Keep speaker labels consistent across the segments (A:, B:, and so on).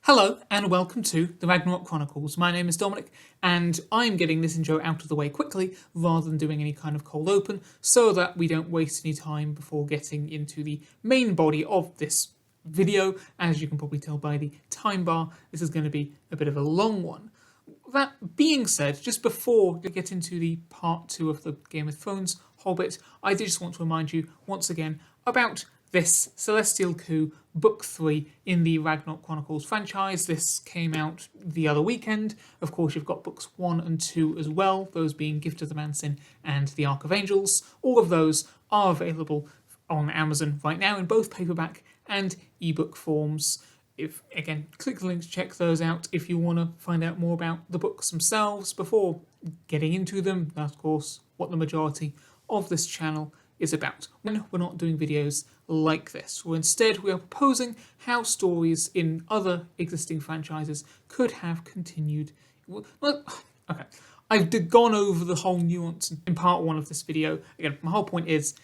A: Hello and welcome to the Non-Chronicles. My name is Dominic and I'm getting this intro out of the way quickly rather than doing any kind of cold open so that we don't waste any time before getting into the main body of this video. As you can probably tell by the time bar, this is going to be a bit of a long one. That being said, just before we get into the part 2 of the Game of Thrones Hobbit, I did just want to remind you once again about this Celestial Coup Book 3 in the Ragnarok Chronicles franchise. This came out the other weekend. Of course, you've got books 1 and 2 as well, those being Gift of the Mansin and The Ark of Angels. All of those are available on Amazon right now in both paperback and ebook forms. Click the link to check those out if you want to find out more about the books themselves before getting into them. That's, of course, what the majority of this channel is about. When we're not doing videos like this, where instead we are proposing how stories in other existing franchises could have continued. Okay, I've gone over the whole nuance in part 1 of this video. Again, my whole point is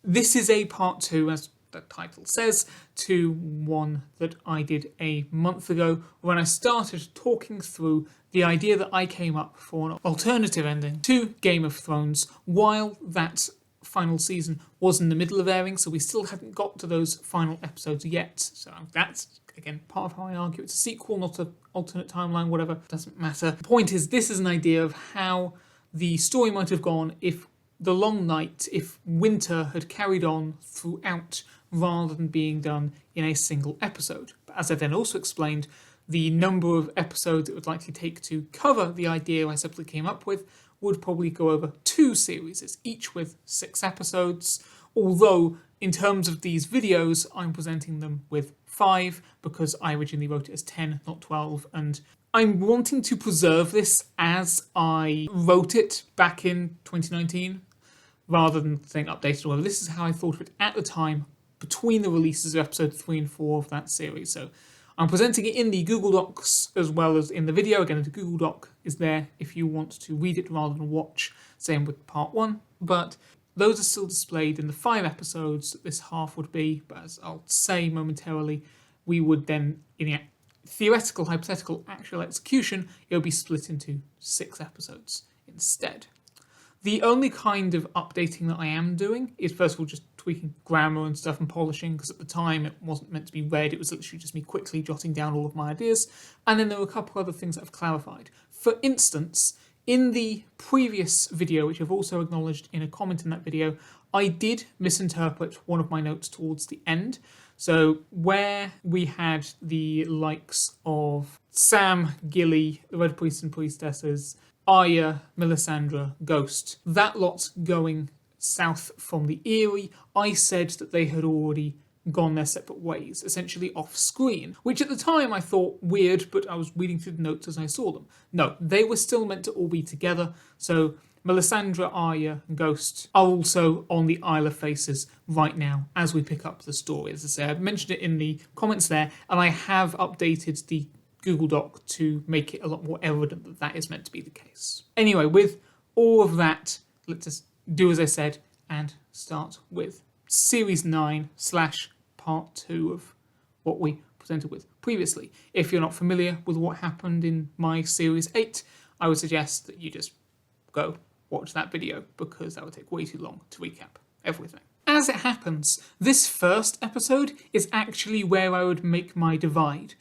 A: this is a part 2, as the title says, to one that I did a month ago when I started talking through the idea that I came up for an alternative ending to Game of Thrones while that final season was in the middle of airing, so we still hadn't got to those final episodes yet. So that's, again, part of how I argue it's a sequel, not an alternate timeline, whatever, doesn't matter. The point is, this is an idea of how the story might have gone if the long night, if winter had carried on throughout rather than being done in a single episode. But as I then also explained, the number of episodes it would likely take to cover the idea I simply came up with would probably go over 2 series, each with 6 episodes, although in terms of these videos I'm presenting them with 5 because I originally wrote it as 10, not 12, and I'm wanting to preserve this as I wrote it back in 2019 rather than saying updated or whatever. This is how I thought of it at the time between the releases of episode 3 and 4 of that series. So I'm presenting it in the Google Docs as well as in the video. Again, the Google Doc is there if you want to read it rather than watch, same with part 1. But those are still displayed in the 5 episodes that this half would be. But as I'll say momentarily, we would then, in the theoretical, hypothetical, actual execution, it'll be split into 6 episodes instead. The only kind of updating that I am doing is, first of all, just tweaking grammar and stuff and polishing, because at the time it wasn't meant to be read, it was literally just me quickly jotting down all of my ideas. And then there were a couple other things that I've clarified. For instance, in the previous video, which I've also acknowledged in a comment in that video, I did misinterpret one of my notes towards the end. So where we had the likes of Sam, Gilly, the Red Priests and Priestesses, Arya, Melisandre, Ghost, that lot going south from the Eyrie, I said that they had already gone their separate ways, essentially off screen, which at the time I thought weird, but I was reading through the notes as I saw them. No, they were still meant to all be together, so Melisandre, Arya, and Ghost are also on the Isle of Faces right now as we pick up the story. As I say, I've mentioned it in the comments there, and I have updated the Google Doc to make it a lot more evident that that is meant to be the case. Anyway, with all of that, let's just do as I said and start with Series 9 / Part 2 of what we presented with previously. If you're not familiar with what happened in my Series 8, I would suggest that you just go watch that video because that would take way too long to recap everything. As it happens, this first episode is actually where I would make my divide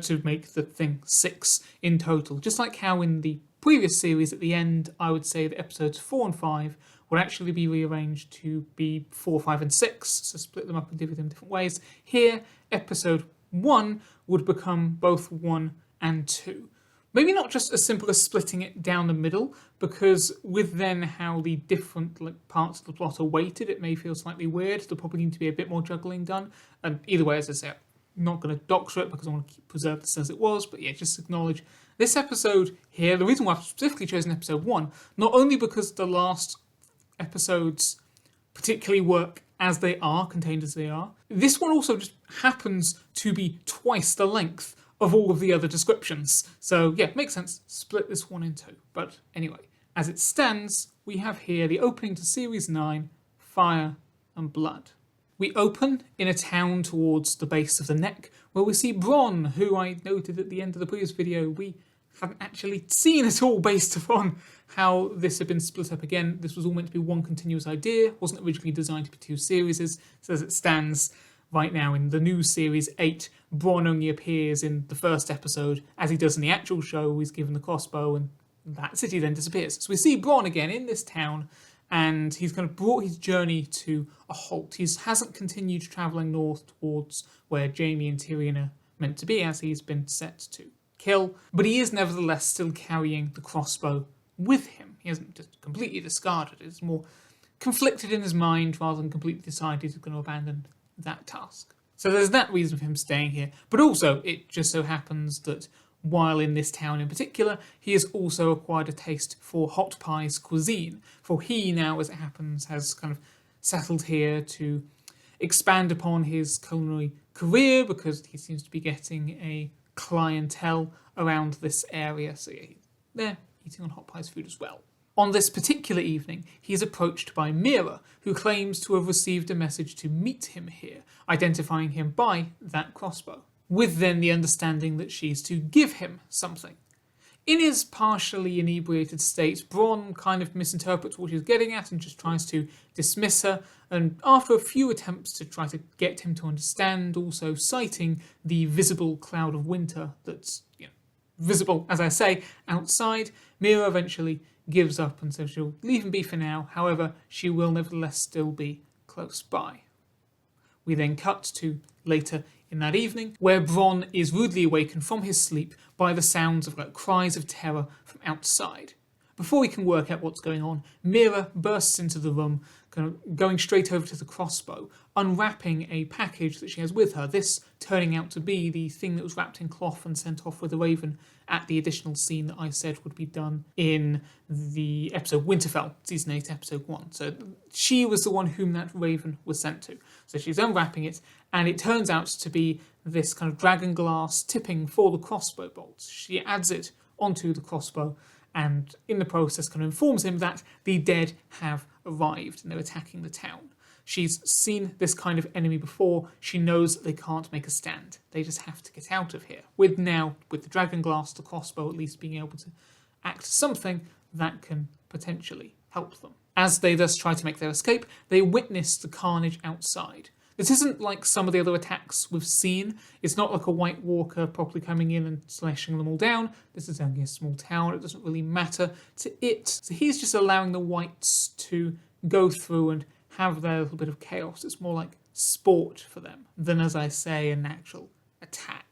A: to make the thing 6 in total. Just like how in the previous series at the end, I would say that episodes 4 and 5 would actually be rearranged to be 4, 5 and 6, so split them up and divide them different ways. Here, episode 1 would become both 1 and 2. Maybe not just as simple as splitting it down the middle, because with then how the different parts of the plot are weighted, it may feel slightly weird. There'll probably need to be a bit more juggling done. And either way, as I say, I'm not going to doctor it because I want to preserve this as it was, but yeah, just acknowledge this episode here. The reason why I've specifically chosen episode 1, not only because the last episodes particularly work as they are, contained as they are, this one also just happens to be twice the length of all of the other descriptions. So yeah, makes sense, split this one in 2. But anyway, as it stands, we have here the opening to Series 9, Fire and Blood. We open in a town towards the base of the neck, where we see Bronn, who I noted at the end of the previous video we haven't actually seen at all based upon how this had been split up again. This was all meant to be one continuous idea, wasn't originally designed to be two series, so as it stands right now in the new series 8, Bronn only appears in the first episode, as he does in the actual show. He's given the crossbow and that city then disappears. So we see Bronn again in this town, and he's kind of brought his journey to a halt. He hasn't continued travelling north towards where Jaime and Tyrion are meant to be, as he's been set to kill, but he is nevertheless still carrying the crossbow with him. He hasn't just completely discarded it. It's more conflicted in his mind rather than completely decided he's going to abandon that task. So there's that reason for him staying here, but also it just so happens that while in this town in particular, he has also acquired a taste for Hot Pie's cuisine, for he now, as it happens, has kind of settled here to expand upon his culinary career because he seems to be getting a clientele around this area, so yeah, they're eating on Hot Pie's food as well. On this particular evening, he is approached by Mira, who claims to have received a message to meet him here, identifying him by that crossbow, with then the understanding that she's to give him something. In his partially inebriated state, Bronn kind of misinterprets what she's getting at and just tries to dismiss her, and after a few attempts to try to get him to understand, also citing the visible cloud of winter that's, visible, as I say, outside, Mira eventually gives up and says she'll leave him be for now. However, she will nevertheless still be close by. We then cut to later in that evening, where Bronn is rudely awakened from his sleep by the sounds of cries of terror from outside. Before he can work out what's going on, Mira bursts into the room, kind of going straight over to the crossbow, unwrapping a package that she has with her, this turning out to be the thing that was wrapped in cloth and sent off with the Raven at the additional scene that I said would be done in the episode Winterfell, Season 8, Episode 1. So she was the one whom that Raven was sent to. So she's unwrapping it, and it turns out to be this kind of dragon glass tipping for the crossbow bolts. She adds it onto the crossbow, and in the process kind of informs him that the dead have arrived and they're attacking the town. She's seen this kind of enemy before. She knows that they can't make a stand. They just have to get out of here. With the dragon glass, the crossbow at least being able to act something that can potentially help them. As they thus try to make their escape, they witness the carnage outside. This isn't like some of the other attacks we've seen. It's not like a White Walker properly coming in and slashing them all down. This is only a small town. It doesn't really matter to it. So he's just allowing the Whites to go through and have their little bit of chaos. It's more like sport for them than, as I say, an actual attack.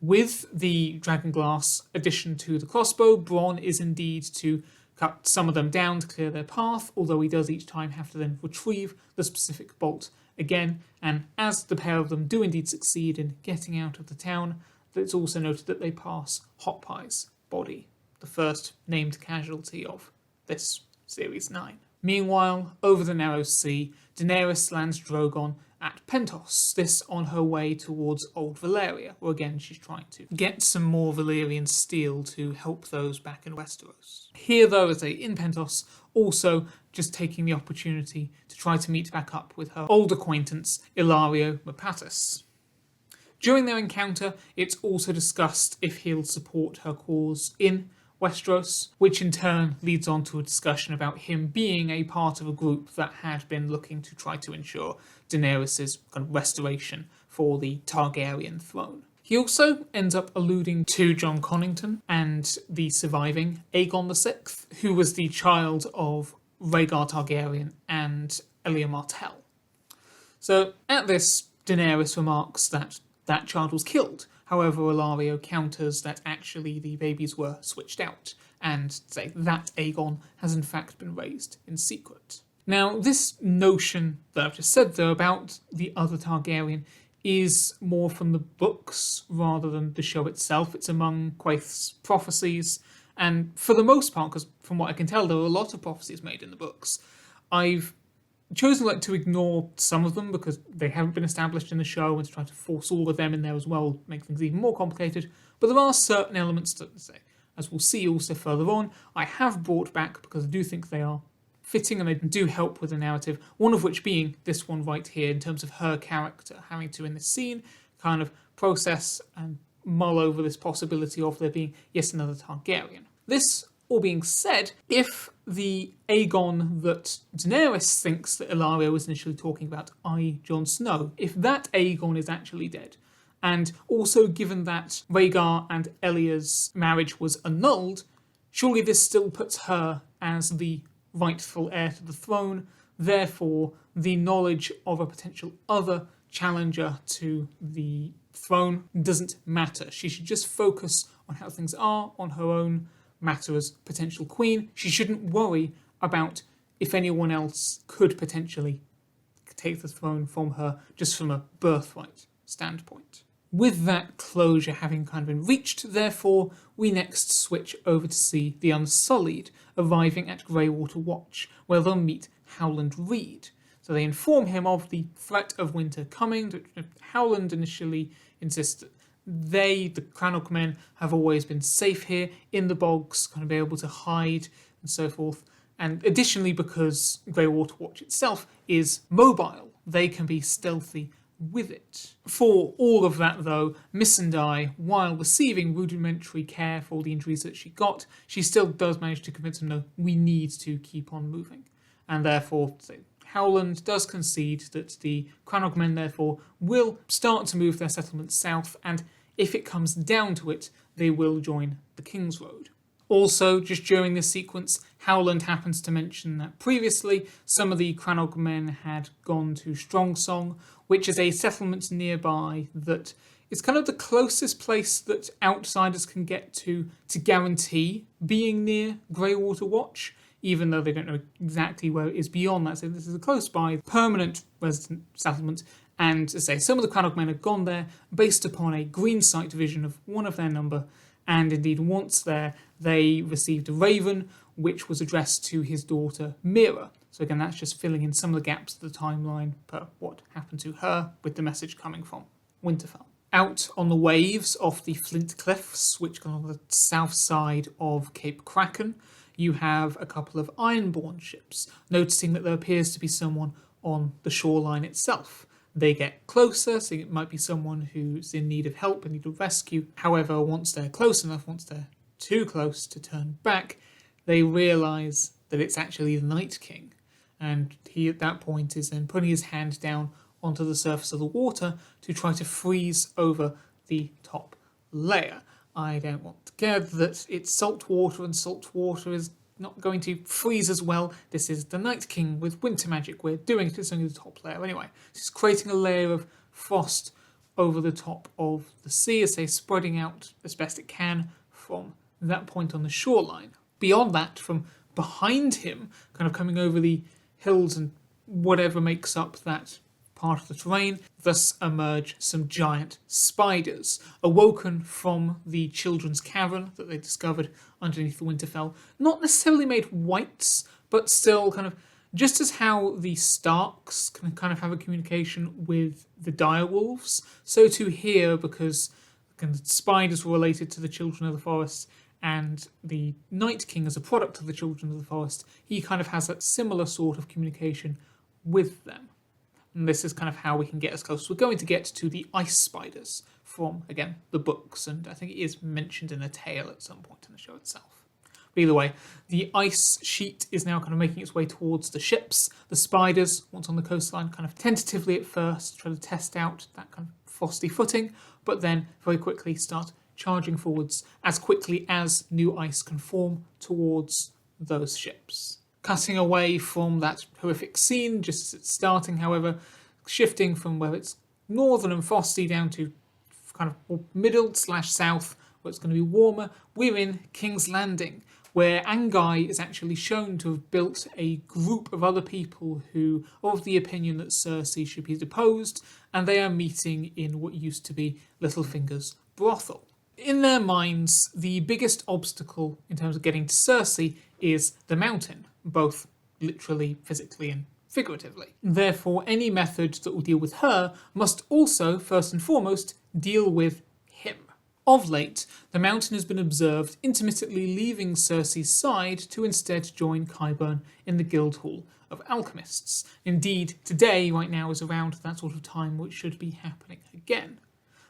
A: With the dragon glass addition to the crossbow, Bronn is indeed to cut some of them down to clear their path, although he does each time have to then retrieve the specific bolt again, and as the pair of them do indeed succeed in getting out of the town, it's also noted that they pass Hot Pie's body, the first named casualty of this Series 9. Meanwhile, over the Narrow Sea, Daenerys lands Drogon at Pentos, this on her way towards Old Valyria, where again she's trying to get some more Valyrian steel to help those back in Westeros. Here though, as in Pentos, also just taking the opportunity to try to meet back up with her old acquaintance, Ilario Mopatis. During their encounter, it's also discussed if he'll support her cause in Westeros, which in turn leads on to a discussion about him being a part of a group that had been looking to try to ensure Daenerys' kind of restoration for the Targaryen throne. He also ends up alluding to Jon Connington and the surviving Aegon VI, who was the child of Rhaegar Targaryen and Elia Martell. So at this, Daenerys remarks that that child was killed. However, Ilario counters that actually the babies were switched out, and say that Aegon has in fact been raised in secret. Now, this notion that I've just said, though, about the other Targaryen is more from the books rather than the show itself. It's among Quaith's prophecies, and for the most part, because from what I can tell, there are a lot of prophecies made in the books. I've chosen to ignore some of them because they haven't been established in the show, and to try to force all of them in there as well make things even more complicated. But there are certain elements that, say, as we'll see also further on, I have brought back because I do think they are fitting and they do help with the narrative, one of which being this one right here in terms of her character having to, in this scene, kind of process and mull over this possibility of there being yet another Targaryen. This all being said, if the Aegon that Daenerys thinks that Ilario was initially talking about, i.e. Jon Snow, if that Aegon is actually dead, and also given that Rhaegar and Elya's marriage was annulled, surely this still puts her as the rightful heir to the throne. Therefore, the knowledge of a potential other challenger to the throne doesn't matter. She should just focus on how things are on her own matter as potential queen. She shouldn't worry about if anyone else could potentially take the throne from her just from a birthright standpoint. With that closure having kind of been reached, therefore, we next switch over to see the Unsullied arriving at Greywater Watch, where they'll meet Howland Reed. So they inform him of the threat of winter coming. Howland initially insists that they, the Crannog men, have always been safe here in the bogs, kind of be able to hide and so forth. And additionally, because Greywater Watch itself is mobile, they can be stealthy with it. For all of that though, Missandei, while receiving rudimentary care for all the injuries that she got, she still does manage to convince them, no, we need to keep on moving. And therefore, Howland does concede that the Crannog men therefore will start to move their settlement south, and if it comes down to it, they will join the King's Road. Also, just during this sequence, Howland happens to mention that previously some of the Crannog men had gone to Strongsong, which is a settlement nearby that is kind of the closest place that outsiders can get to guarantee being near Greywater Watch, even though they don't know exactly where it is beyond that. So this is a close by permanent resident settlement, and as I say, some of the Crannog men have gone there based upon a green sight vision of one of their number, and indeed once there they received a raven which was addressed to his daughter Mira. So again, that's just filling in some of the gaps of the timeline per what happened to her with the message coming from Winterfell. Out on the waves off the Flint Cliffs, which go on the south side of Cape Kraken, you have a couple of Ironborn ships, noticing that there appears to be someone on the shoreline itself. They get closer, so it might be someone who's in need of help and need of rescue. However, once they're close enough, once they're too close to turn back, they realise that it's actually the Night King. And he, at that point, is then putting his hand down onto the surface of the water to try to freeze over the top layer. I don't want to gather that it's salt water, and salt water is not going to freeze as well. This is the Night King with winter magic. We're doing it, it's only the top layer. Anyway, it's creating a layer of frost over the top of the sea as they're spreading out as best it can from that point on the shoreline. Beyond that, from behind him, kind of coming over the hills and whatever makes up that part of the terrain, thus emerge some giant spiders, awoken from the children's cavern that they discovered underneath the Winterfell. Not necessarily made whites, but still kind of, just as how the Starks can kind of have a communication with the direwolves, so too here, because the spiders were related to the children of the forest, and the Night King as a product of the children of the forest, he kind of has that similar sort of communication with them. And this is kind of how we can get as close as we're going to get to the ice spiders from, again, the books, and I think it is mentioned in a tale at some point in the show itself. But either way, the ice sheet is now kind of making its way towards the ships. The spiders, once on the coastline, kind of tentatively at first try to test out that kind of frosty footing, but then very quickly start charging forwards as quickly as new ice can form towards those ships. Cutting away from that horrific scene, just as it's starting, however, shifting from where it's northern and frosty down to kind of middle/south, where it's going to be warmer, we're in King's Landing, where Anguy is actually shown to have built a group of other people who are of the opinion that Cersei should be deposed, and they are meeting in what used to be Littlefinger's brothel. In their minds, the biggest obstacle in terms of getting to Cersei is the mountain, both literally, physically, and figuratively. Therefore, any method that will deal with her must also, first and foremost, deal with him. Of late, the Mountain has been observed intermittently leaving Cersei's side to instead join Qyburn in the Guildhall of Alchemists. Indeed, today, right now, is around that sort of time which should be happening again.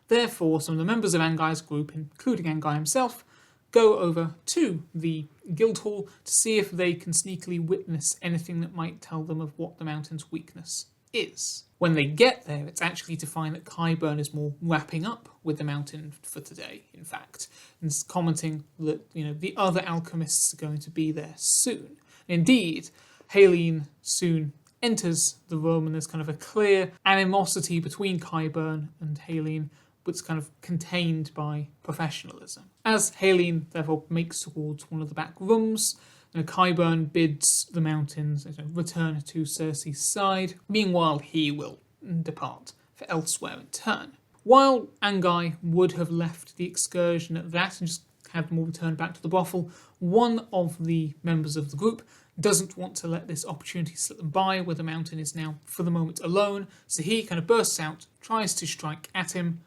A: Therefore, some of the members of Angai's group, including Angai himself, go over to the Guildhall to see if they can sneakily witness anything that might tell them of what the Mountain's weakness is. When they get there, it's actually to find that Qyburn is more wrapping up with the Mountain for today, in fact, and commenting that, the other alchemists are going to be there soon. Indeed, Haleen soon enters the room, and there's kind of a clear animosity between Qyburn and Haleen, but it's kind of contained by professionalism. As Haleen therefore makes towards one of the back rooms, Qyburn bids the Mountains return to Cersei's side. Meanwhile, he will depart for elsewhere in turn. While Angai would have left the excursion at that and just had them all return back to the brothel, one of the members of the group doesn't want to let this opportunity slip them by, where the Mountain is now, for the moment, alone. So he kind of bursts out, tries to strike at him,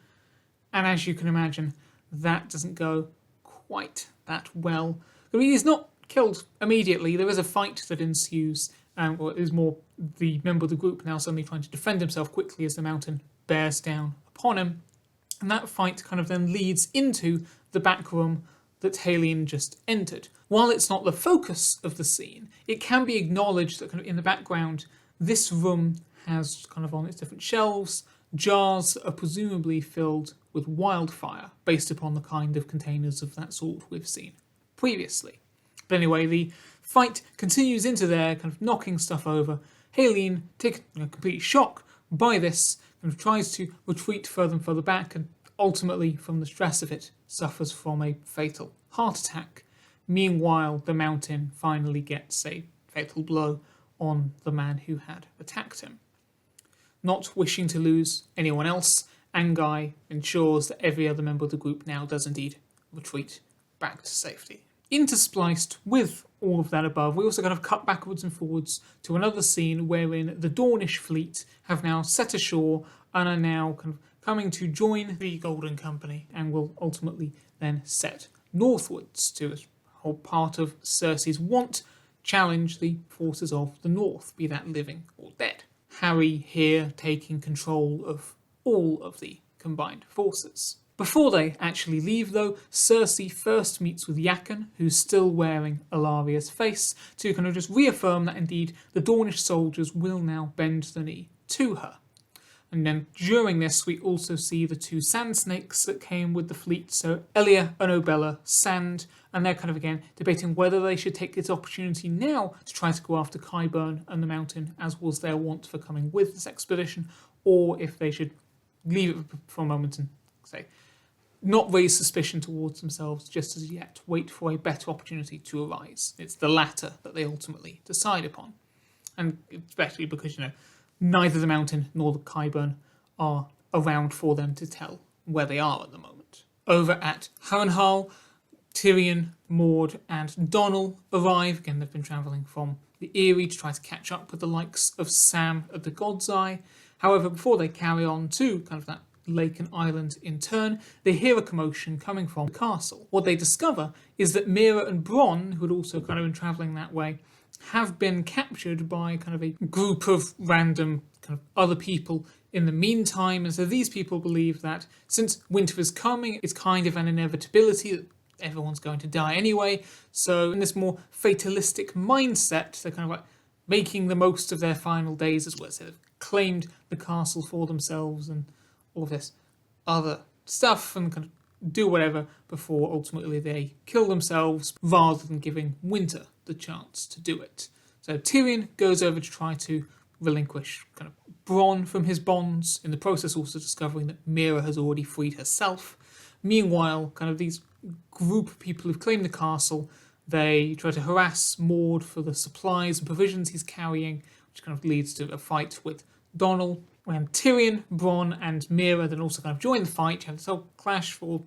A: and as you can imagine, that doesn't go quite that well. I mean, he's not killed immediately. There is a fight that ensues, or it is more the member of the group now suddenly trying to defend himself quickly as the Mountain bears down upon him. And that fight kind of then leads into the back room that Haleen just entered. While it's not the focus of the scene, it can be acknowledged that kind of in the background, this room has kind of on its different shelves jars that are presumably filled with wildfire, based upon the kind of containers of that sort we've seen previously. But anyway, the fight continues into there, kind of knocking stuff over. Haleen, taken complete shock by this, kind of tries to retreat further and further back, and ultimately, from the stress of it, suffers from a fatal heart attack. Meanwhile, the Mountain finally gets a fatal blow on the man who had attacked him. Not wishing to lose anyone else, Angai ensures that every other member of the group now does indeed retreat back to safety. Interspliced with all of that above, we also kind of cut backwards and forwards to another scene wherein the Dornish fleet have now set ashore and are now kind of coming to join the Golden Company and will ultimately then set northwards to, as a whole part of Cersei's want, challenge the forces of the North, be that living or dead. Harry here taking control of all of the combined forces. Before they actually leave, though, Cersei first meets with Jaqen, who's still wearing Alaria's face, to kind of just reaffirm that indeed the Dornish soldiers will now bend the knee to her. And then during this, we also see the two sand snakes that came with the fleet, so Elia and Obella Sand, and they're kind of again debating whether they should take this opportunity now to try to go after Qyburn and the Mountain, as was their wont for coming with this expedition, or if they should leave it for a moment and say, not raise suspicion towards themselves just as yet, wait for a better opportunity to arise. It's the latter that they ultimately decide upon. And especially because, neither the Mountain nor the Qyburn are around for them to tell where they are at the moment. Over at Harrenhal, Tyrion, Maud and Donal arrive. Again, they've been travelling from the Eyrie to try to catch up with the likes of Sam at the God's Eye. However, before they carry on to kind of that lake and island in turn, they hear a commotion coming from the castle. What they discover is that Mira and Bronn, who had also kind of been travelling that way, have been captured by kind of a group of random kind of other people in the meantime. And so these people believe that since winter is coming, it's kind of an inevitability that everyone's going to die anyway. So in this more fatalistic mindset, they're kind of like making the most of their final days as well. So they've claimed the castle for themselves and all of this other stuff and kind of do whatever before ultimately they kill themselves rather than giving Winter the chance to do it. So Tyrion goes over to try to relinquish kind of Bronn from his bonds, in the process also discovering that Mira has already freed herself. Meanwhile, kind of these group of people who've claimed the castle, they try to harass Maud for the supplies and provisions he's carrying, which kind of leads to a fight with Donal. When Tyrion, Bronn and Mira then also kind of join the fight, you have this whole clash for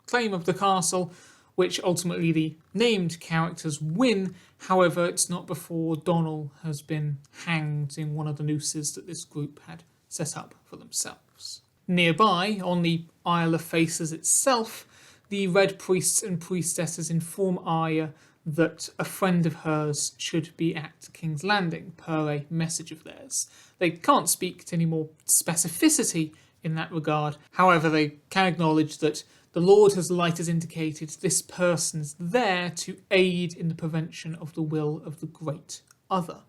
A: claim of the castle, which ultimately the named characters win. However, it's not before Donal has been hanged in one of the nooses that this group had set up for themselves. Nearby, on the Isle of Faces itself, the Red Priests and Priestesses inform Arya that a friend of hers should be at King's Landing, per a message of theirs. They can't speak to any more specificity in that regard. However, they can acknowledge that the Lord has light as indicated this person's there to aid in the prevention of the will of the Great Other.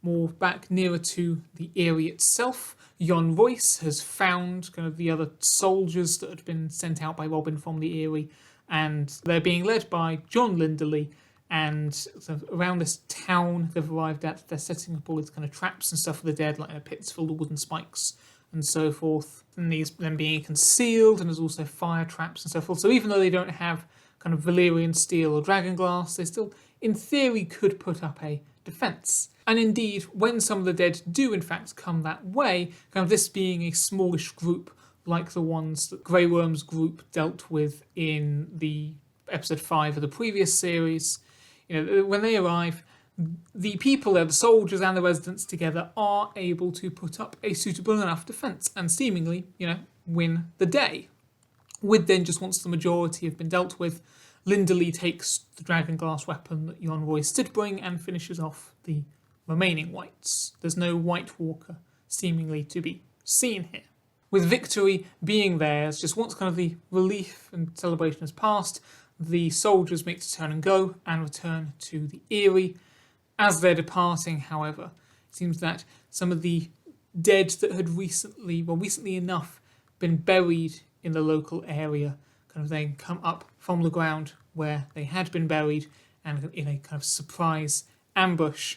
A: More back nearer to the Eyrie itself, Jon Royce has found kind of the other soldiers that had been sent out by Robin from the Eyrie, and they're being led by John Linderley. And sort of around this town they've arrived at, they're setting up all these kind of traps and stuff for the dead, like pits full of wooden spikes and so forth. And these then being concealed, and there's also fire traps and so forth. So even though they don't have kind of Valyrian steel or dragon glass, they still, in theory, could put up a defence. And indeed, when some of the dead do in fact come that way, kind of this being a smallish group like the ones that Grey Worm's group dealt with in the episode 5 of the previous series, when they arrive, the people there, the soldiers and the residents together, are able to put up a suitable enough defence and seemingly, win the day. Wood then, just once the majority have been dealt with, Linderley takes the dragonglass weapon that Jon Royce did bring and finishes off the remaining whites. There's no White Walker seemingly to be seen here. With victory being theirs, just once kind of the relief and celebration has passed, the soldiers make to turn and go and return to the Eyrie. As they're departing, however, it seems that some of the dead that had recently enough been buried in the local area, kind of then come up from the ground where they had been buried and in a kind of surprise ambush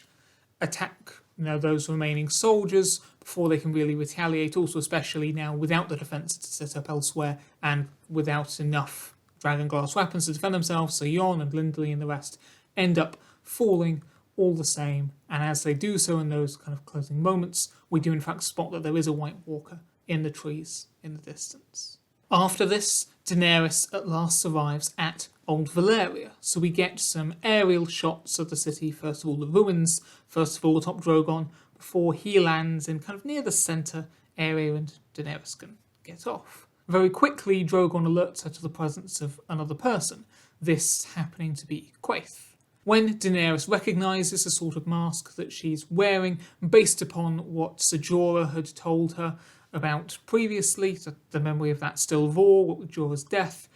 A: attack those remaining soldiers before they can really retaliate, also especially now without the defence to set up elsewhere and without enough dragonglass weapons to defend themselves. So Jon and Lindley and the rest end up falling all the same, and as they do so in those kind of closing moments, we do in fact spot that there is a White Walker in the trees in the distance. After this, Daenerys at last arrives at Old Valyria, so we get some aerial shots of the city, first of all the ruins, first of all atop Drogon, before he lands in kind of near the centre area and Daenerys can get off. Very quickly, Drogon alerts her to the presence of another person, this happening to be Quaithe. When Daenerys recognises the sort of mask that she's wearing, based upon what Ser Jorah had told her about previously, so the memory of that still raw with Jorah's death,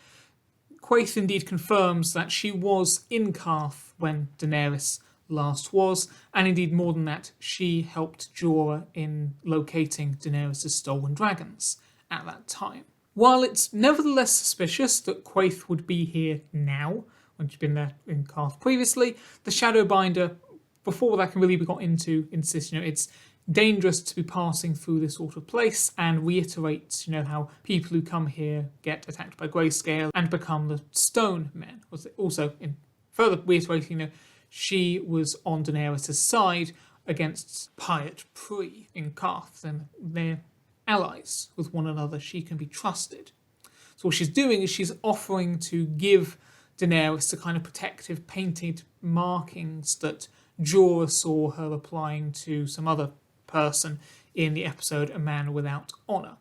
A: Quaithe indeed confirms that she was in Qarth when Daenerys last was, and indeed more than that, she helped Jorah in locating Daenerys' stolen dragons at that time. While it's nevertheless suspicious that Quaithe would be here now, when she'd been there in Qarth previously, the Shadowbinder, before that can really be got into, insists, it's dangerous to be passing through this sort of place, and reiterates, how people who come here get attacked by Greyscale and become the Stone Men. Also, in further reiterating, she was on Daenerys' side against Pyat Pree in Qarth, and they're allies with one another. She can be trusted. So what she's doing is she's offering to give Daenerys the kind of protective painted markings that Jorah saw her applying to some other person in the episode A Man Without Honour.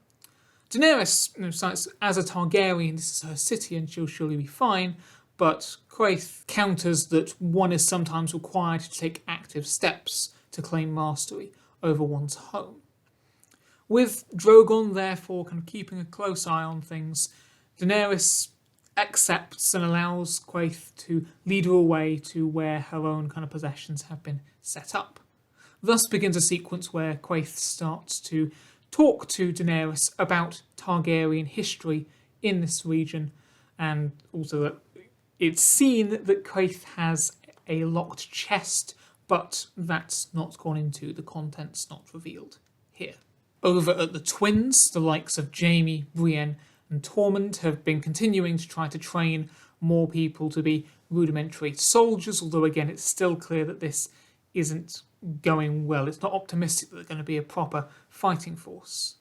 A: Daenerys, cites as a Targaryen, this is her city and she'll surely be fine, but Quaithe counters that one is sometimes required to take active steps to claim mastery over one's home. With Drogon, therefore, kind of keeping a close eye on things, Daenerys accepts and allows Quaithe to lead her away to where her own kind of possessions have been set up. Thus begins a sequence where Quaithe starts to talk to Daenerys about Targaryen history in this region, and also that it's seen that Quaithe has a locked chest, but that's not gone into, the contents not revealed here. Over at the twins, the likes of Jaime, Brienne and Tormund have been continuing to try to train more people to be rudimentary soldiers, although again it's still clear that this isn't going well. It's not optimistic that they're going to be a proper fighting force.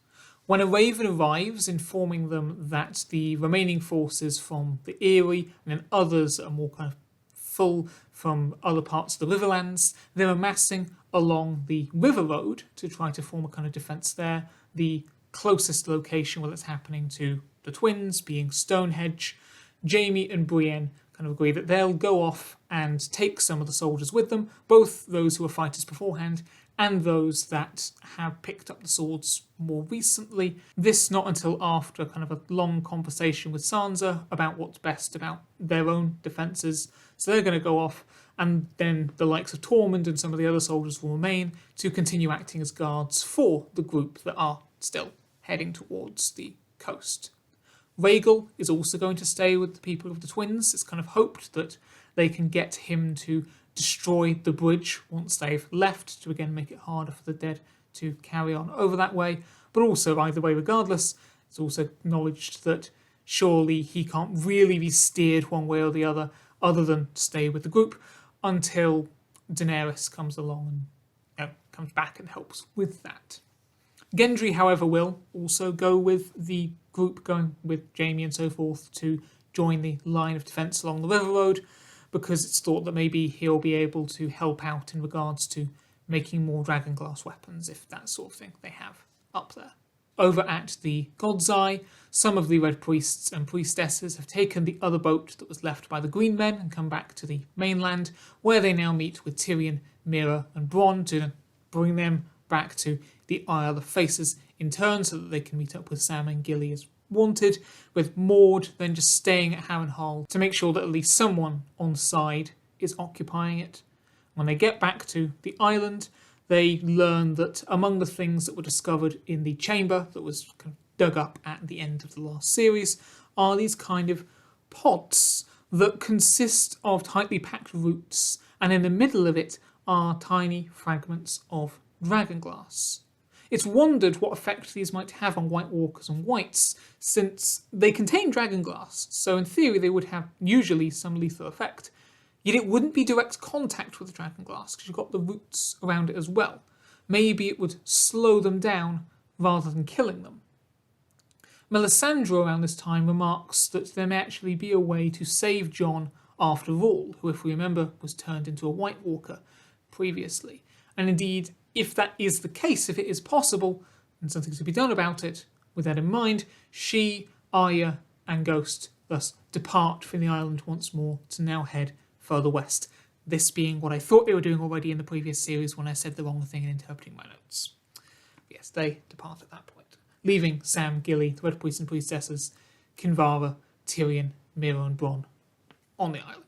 A: When a raven arrives, informing them that the remaining forces from the Eyrie and then others that are more kind of full from other parts of the Riverlands, they're amassing along the river road to try to form a kind of defence there, the closest location where it's happening to the twins, being Stonehenge, Jaime and Brienne kind of agree that they'll go off and take some of the soldiers with them, both those who were fighters beforehand and those that have picked up the swords more recently. This not until after kind of a long conversation with Sansa about what's best about their own defences. So they're going to go off, and then the likes of Tormund and some of the other soldiers will remain to continue acting as guards for the group that are still heading towards the coast. Rhaegal is also going to stay with the people of the twins. It's kind of hoped that they can get him to destroy the bridge once they've left, to again make it harder for the dead to carry on over that way. But also, either way, regardless, it's also acknowledged that surely he can't really be steered one way or the other than stay with the group until Daenerys comes along and comes back and helps with that. Gendry, however, will also go with the group, going with Jaime and so forth, to join the line of defence along the River Road, because it's thought that maybe he'll be able to help out in regards to making more dragonglass weapons, if that sort of thing they have up there. Over at the God's Eye, some of the Red Priests and Priestesses have taken the other boat that was left by the Green Men and come back to the mainland, where they now meet with Tyrion, Meera and Bronn to bring them back to the Isle of Faces in turn, so that they can meet up with Sam and Gilly as wanted, with Maud then just staying at Harrenhal to make sure that at least someone on side is occupying it. When they get back to the island, they learn that among the things that were discovered in the chamber that was kind of dug up at the end of the last series are these kind of pots that consist of tightly packed roots, and in the middle of it are tiny fragments of dragonglass. It's wondered what effect these might have on White Walkers and Whites, since they contain dragonglass, so in theory they would have usually some lethal effect. Yet it wouldn't be direct contact with the dragonglass, because you've got the roots around it as well. Maybe it would slow them down rather than killing them. Melisandre around this time remarks that there may actually be a way to save Jon after all, who, if we remember, was turned into a White Walker previously. And indeed, if that is the case, if it is possible, and something to be done about it, with that in mind, she, Arya and Ghost thus depart from the island once more to now head further west. This being what I thought they were doing already in the previous series when I said the wrong thing in interpreting my notes. Yes, they depart at that point, leaving Sam, Gilly, the Red Priests and Priestesses, Kinvara, Tyrion, Meera and Bronn on the island.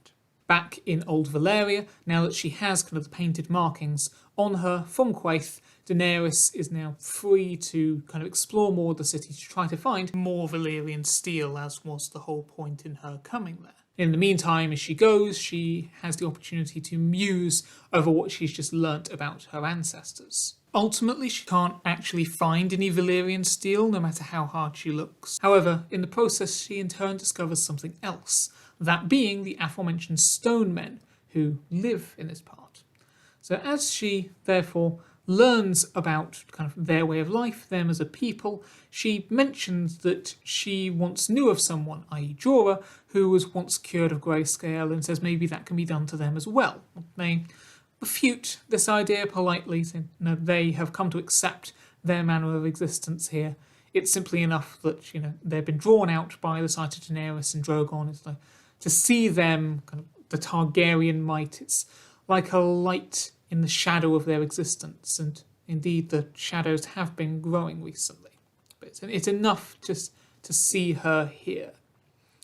A: Back in Old Valyria, now that she has kind of the painted markings on her from Quaithe, Daenerys is now free to kind of explore more of the city to try to find more Valyrian steel, as was the whole point in her coming there. In the meantime, as she goes, she has the opportunity to muse over what she's just learnt about her ancestors. Ultimately, she can't actually find any Valyrian steel, no matter how hard she looks. However, in the process, she in turn discovers something else, that being the aforementioned stone men who live in this part. So as she, therefore, learns about kind of their way of life, them as a people, she mentions that she once knew of someone, i.e. Jorah, who was once cured of greyscale, and says maybe that can be done to them as well. They refute this idea politely, saying no, they have come to accept their manner of existence here. It's simply enough that, they've been drawn out by the sight of Daenerys and Drogon. It's like, to see them, kind of the Targaryen might, it's like a light in the shadow of their existence, and indeed the shadows have been growing recently. But it's enough just to see her here.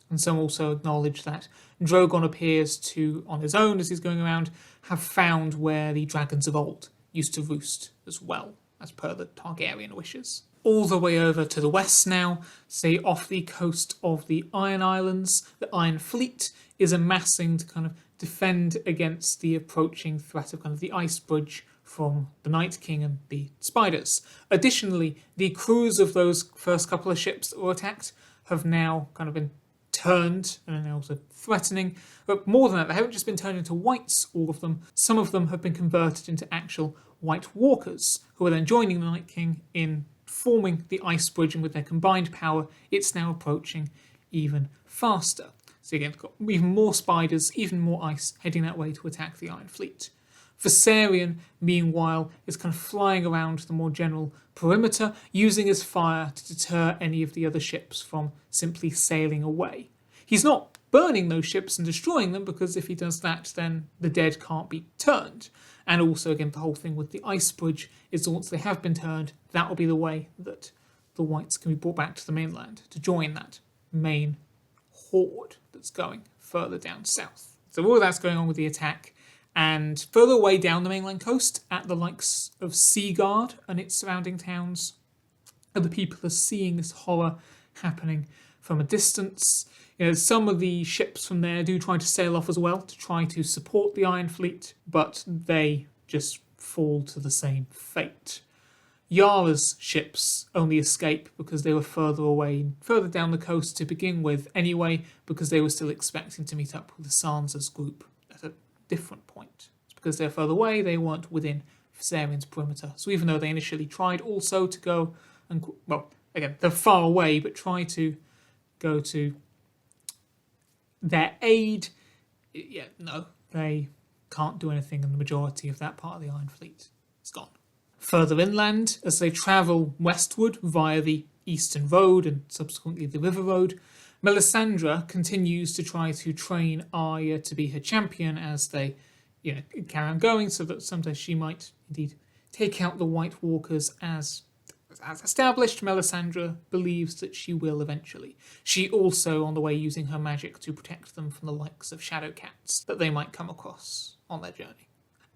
A: And some also acknowledge that Drogon appears to, on his own as he's going around, have found where the dragons of old used to roost as well, as per the Targaryen wishes. All the way over to the west now, say off the coast of the Iron Islands, the Iron Fleet is amassing to kind of defend against the approaching threat of kind of the ice bridge from the Night King and the Spiders. Additionally, the crews of those first couple of ships that were attacked have now kind of been turned and are now also threatening. But more than that, they haven't just been turned into whites, all of them. Some of them have been converted into actual White Walkers, who are then joining the Night King in forming the ice bridge, and with their combined power, it's now approaching even faster. So again, we've got even more spiders, even more ice heading that way to attack the Iron Fleet. Viserion, meanwhile, is kind of flying around the more general perimeter, using his fire to deter any of the other ships from simply sailing away. He's not burning those ships and destroying them, because if he does that, then the dead can't be turned. And also, again, the whole thing with the ice bridge is once they have been turned, that will be the way that the whites can be brought back to the mainland to join that main horde that's going further down south. So all that's going on with the attack. And further away down the mainland coast, at the likes of Seaguard and its surrounding towns, the people are seeing this horror happening from a distance. Some of the ships from there do try to sail off as well to try to support the Iron Fleet, but they just fall to the same fate. Yara's ships only escape because they were further away, further down the coast to begin with anyway, because they were still expecting to meet up with the Sansa's group at a different point. It's because they're further away, they weren't within Viserion's perimeter. So even though they initially tried also to go and, well, again, they're far away, but try to go to their aid, no, they can't do anything, and the majority of that part of the Iron Fleet is gone. Further inland, as they travel westward via the Eastern Road and subsequently the River Road, Melisandre continues to try to train Arya to be her champion as they carry on going, so that someday she might indeed take out the White Walkers as established. Melisandre believes that she will eventually. She also, on the way, using her magic to protect them from the likes of shadow cats that they might come across on their journey.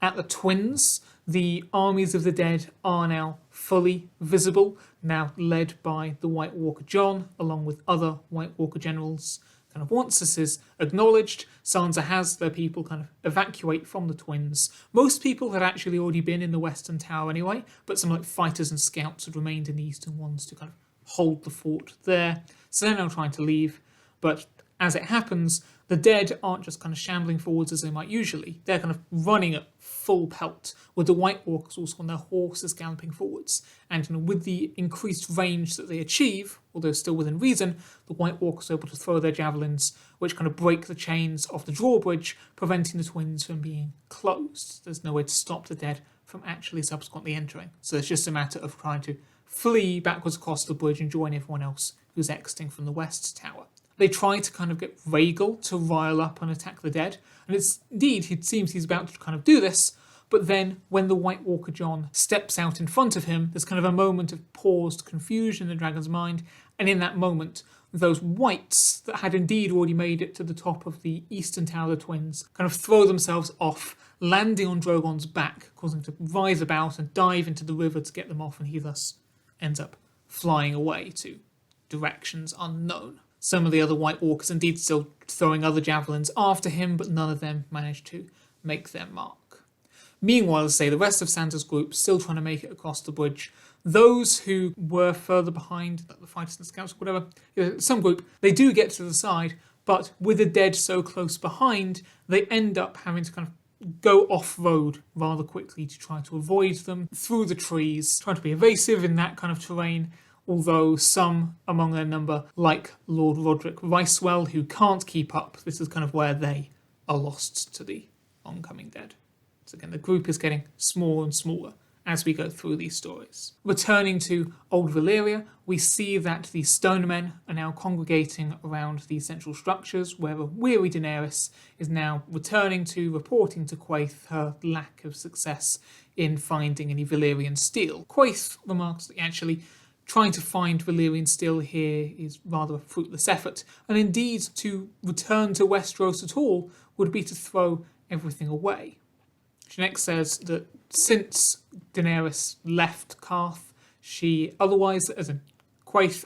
A: At the Twins, the armies of the dead are now fully visible, now led by the White Walker Jon, along with other White Walker generals. Kind of once this is acknowledged, Sansa has their people kind of evacuate from the Twins. Most people had actually already been in the Western Tower anyway, but some fighters and scouts had remained in the Eastern ones to kind of hold the fort there. So they're now trying to leave, but as it happens, the dead aren't just kind of shambling forwards as they might usually. They're kind of running at full pelt, with the White Walkers also on their horses galloping forwards. And with the increased range that they achieve, although still within reason, the White Walkers are able to throw their javelins, which kind of break the chains of the drawbridge, preventing the Twins from being closed. There's no way to stop the dead from actually subsequently entering. So it's just a matter of trying to flee backwards across the bridge and join everyone else who's exiting from the West Tower. They try to kind of get Rhaegal to rile up and attack the dead, and it seems he's about to kind of do this, but then when the White Walker Jon steps out in front of him, there's kind of a moment of paused confusion in the dragon's mind, and in that moment, those whites that had indeed already made it to the top of the Eastern Tower of the Twins kind of throw themselves off, landing on Drogon's back, causing him to rise about and dive into the river to get them off, and he thus ends up flying away to directions unknown. Some of the other White Walkers indeed still throwing other javelins after him, but none of them managed to make their mark. Meanwhile, the rest of Sansa's group still trying to make it across the bridge. Those who were further behind, like the fighters and scouts or whatever, some group, they do get to the side, but with the dead so close behind, they end up having to kind of go off-road rather quickly to try to avoid them through the trees, trying to be evasive in that kind of terrain. Although some among their number, like Lord Roderick Ricewell, who can't keep up, this is kind of where they are lost to the oncoming dead. So again, the group is getting smaller and smaller as we go through these stories. Returning to Old Valyria, we see that the stone men are now congregating around the central structures, where a weary Daenerys is now returning to reporting to Quaithe her lack of success in finding any Valyrian steel. Quaithe remarks that actually trying to find Valyrian steel here is rather a fruitless effort, and indeed to return to Westeros at all would be to throw everything away. She next says that since Daenerys left Qarth, Quaithe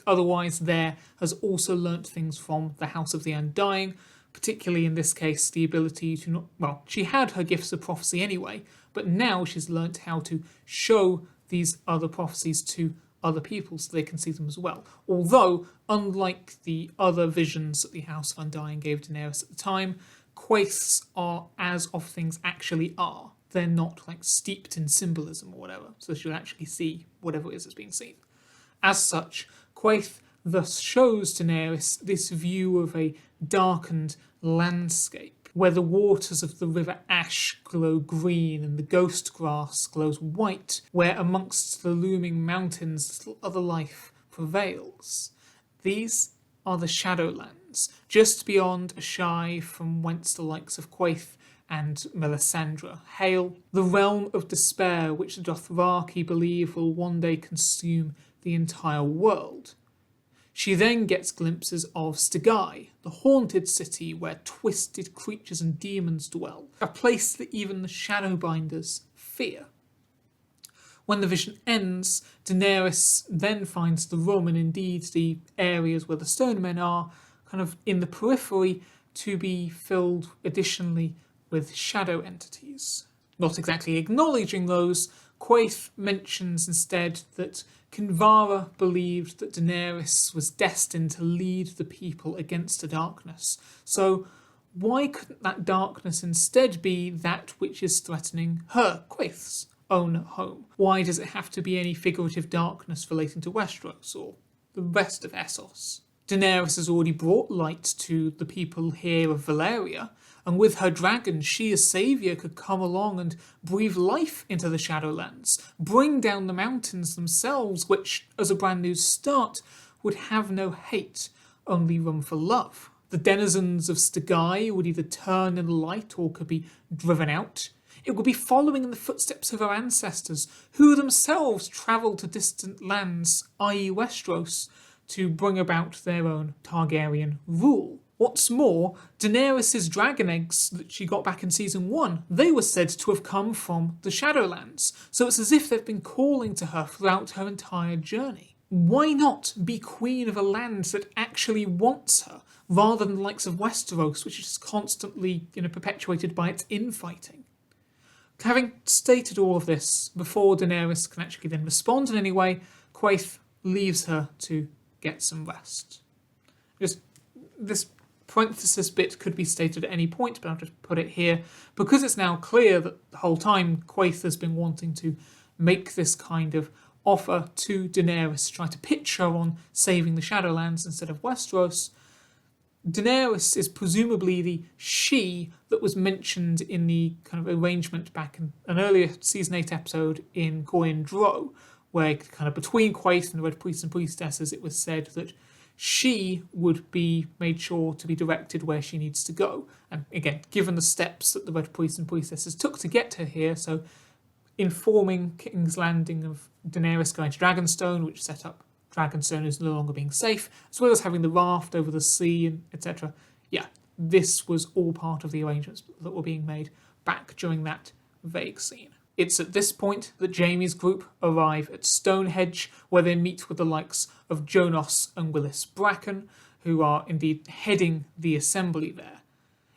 A: otherwise there, has also learnt things from the House of the Undying, particularly in this case the ability to she had her gifts of prophecy anyway, but now she's learnt how to show these other prophecies to other people so they can see them as well. Although, unlike the other visions that the House of Undying gave Daenerys at the time, Quaiths are as of things actually are. They're not steeped in symbolism or whatever, so she'll actually see whatever it is that's being seen. As such, Quaithe thus shows Daenerys this view of a darkened landscape where the waters of the River Ash glow green and the ghost grass glows white, where amongst the looming mountains little other life prevails. These are the Shadowlands, just beyond Ashai, from whence the likes of Quaithe and Melisandre hail, the realm of despair which the Dothraki believe will one day consume the entire world. She then gets glimpses of Stegyr, the haunted city where twisted creatures and demons dwell, a place that even the Shadowbinders fear. When the vision ends, Daenerys then finds the room, and indeed the areas where the Stone Men are, kind of in the periphery, to be filled additionally with shadow entities. Not exactly acknowledging those, Quaithe mentions instead that Kinvara believed that Daenerys was destined to lead the people against the darkness. So why couldn't that darkness instead be that which is threatening her, Quaithe's, own home? Why does it have to be any figurative darkness relating to Westeros or the rest of Essos? Daenerys has already brought light to the people here of Valyria, and with her dragon, she as saviour could come along and breathe life into the Shadowlands, bring down the mountains themselves, which, as a brand new start, would have no hate, only room for love. The denizens of Stegyr would either turn in light or could be driven out. It would be following in the footsteps of her ancestors, who themselves travelled to distant lands, i.e. Westeros, to bring about their own Targaryen rule. What's more, Daenerys' dragon eggs that she got back in season 1, they were said to have come from the Shadowlands, so it's as if they've been calling to her throughout her entire journey. Why not be queen of a land that actually wants her, rather than the likes of Westeros, which is constantly, perpetuated by its infighting? Having stated all of this, before Daenerys can actually then respond in any way, Quaithe leaves her to get some rest. Just this parenthesis bit could be stated at any point, but I'll just put it here because it's now clear that the whole time Quaithe has been wanting to make this kind of offer to Daenerys to try to pitch her on saving the Shadowlands instead of Westeros. Daenerys is presumably the she that was mentioned in the kind of arrangement back in an earlier season 8 episode in Goyen Dro, where kind of between Quaithe and the Red Priests and Priestesses it was said that she would be made sure to be directed where she needs to go. And again, given the steps that the Red Priests and Priestesses took to get her here, so informing King's Landing of Daenerys going to Dragonstone, which set up Dragonstone as no longer being safe, as well as having the raft over the sea, and etc. Yeah, this was all part of the arrangements that were being made back during that vague scene. It's at this point that Jaime's group arrive at Stonehenge, where they meet with the likes of Jonas and Willis Bracken, who are indeed heading the assembly there.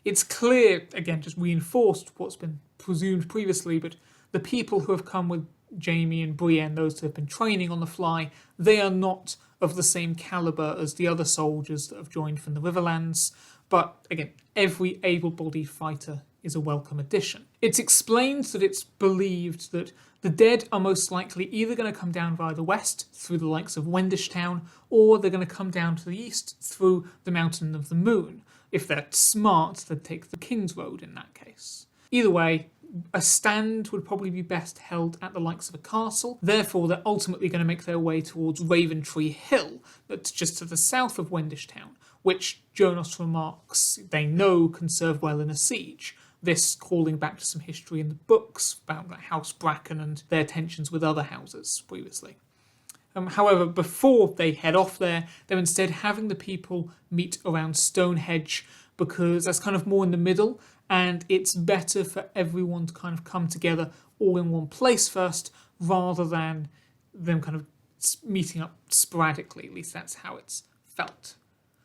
A: It's clear, again, just reinforced what's been presumed previously, but the people who have come with Jaime and Brienne, those who have been training on the fly, they are not of the same calibre as the other soldiers that have joined from the Riverlands, but again, every able-bodied fighter is a welcome addition. It's explained that it's believed that the dead are most likely either going to come down via the west through the likes of Wendish Town, or they're going to come down to the east through the Mountain of the Moon. If they're smart, they'd take the King's Road in that case. Either way, a stand would probably be best held at the likes of a castle. Therefore, they're ultimately going to make their way towards Raventree Hill, that's just to the south of Wendish Town, which Jonas remarks they know can serve well in a siege. This calling back to some history in the books about House Bracken and their tensions with other houses previously. However, before they head off there, they're instead having the people meet around Stonehenge because that's kind of more in the middle, and it's better for everyone to kind of come together all in one place first, rather than them kind of meeting up sporadically. At least that's how it's felt.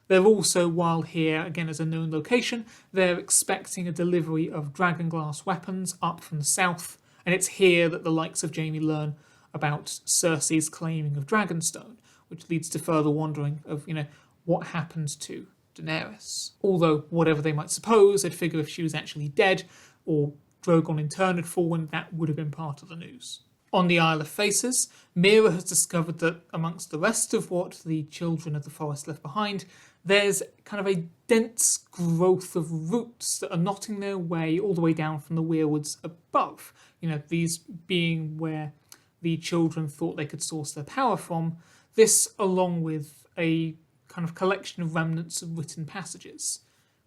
A: They're also, while here, again as a known location, they're expecting a delivery of dragonglass weapons up from the south, and it's here that the likes of Jaime learn about Cersei's claiming of Dragonstone, which leads to further wondering of, what happened to Daenerys. Although, whatever they might suppose, they'd figure if she was actually dead, or Drogon in turn had fallen, that would have been part of the news. On the Isle of Faces, Mira has discovered that amongst the rest of what the children of the forest left behind, there's kind of a dense growth of roots that are knotting their way all the way down from the weirwoods above. These being where the children thought they could source their power from. This, along with a kind of collection of remnants of written passages,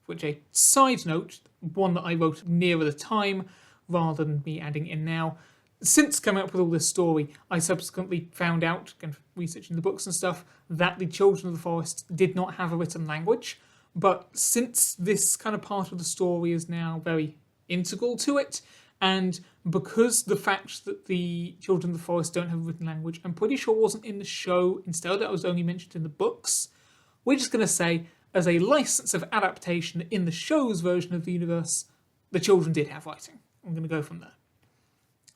A: which a side note, one that I wrote nearer the time rather than me adding in now. Since coming up with all this story, I subsequently found out, kind of researching the books and stuff, that the Children of the Forest did not have a written language. But since this kind of part of the story is now very integral to it, and because the fact that the Children of the Forest don't have a written language, I'm pretty sure it wasn't in the show, instead that was only mentioned in the books, we're just going to say, as a license of adaptation in the show's version of the universe, the children did have writing. I'm going to go from there.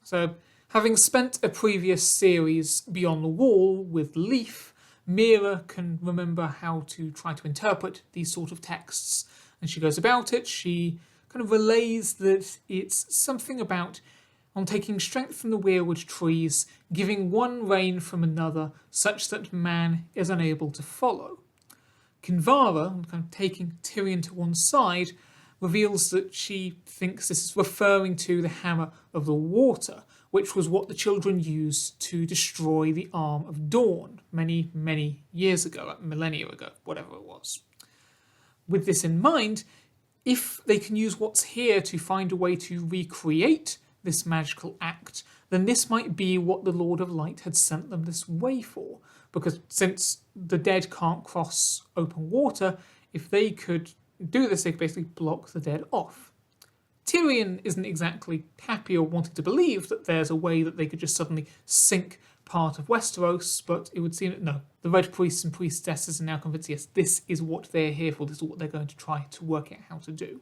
A: So, having spent a previous series Beyond the Wall with Leaf, Mira can remember how to try to interpret these sort of texts, and she goes about it. She kind of relays that it's something about on taking strength from the weirwood trees, giving one rein from another, such that man is unable to follow. Kinvara, kind of taking Tyrion to one side, reveals that she thinks this is referring to the Hammer of the Water, which was what the children used to destroy the Arm of Dawn many, many years ago, like millennia ago, whatever it was. With this in mind, if they can use what's here to find a way to recreate this magical act, then this might be what the Lord of Light had sent them this way for. Because since the dead can't cross open water, if they could do this, they could basically block the dead off. Tyrion isn't exactly happy or wanting to believe that there's a way that they could just suddenly sink part of Westeros, but it would seem that no. The Red Priests and Priestesses are now convinced, yes, this is what they're here for, this is what they're going to try to work out how to do.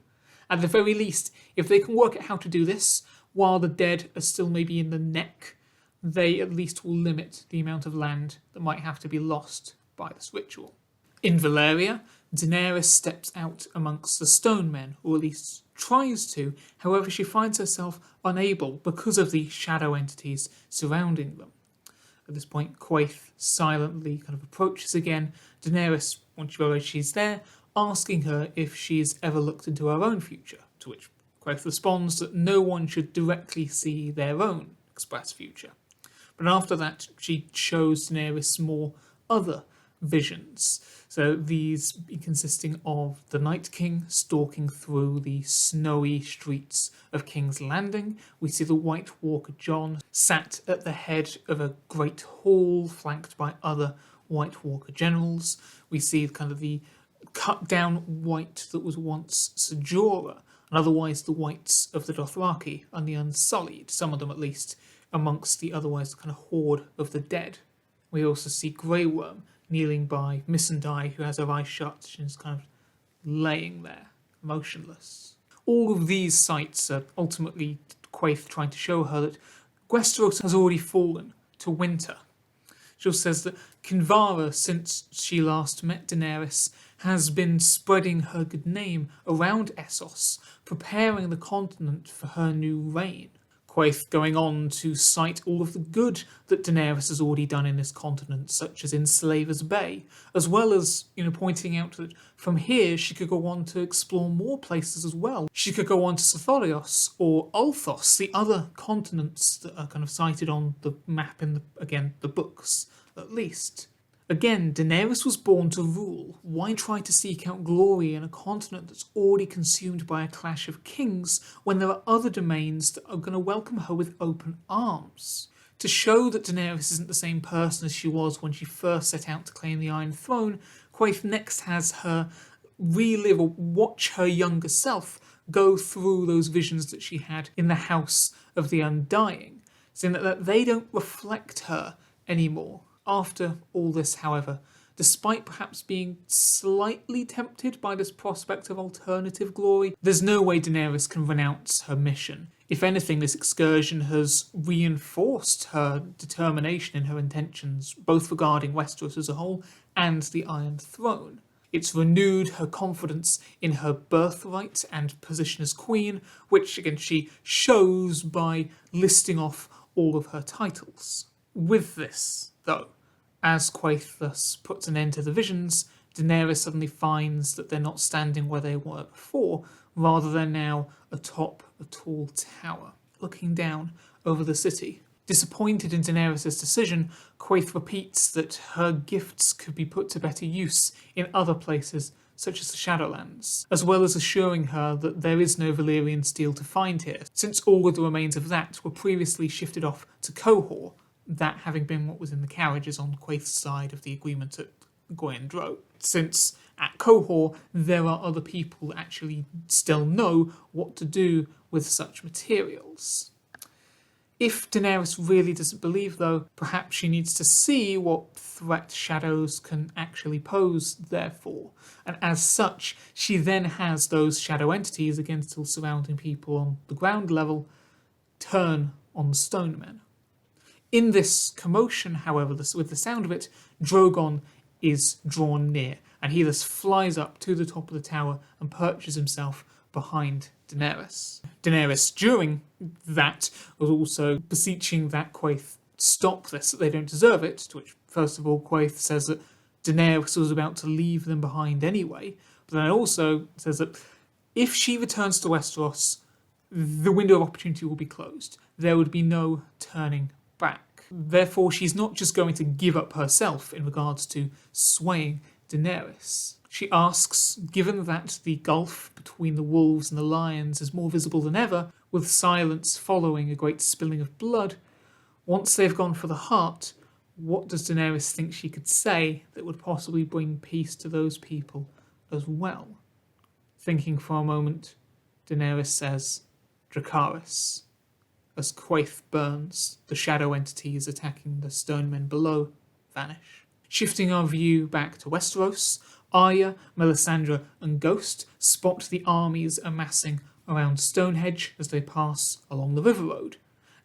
A: At the very least, if they can work out how to do this, while the dead are still maybe in the neck, they at least will limit the amount of land that might have to be lost by this ritual. In Valyria, Daenerys steps out amongst the stone men, or at least tries to, however she finds herself unable because of the shadow entities surrounding them. At this point, Quaithe silently kind of approaches again. Daenerys, once she realises she's there, asking her if she's ever looked into her own future, to which Quaithe responds that no one should directly see their own express future. But after that, she shows Daenerys more other visions. So these consisting of the Night King stalking through the snowy streets of King's Landing. We see the White Walker Jon sat at the head of a great hall flanked by other White Walker generals. We see kind of the cut down white that was once Ser Jorah, and otherwise the whites of the Dothraki and the Unsullied, some of them at least, amongst the otherwise kind of horde of the dead. We also see Grey Worm kneeling by Missandei, who has her eyes shut. She's kind of laying there, motionless. All of these sights are ultimately Quaithe trying to show her that Westeros has already fallen to winter. She also says that Kinvara, since she last met Daenerys, has been spreading her good name around Essos, preparing the continent for her new reign. Quaithe going on to cite all of the good that Daenerys has already done in this continent, such as in Slaver's Bay, as well as, pointing out that from here she could go on to explore more places as well. She could go on to Sothorios or Ulthos, the other continents that are kind of cited on the map in the books, at least. Again, Daenerys was born to rule. Why try to seek out glory in a continent that's already consumed by a clash of kings when there are other domains that are going to welcome her with open arms? To show that Daenerys isn't the same person as she was when she first set out to claim the Iron Throne, Quaithe next has her relive or watch her younger self go through those visions that she had in the House of the Undying, saying that they don't reflect her anymore. After all this, however, despite perhaps being slightly tempted by this prospect of alternative glory, there's no way Daenerys can renounce her mission. If anything, this excursion has reinforced her determination in her intentions, both regarding Westeros as a whole and the Iron Throne. It's renewed her confidence in her birthright and position as queen, which again she shows by listing off all of her titles. With this, though, as Quaithe thus puts an end to the visions, Daenerys suddenly finds that they're not standing where they were before, rather they're now atop a tall tower, looking down over the city. Disappointed in Daenerys' decision, Quaithe repeats that her gifts could be put to better use in other places, such as the Shadowlands, as well as assuring her that there is no Valyrian steel to find here, since all of the remains of that were previously shifted off to Qohor, that having been what was in the carriages on Quaithe's side of the agreement at Goyandro. Since at Qohor there are other people that actually still know what to do with such materials. If Daenerys really doesn't believe, though, perhaps she needs to see what threat shadows can actually pose, therefore. And as such, she then has those shadow entities against all surrounding people on the ground level turn on the stone men. In this commotion, however, with the sound of it, Drogon is drawn near, and he thus flies up to the top of the tower and perches himself behind Daenerys. Daenerys, during that, was also beseeching that Quaithe stop this, that they don't deserve it, to which, first of all, Quaithe says that Daenerys was about to leave them behind anyway, but then also says that if she returns to Westeros, the window of opportunity will be closed. There would be no turning back. Therefore, she's not just going to give up herself in regards to swaying Daenerys. She asks, given that the gulf between the wolves and the lions is more visible than ever, with silence following a great spilling of blood, once they've gone for the heart, what does Daenerys think she could say that would possibly bring peace to those people as well? Thinking for a moment, Daenerys says, Dracarys. As Quaithe burns, the shadow entities attacking the stone men below vanish. Shifting our view back to Westeros, Arya, Melisandre and Ghost spot the armies amassing around Stonehenge as they pass along the river road.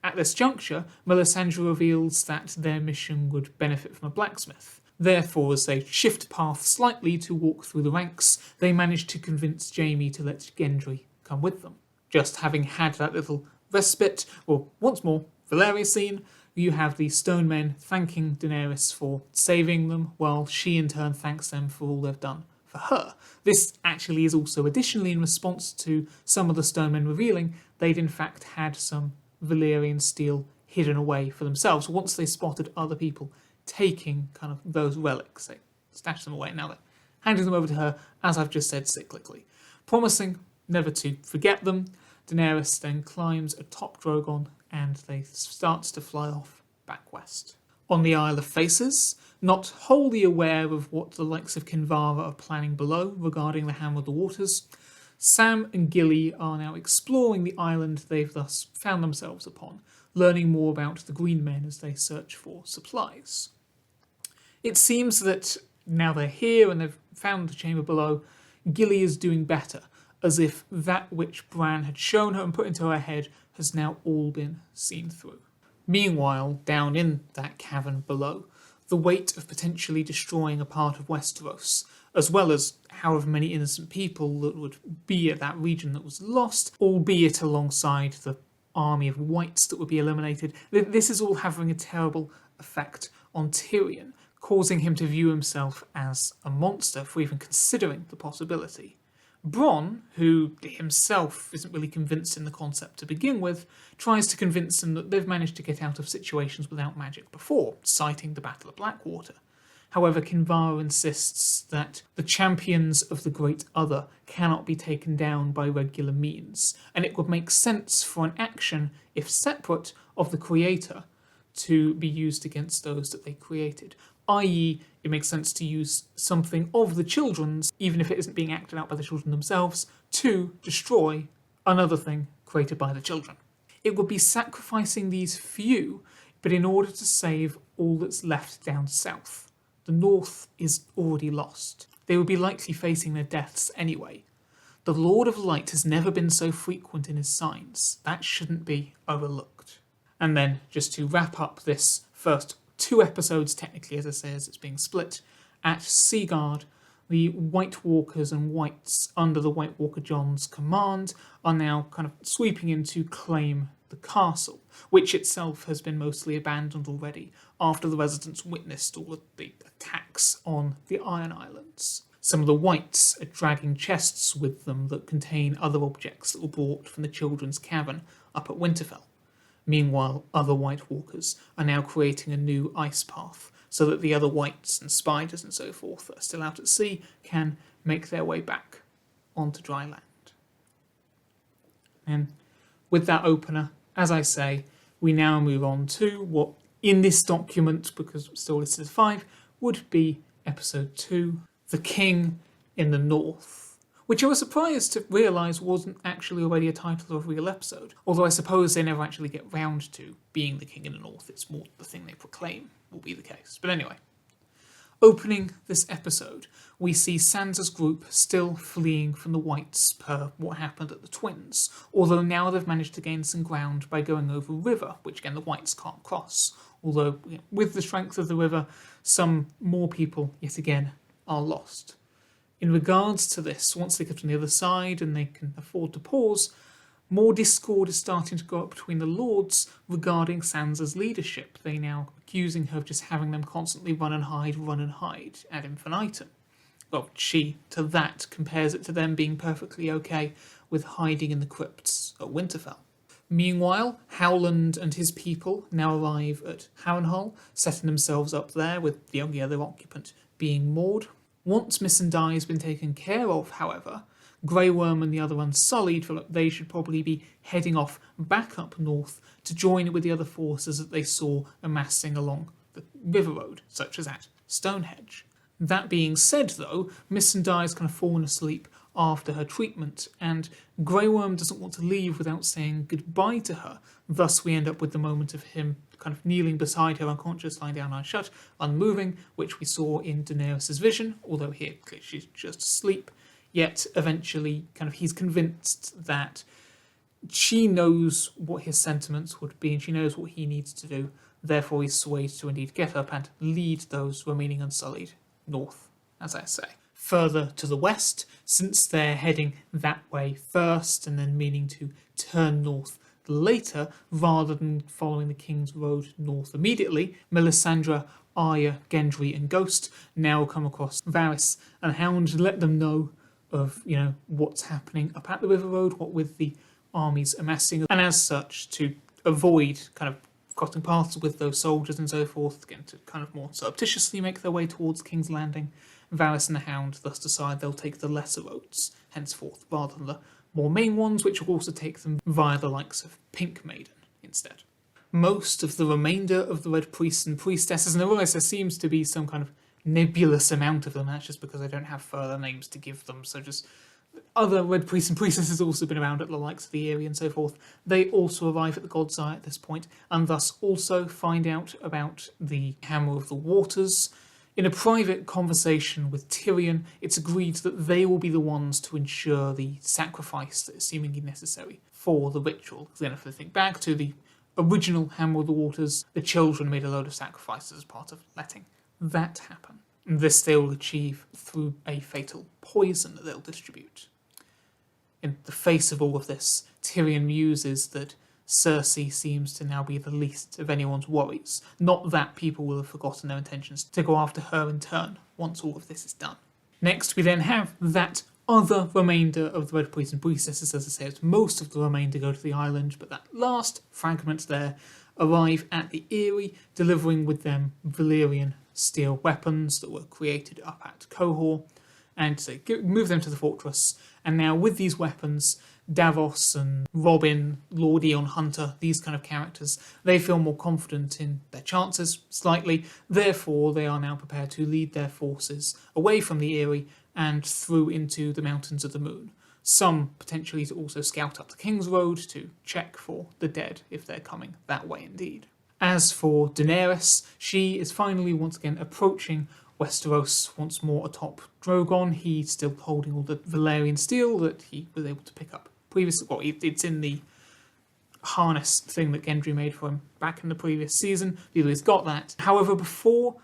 A: At this juncture, Melisandre reveals that their mission would benefit from a blacksmith. Therefore, as they shift path slightly to walk through the ranks, they manage to convince Jaime to let Gendry come with them. Just having had that little respite, or once more, Valyria scene, you have the stone men thanking Daenerys for saving them, while she in turn thanks them for all they've done for her. This actually is also additionally in response to some of the stone men revealing they'd in fact had some Valyrian steel hidden away for themselves once they spotted other people taking kind of those relics. They stashed them away, now they're handing them over to her, as I've just said cyclically. Promising never to forget them, Daenerys then climbs atop Drogon and they start to fly off back west. On the Isle of Faces, not wholly aware of what the likes of Kinvara are planning below regarding the Hammer of the Waters, Sam and Gilly are now exploring the island they've thus found themselves upon, learning more about the Green Men as they search for supplies. It seems that now they're here and they've found the chamber below, Gilly is doing better, as if that which Bran had shown her and put into her head has now all been seen through. Meanwhile, down in that cavern below, the weight of potentially destroying a part of Westeros, as well as however many innocent people that would be at that region that was lost, albeit alongside the army of whites that would be eliminated, this is all having a terrible effect on Tyrion, causing him to view himself as a monster for even considering the possibility. Bronn, who himself isn't really convinced in the concept to begin with, tries to convince them that they've managed to get out of situations without magic before, citing the Battle of Blackwater. However, Kinvara insists that the champions of the Great Other cannot be taken down by regular means, and it would make sense for an action, if separate, of the Creator to be used against those that they created. I.e., it makes sense to use something of the children's, even if it isn't being acted out by the children themselves, to destroy another thing created by the children. It would be sacrificing these few, but in order to save all that's left down south. The north is already lost. They would be likely facing their deaths anyway. The Lord of Light has never been so frequent in his signs. That shouldn't be overlooked. And then, just to wrap up this first 2 episodes, technically, as I say, as it's being split, at Seaguard, the White Walkers and Whites under the White Walker John's command are now kind of sweeping in to claim the castle, which itself has been mostly abandoned already after the residents witnessed all of the attacks on the Iron Islands. Some of the Whites are dragging chests with them that contain other objects that were brought from the Children's Cavern up at Winterfell. Meanwhile, other White Walkers are now creating a new ice path so that the other Whites and spiders and so forth that are still out at sea can make their way back onto dry land. And with that opener, as I say, we now move on to what in this document, because it's still listed as 5, would be episode 2, The King in the North, which I was surprised to realise wasn't actually already a title of a real episode, although I suppose they never actually get round to being the King in the North. It's more the thing they proclaim will be the case. But anyway, opening this episode, we see Sansa's group still fleeing from the Whites per what happened at the Twins, although now they've managed to gain some ground by going over a river, which again the Whites can't cross. Although, with the strength of the river, some more people, yet again, are lost. In regards to this, once they get on the other side and they can afford to pause, more discord is starting to go up between the Lords regarding Sansa's leadership. They now accusing her of just having them constantly run and hide ad infinitum. Well, she, to that, compares it to them being perfectly okay with hiding in the crypts at Winterfell. Meanwhile, Howland and his people now arrive at Harrenhal, setting themselves up there with the only other occupant being Maud. Once Missandei has been taken care of, however, Grey Worm and the other Unsullied feel like they should probably be heading off back up north to join with the other forces that they saw amassing along the river road, such as at Stonehenge. That being said, though, Missandei has kind of fallen asleep after her treatment, and Grey Worm doesn't want to leave without saying goodbye to her. Thus, we end up with the moment of him kind of kneeling beside her, unconscious, lying down, eyes shut, unmoving, which we saw in Daenerys' vision, although here she's just asleep. Yet, eventually, kind of he's convinced that she knows what his sentiments would be, and she knows what he needs to do. Therefore, he's swayed to indeed get up and lead those remaining Unsullied north, as I say. Further to the west, since they're heading that way first and then meaning to turn north later rather than following the King's Road north immediately, Melisandre, Arya, Gendry and Ghost now come across Varys and Hound to let them know of, what's happening up at the River Road, what with the armies amassing, and as such to avoid kind of crossing paths with those soldiers and so forth, again to kind of more surreptitiously make their way towards King's Landing. Varys and the Hound thus decide they'll take the lesser roads henceforth rather than the more main ones, which will also take them via the likes of Pink Maiden instead. Most of the remainder of the Red Priests and Priestesses, and I realise there seems to be some kind of nebulous amount of them, that's just because I don't have further names to give them, so just other Red Priests and Priestesses also been around at the likes of the Eyrie and so forth. They also arrive at the God's Eye at this point, and thus also find out about the Hammer of the Waters. In a private conversation with Tyrion, it's agreed that they will be the ones to ensure the sacrifice that is seemingly necessary for the ritual. Then if they think back to the original Hammer of the Waters, the children made a load of sacrifices as part of letting that happen. And this they will achieve through a fatal poison that they'll distribute. In the face of all of this, Tyrion muses that Cersei seems to now be the least of anyone's worries. Not that people will have forgotten their intentions to go after her in turn once all of this is done. Next, we then have that other remainder of the Red Priests and Priestesses. As I say, it's most of the remainder go to the island, but that last fragment there arrive at the Eyrie, delivering with them Valyrian steel weapons that were created up at Qohor, and so move them to the fortress. And now with these weapons, Davos and Robin, Lord Eon Hunter, these kind of characters, they feel more confident in their chances, slightly. Therefore, they are now prepared to lead their forces away from the Eyrie and through into the Mountains of the Moon. Some potentially to also scout up the King's Road to check for the dead if they're coming that way indeed. As for Daenerys, she is finally once again approaching Westeros once more atop Drogon. He's still holding all the Valyrian steel that he was able to pick up previously. Well, it's in the harness thing that Gendry made for him back in the previous season. He's got that. However, before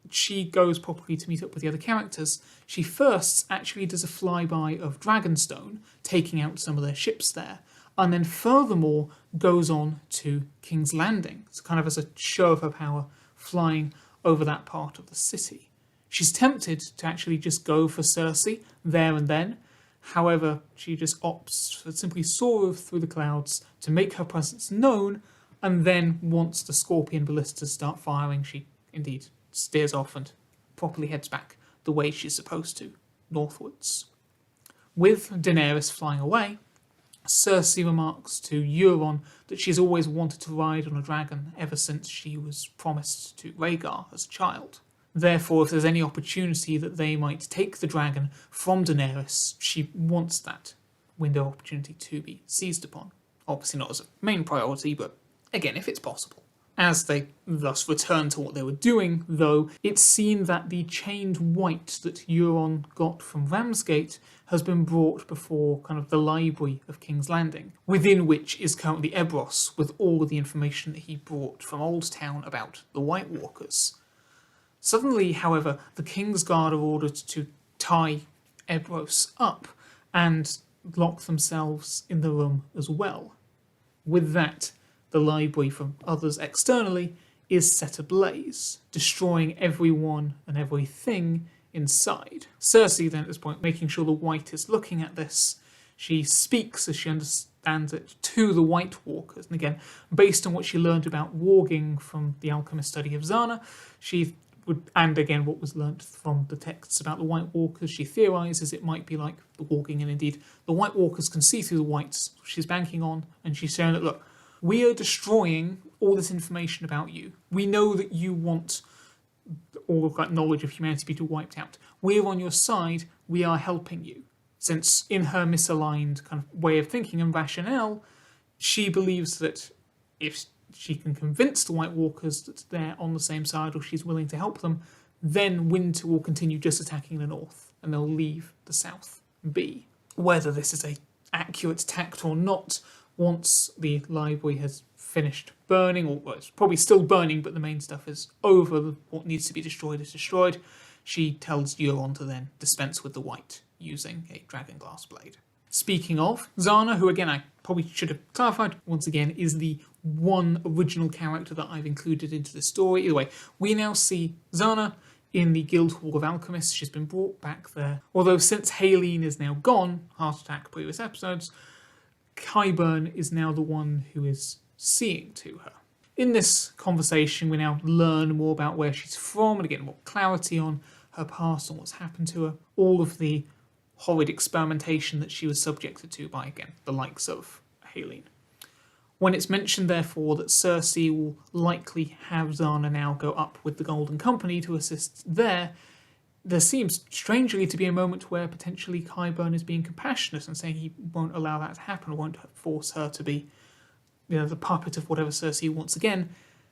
A: she goes properly to meet up with the other characters, she first actually does a flyby of Dragonstone, taking out some of their ships there, and then furthermore goes on to King's Landing, so kind of as a show of her power, flying over that part of the city. She's tempted to actually just go for Cersei there and then. However, she just opts to simply soar through the clouds to make her presence known, and then once the Scorpion ballistas start firing, she indeed steers off and properly heads back the way she's supposed to, northwards. With Daenerys flying away, Cersei remarks to Euron that she's always wanted to ride on a dragon ever since she was promised to Rhaegar as a child. Therefore, if there's any opportunity that they might take the dragon from Daenerys, she wants that window of opportunity to be seized upon. Obviously not as a main priority, but again, if it's possible. As they thus return to what they were doing, though, it's seen that the chained wight that Euron got from Ramsgate has been brought before kind of the library of King's Landing, within which is currently Ebros with all of the information that he brought from Old Town about the White Walkers. Suddenly, however, the Kingsguard are ordered to tie Ebros up and lock themselves in the room as well. With that, the library from others externally is set ablaze, destroying everyone and everything inside. Cersei then at this point, making sure the White is looking at this, she speaks as she understands it to the White Walkers. And again, based on what she learned about warging from the alchemist study of Zana, and again what was learnt from the texts about the White Walkers, she theorises it might be like the warging, and indeed the White Walkers can see through the Whites she's banking on, and she's saying that, look, we are destroying all this information about you. We know that you want all of that knowledge of humanity to be wiped out. We're on your side. We are helping you. Since in her misaligned kind of way of thinking and rationale, she believes that if she can convince the White Walkers that they're on the same side or she's willing to help them, then Winter will continue just attacking the north and they'll leave the south be. Whether this is a accurate tact or not, once the library has finished burning, or well, it's probably still burning, but the main stuff is over, what needs to be destroyed is destroyed, she tells Euron to then dispense with the White using a dragonglass blade. Speaking of, Zana, who again I probably should have clarified once again, is the one original character that I've included into the story. Either way, we now see Zana in the Guildhall of Alchemists. She's been brought back there. Although since Haleen is now gone, heart attack previous episodes, Qyburn is now the one who is seeing to her. In this conversation, we now learn more about where she's from and get more clarity on her past and what's happened to her. All of the horrid experimentation that she was subjected to by, again, the likes of Haleen. When it's mentioned, therefore, that Cersei will likely have Zana now go up with the Golden Company to assist there seems strangely to be a moment where potentially Qyburn is being compassionate and saying he won't allow that to happen, won't force her to be, the puppet of whatever Cersei wants again.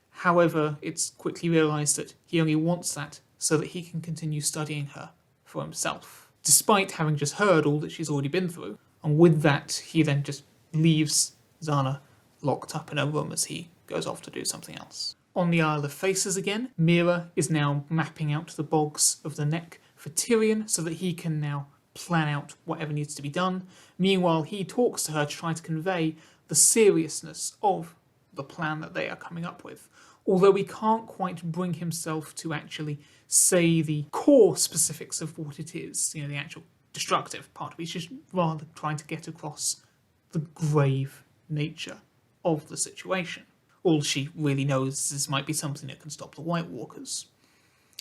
A: However, it's quickly realised that he only wants that so that he can continue studying her for himself, despite having just heard all that she's already been through. And with that, he then just leaves Zana locked up in a room as he goes off to do something else. On the Isle of Faces again, Mira is now mapping out the bogs of the neck for Tyrion so that he can now plan out whatever needs to be done. Meanwhile, he talks to her to try to convey the seriousness of the plan that they are coming up with. Although he can't quite bring himself to actually say the core specifics of what it is, the actual destructive part of it. He's just rather trying to get across the grave nature of the situation. All she really knows is this might be something that can stop the White Walkers.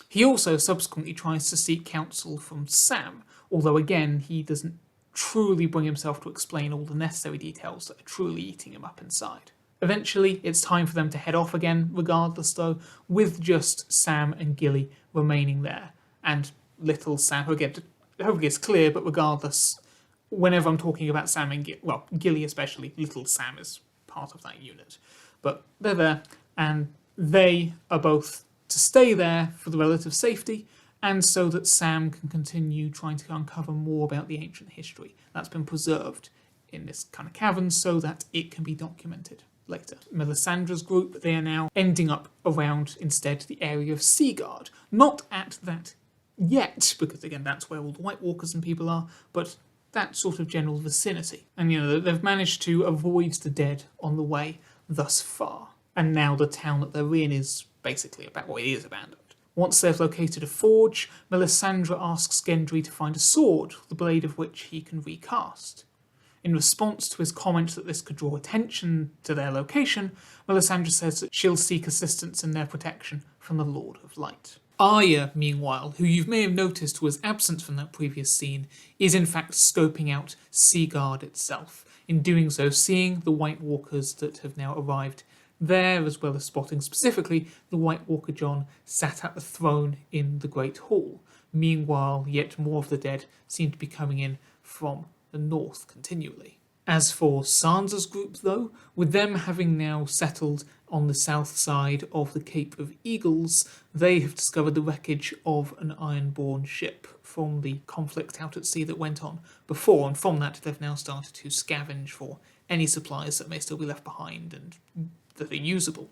A: He also subsequently tries to seek counsel from Sam, although again he doesn't truly bring himself to explain all the necessary details that are truly eating him up inside. Eventually, it's time for them to head off again, regardless though, with just Sam and Gilly remaining there. And little Sam, who again, hopefully it's clear, but regardless, whenever I'm talking about Sam and Gilly especially, little Sam is part of that unit. But they're there, and they are both to stay there for the relative safety, and so that Sam can continue trying to uncover more about the ancient history that's been preserved in this kind of cavern so that it can be documented later. Melisandre's group, they are now ending up around instead the area of Seaguard. Not at that yet, because again that's where all the White Walkers and people are, but that sort of general vicinity. And they've managed to avoid the dead on the way thus far. And now the town that they're in is basically abandoned. Once they've located a forge, Melisandre asks Gendry to find a sword, the blade of which he can recast. In response to his comment that this could draw attention to their location, Melisandre says that she'll seek assistance in their protection from the Lord of Light. Arya, meanwhile, who you may have noticed was absent from that previous scene, is in fact scoping out Seaguard itself. In doing so, seeing the White Walkers that have now arrived there, as well as spotting specifically the White Walker Jon sat at the throne in the Great Hall. Meanwhile, yet more of the dead seem to be coming in from the north continually. As for Sansa's group, though, with them having now settled on the south side of the Cape of Eagles, they have discovered the wreckage of an Ironborn ship from the conflict out at sea that went on before, and from that they've now started to scavenge for any supplies that may still be left behind and that are usable.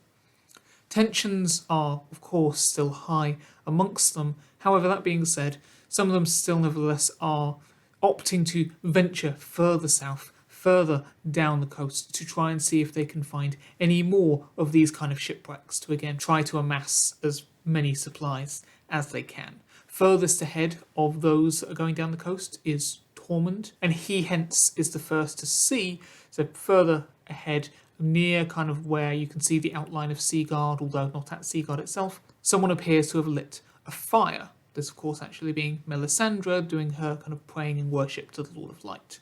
A: Tensions are, of course, still high amongst them. However, that being said, some of them still nevertheless are opting to venture further south, further down the coast, to try and see if they can find any more of these kind of shipwrecks to again try to amass as many supplies as they can. Furthest ahead of those that are going down the coast is Tormund, and he hence is the first to see, so further ahead, near kind of where you can see the outline of Seaguard, although not at Seaguard itself, someone appears to have lit a fire. This, of course, actually being Melisandre doing her kind of praying and worship to the Lord of Light.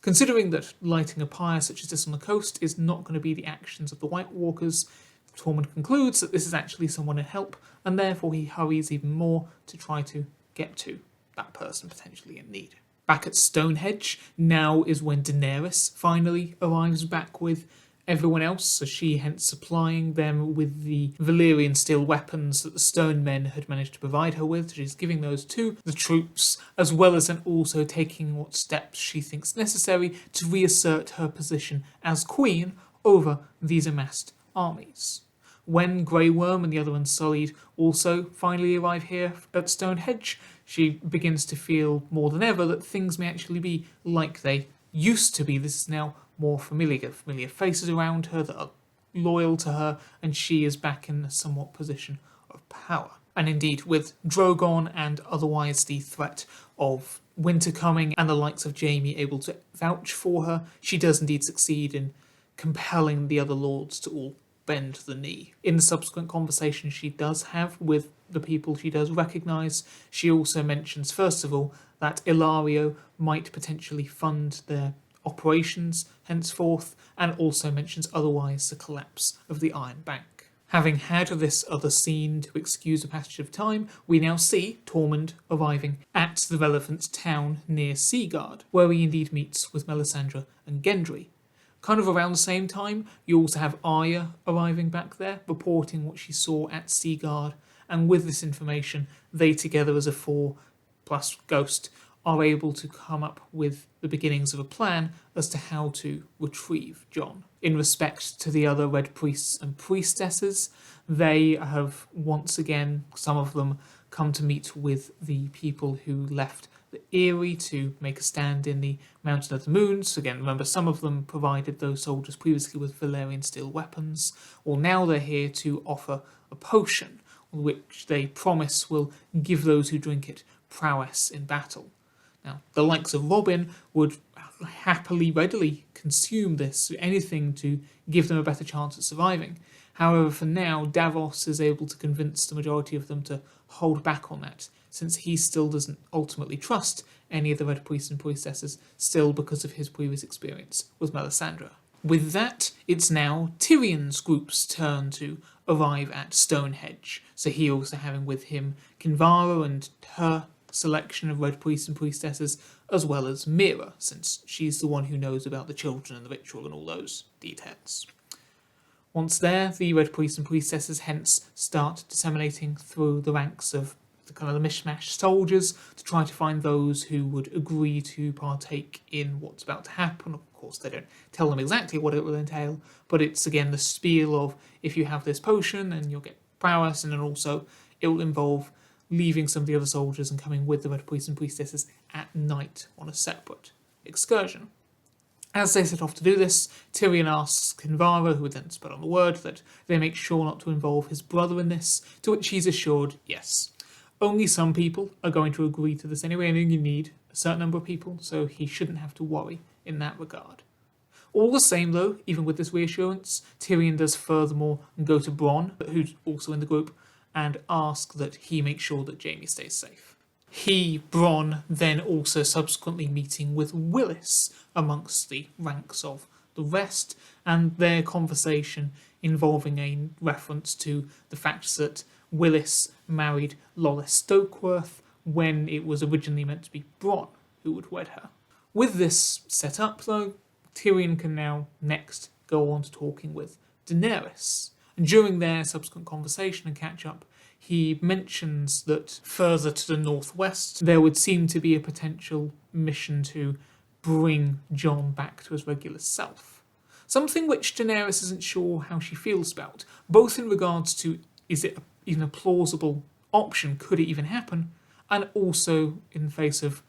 A: Considering that lighting a pyre such as this on the coast is not going to be the actions of the White Walkers, Tormund concludes that this is actually someone in help, and therefore he hurries even more to try to get to that person potentially in need. Back at Stonehenge, now is when Daenerys finally arrives back with everyone else, so she hence supplying them with the Valyrian steel weapons that the Stone Men had managed to provide her with. She's giving those to the troops, as well as then also taking what steps she thinks necessary to reassert her position as queen over these amassed armies. When Grey Worm and the other Unsullied also finally arrive here at Stonehenge, she begins to feel more than ever that things may actually be like they used to be. This is now more familiar faces around her that are loyal to her, and she is back in a somewhat position of power. And indeed, with Drogon and otherwise the threat of winter coming and the likes of Jaime able to vouch for her, she does indeed succeed in compelling the other lords to all bend the knee. In the subsequent conversations she does have with the people she does recognise, she also mentions, first of all, that Ilario might potentially fund their operations henceforth, and also mentions otherwise the collapse of the Iron Bank. Having had this other scene to excuse the passage of time, we now see Tormund arriving at the relevant town near Seaguard, where he indeed meets with Melisandre and Gendry. Kind of around the same time, you also have Arya arriving back there, reporting what she saw at Seaguard, and with this information, they together as a four, plus Ghost, are able to come up with the beginnings of a plan as to how to retrieve Jon. In respect to the other Red Priests and Priestesses, they have once again, some of them, come to meet with the people who left the Eyrie to make a stand in the Mountain of the Moons. Again, remember, some of them provided those soldiers previously with Valyrian steel weapons. Well, now they're here to offer a potion, which they promise will give those who drink it prowess in battle. Now, the likes of Robin would happily, readily consume this, anything to give them a better chance at surviving. However, for now, Davos is able to convince the majority of them to hold back on that, since he still doesn't ultimately trust any of the Red Priests and Priestesses, still because of his previous experience with Melisandre. With that, it's now Tyrion's group's turn to arrive at Stonehenge, so he also having with him Kinvara and her selection of Red Priests and Priestesses, as well as Mira, since she's the one who knows about the children and the ritual and all those details. Once there, the Red Priests and Priestesses hence start disseminating through the ranks of the kind of the mishmash soldiers to try to find those who would agree to partake in what's about to happen. Of course, they don't tell them exactly what it will entail, but it's again the spiel of, if you have this potion, then you'll get prowess, and then also it will involve leaving some of the other soldiers and coming with the Red Priests and Priestesses at night on a separate excursion. As they set off to do this, Tyrion asks Kinvara, who would then spread on the word, that they make sure not to involve his brother in this, to which he's assured yes. Only some people are going to agree to this anyway, and you need a certain number of people, so he shouldn't have to worry in that regard. All the same though, even with this reassurance, Tyrion does furthermore go to Bronn, who's also in the group, and ask that he make sure that Jaime stays safe. He, Bronn, then also subsequently meeting with Willis amongst the ranks of the rest, and their conversation involving a reference to the fact that Willis married Loras Stokeworth when it was originally meant to be Bronn who would wed her. With this set up though, Tyrion can now next go on to talking with Daenerys, and during their subsequent conversation and catch-up, he mentions that further to the northwest there would seem to be a potential mission to bring Jon back to his regular self. Something which Daenerys isn't sure how she feels about, both in regards to is it even a plausible option, could it even happen, and also in the face of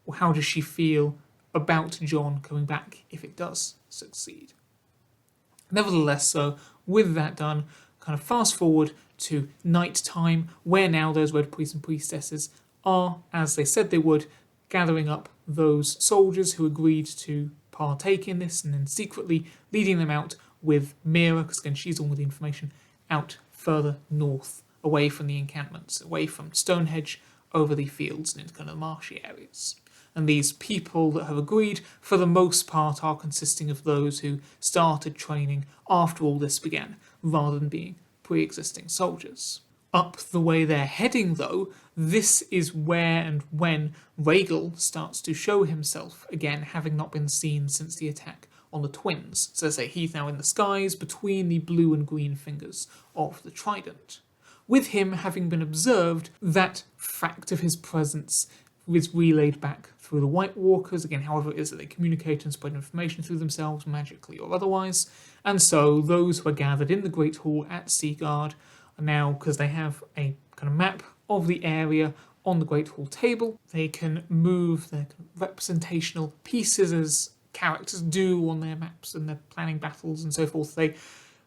A: well, how does she feel about Jon coming back if it does succeed. Nevertheless, so with that done, kind of fast forward to night time, where now those red priests and priestesses are, as they said they would, gathering up those soldiers who agreed to partake in this, and then secretly leading them out with Mira, because again she's the one with the information, out further north, away from the encampments, away from Stonehenge, over the fields and into kind of marshy areas. And these people that have agreed, for the most part, are consisting of those who started training after all this began, rather than being pre-existing soldiers. Up the way they're heading, though, this is where and when Rhaegal starts to show himself again, having not been seen since the attack on the twins. So say he's now in the skies between the blue and green fingers of the trident. With him having been observed, that fact of his presence is relayed back through the White Walkers, again however it is that they communicate and spread information through themselves, magically or otherwise, and so those who are gathered in the Great Hall at Seaguard are now, because they have a kind of map of the area on the Great Hall table, they can move their kind of representational pieces as characters do on their maps and their planning battles and so forth. They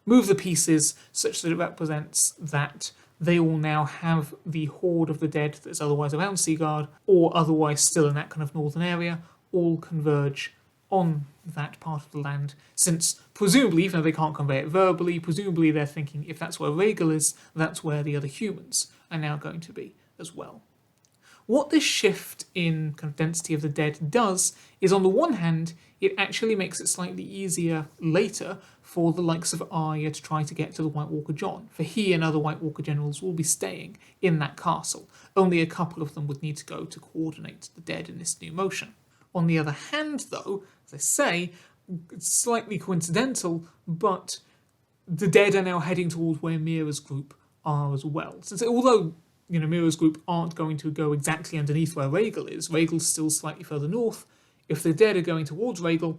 A: move the pieces such that it represents that they will now have the horde of the dead that is otherwise around Seaguard, or otherwise still in that kind of northern area, all converge on that part of the land, since presumably, even though they can't convey it verbally, presumably they're thinking if that's where Rhaegal is, that's where the other humans are now going to be as well. What this shift in kind of density of the dead does is, on the one hand, it actually makes it slightly easier later for the likes of Arya to try to get to the White Walker Jon, for he and other White Walker generals will be staying in that castle. Only a couple of them would need to go to coordinate the dead in this new motion. On the other hand, though, as I say, it's slightly coincidental, but the dead are now heading towards where Mira's group are as well. Since although Mira's group aren't going to go exactly underneath where Rhaegal is, Rhaegal's still slightly further north. If the dead are going towards Rhaegal,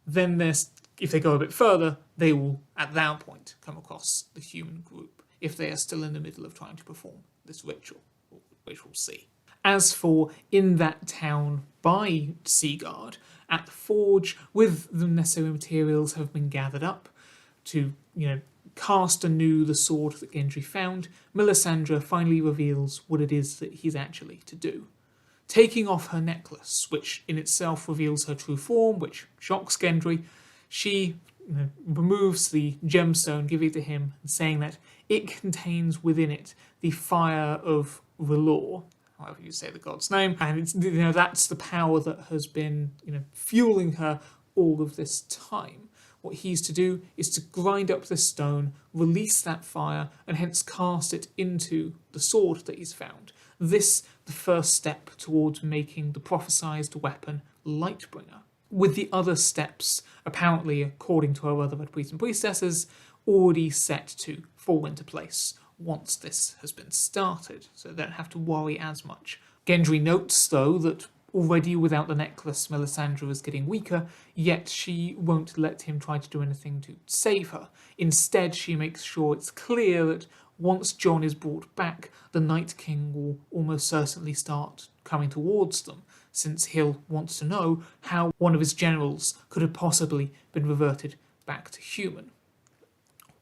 A: then if they go a bit further, they will, at that point, come across the human group, if they are still in the middle of trying to perform this ritual, which we'll see. As for in that town by Seaguard, at the forge, with the necessary materials have been gathered up to, cast anew the sword that Gendry found, Melisandre finally reveals what it is that he's actually to do. Taking off her necklace, which in itself reveals her true form, which shocks Gendry, she removes the gemstone, giving it to him, and saying that it contains within it the fire of R'hllor, however you say the god's name, and it's, that's the power that has been fueling her all of this time. What he's to do is to grind up this stone, release that fire, and hence cast it into the sword that he's found. This, the first step towards making the prophesized weapon Lightbringer. With the other steps, apparently, according to our other red priests and priestesses, already set to fall into place once this has been started, so they don't have to worry as much. Gendry notes, though, that already without the necklace, Melisandre is getting weaker, yet she won't let him try to do anything to save her. Instead, she makes sure it's clear that once Jon is brought back, the Night King will almost certainly start coming towards them, since he'll want to know how one of his generals could have possibly been reverted back to human.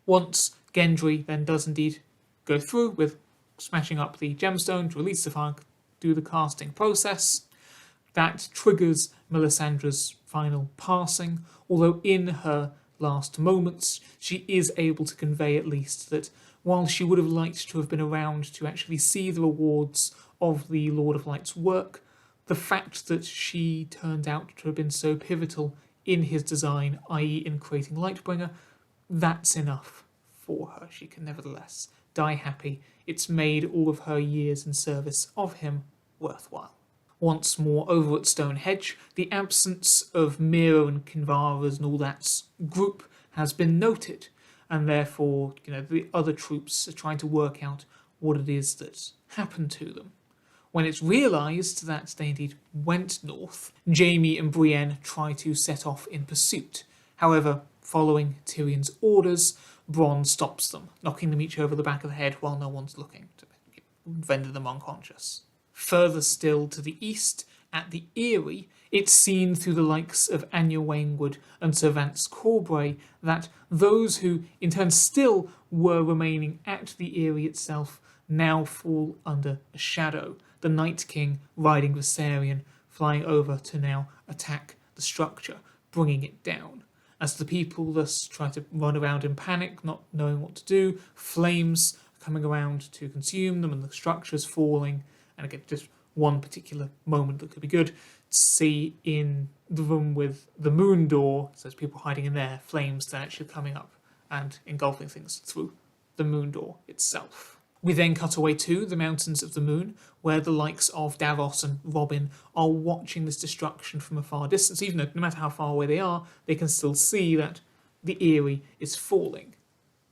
A: Once Gendry then does indeed go through with smashing up the gemstone to release the fire, do the casting process, that triggers Melisandre's final passing, although in her last moments she is able to convey at least that while she would have liked to have been around to actually see the rewards of the Lord of Light's work, the fact that she turned out to have been so pivotal in his design, i.e. in creating Lightbringer, that's enough for her. She can nevertheless die happy. It's made all of her years in service of him worthwhile. Once more over at Stonehenge, the absence of Mira and Kinvara's and all that group has been noted, and therefore, the other troops are trying to work out what it is that's happened to them. When it's realised that they indeed went north, Jaime and Brienne try to set off in pursuit. However, following Tyrion's orders, Bronn stops them, knocking them each over the back of the head while no one's looking, to render them unconscious. Further still to the east, at the Eyrie, it's seen through the likes of Anya Wainwood and Sir Vance Corbray that those who in turn still were remaining at the Eyrie itself now fall under a shadow. The Night King riding Viserion, flying over to now attack the structure, bringing it down. As the people thus try to run around in panic, not knowing what to do, flames are coming around to consume them and the structure's falling. And again, just one particular moment that could be good to see in the room with the moon door, so there's people hiding in there, flames then actually coming up and engulfing things through the moon door itself. We then cut away to the Mountains of the Moon, where the likes of Davos and Robin are watching this destruction from a far distance. Even though, no matter how far away they are, they can still see that the Eyrie is falling.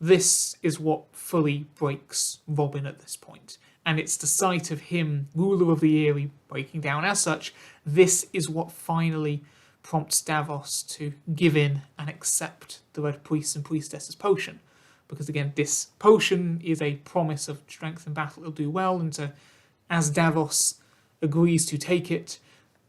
A: This is what fully breaks Robin at this point, and it's the sight of him, ruler of the Eyrie, breaking down as such. This is what finally prompts Davos to give in and accept the Red Priest and Priestess's potion. Because again, this potion is a promise of strength in battle, it'll do well, and so as Davos agrees to take it,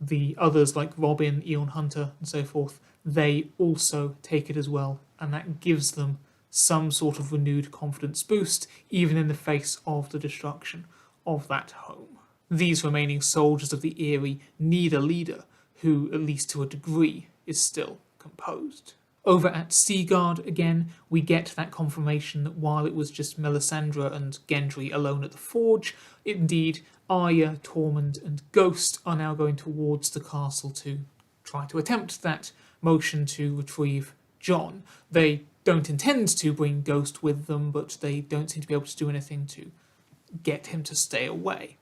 A: the others like Robin, Eon Hunter and so forth, they also take it as well, and that gives them some sort of renewed confidence boost, even in the face of the destruction of that home. These remaining soldiers of the Eyrie need a leader who, at least to a degree, is still composed. Over at Seaguard, again, we get that confirmation that while it was just Melisandre and Gendry alone at the forge, indeed Arya, Tormund and Ghost are now going towards the castle to try to attempt that motion to retrieve Jon. They don't intend to bring Ghost with them, but they don't seem to be able to do anything to get him to stay away.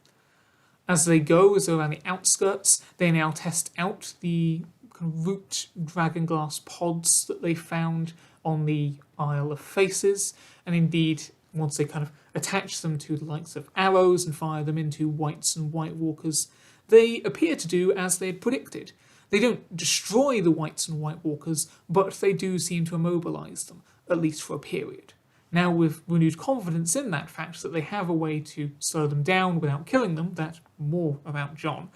A: As they go, as they're around the outskirts, they now test out the kind of root dragonglass pods that they found on the Isle of Faces, and indeed, once they kind of attach them to the likes of arrows and fire them into Whites and White Walkers, they appear to do as they had predicted. They don't destroy the Whites and White Walkers, but they do seem to immobilise them, at least for a period. Now, with renewed confidence in that fact that they have a way to slow them down without killing them, that's more about Jon,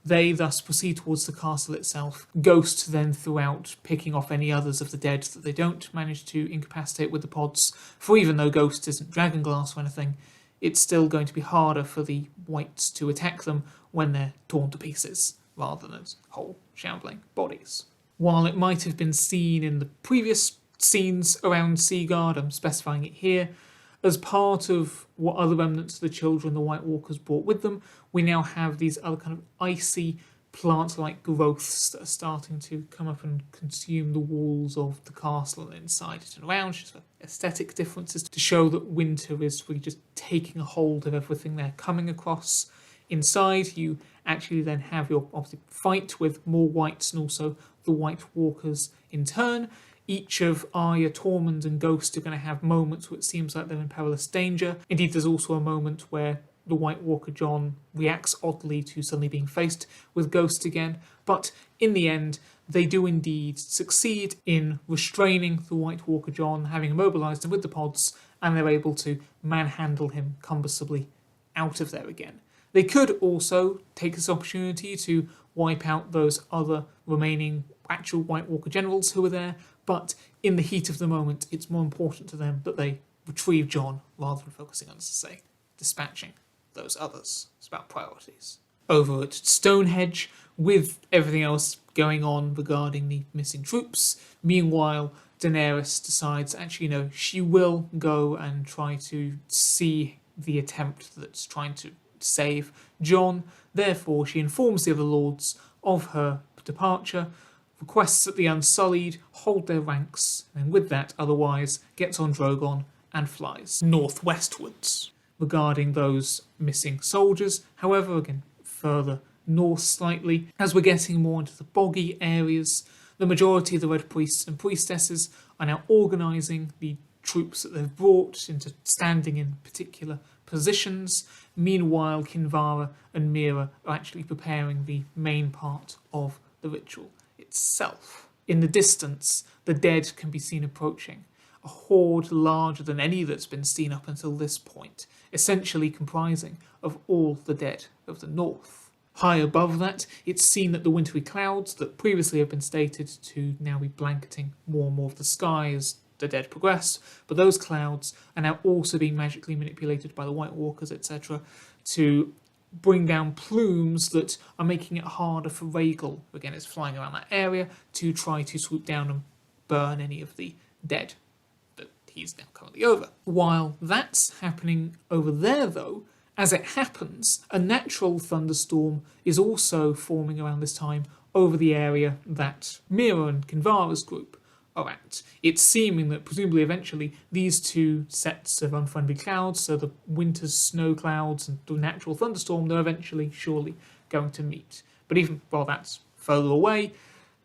A: they thus proceed towards the castle itself. Ghost then throughout picking off any others of the dead that they don't manage to incapacitate with the pods, for even though Ghost isn't dragonglass or anything, it's still going to be harder for the Whites to attack them when they're torn to pieces, rather than as whole shambling bodies. While it might have been seen in the previous scenes around Seaguard, I'm specifying it here, as part of what other remnants of the Children the White Walkers brought with them, we now have these other kind of icy plant-like growths that are starting to come up and consume the walls of the castle and inside it and around, just for aesthetic differences to show that winter is really just taking a hold of everything they're coming across. Inside, you actually then have your obviously fight with more Whites and also the White Walkers in turn. Each of Arya, Tormund and Ghost are going to have moments where it seems like they're in perilous danger. Indeed, there's also a moment where the White Walker Jon reacts oddly to suddenly being faced with Ghost again. But in the end, they do indeed succeed in restraining the White Walker Jon, having immobilised him with the pods, and they're able to manhandle him cumbersomely out of there again. They could also take this opportunity to wipe out those other remaining actual White Walker generals who are there, but in the heat of the moment, it's more important to them that they retrieve Jon rather than focusing on, as I say, dispatching those others. It's about priorities. Over at Stonehenge, with everything else going on regarding the missing troops, meanwhile, Daenerys decides, actually, no, she will go and try to see the attempt that's trying to save Jon. Therefore, she informs the other lords of her departure, requests that the Unsullied hold their ranks, and with that, otherwise, gets on Drogon and flies northwestwards. Regarding those missing soldiers, however, again, further north slightly, as we're getting more into the boggy areas, the majority of the Red Priests and Priestesses are now organising the troops that they've brought into standing in particular positions. Meanwhile, Kinvara and Mira are actually preparing the main part of the ritual itself. In the distance, the dead can be seen approaching, a horde larger than any that's been seen up until this point, essentially comprising of all the dead of the north. High above that, it's seen that the wintry clouds that previously have been stated to now be blanketing more and more of the sky as the dead progress, but those clouds are now also being magically manipulated by the White Walkers, etc., to bring down plumes that are making it harder for Rhaegal, who again is flying around that area, to try to swoop down and burn any of the dead that he's now currently over. While that's happening over there, though, as it happens, a natural thunderstorm is also forming around this time over the area that Mira and Kinvara's group are at. It's seeming that presumably eventually these two sets of unfriendly clouds, so the winter's snow clouds and the natural thunderstorm, they're eventually surely going to meet. But even while that's further away,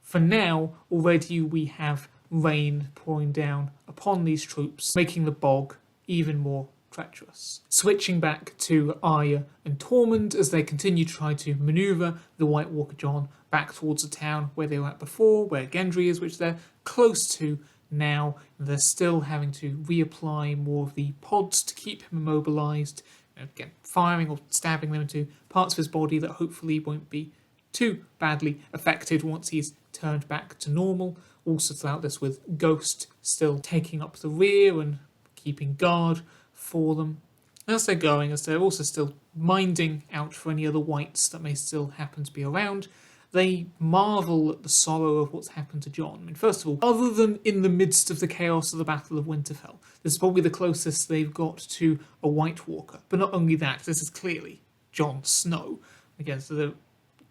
A: for now already we have rain pouring down upon these troops, making the bog even more treacherous. Switching back to Arya and Tormund as they continue to try to manoeuvre the White Walker Jon back towards the town where they were at before, where Gendry is, which they're close to now. They're still having to reapply more of the pods to keep him immobilised, again, firing or stabbing them into parts of his body that hopefully won't be too badly affected once he's turned back to normal. Also throughout this with Ghost still taking up the rear and keeping guard for them as they're going, as they're also still minding out for any other whites that may still happen to be around. They marvel at the sorrow of what's happened to Jon. I mean, first of all, other than in the midst of the chaos of the Battle of Winterfell, this is probably the closest they've got to a White Walker. But not only that, this is clearly Jon Snow. Again, so they're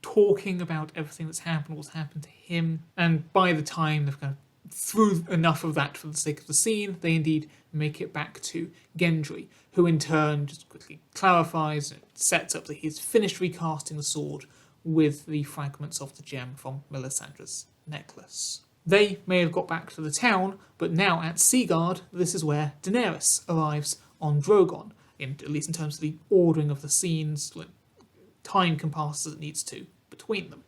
A: talking about everything that's happened, what's happened to him, and by the time they've kind of through enough of that for the sake of the scene, they indeed make it back to Gendry, who in turn just quickly clarifies and sets up that he's finished recasting the sword with the fragments of the gem from Melisandre's necklace. They may have got back to the town, but now at Seaguard, this is where Daenerys arrives on Drogon, at least in terms of the ordering of the scenes, time can pass as it needs to between them.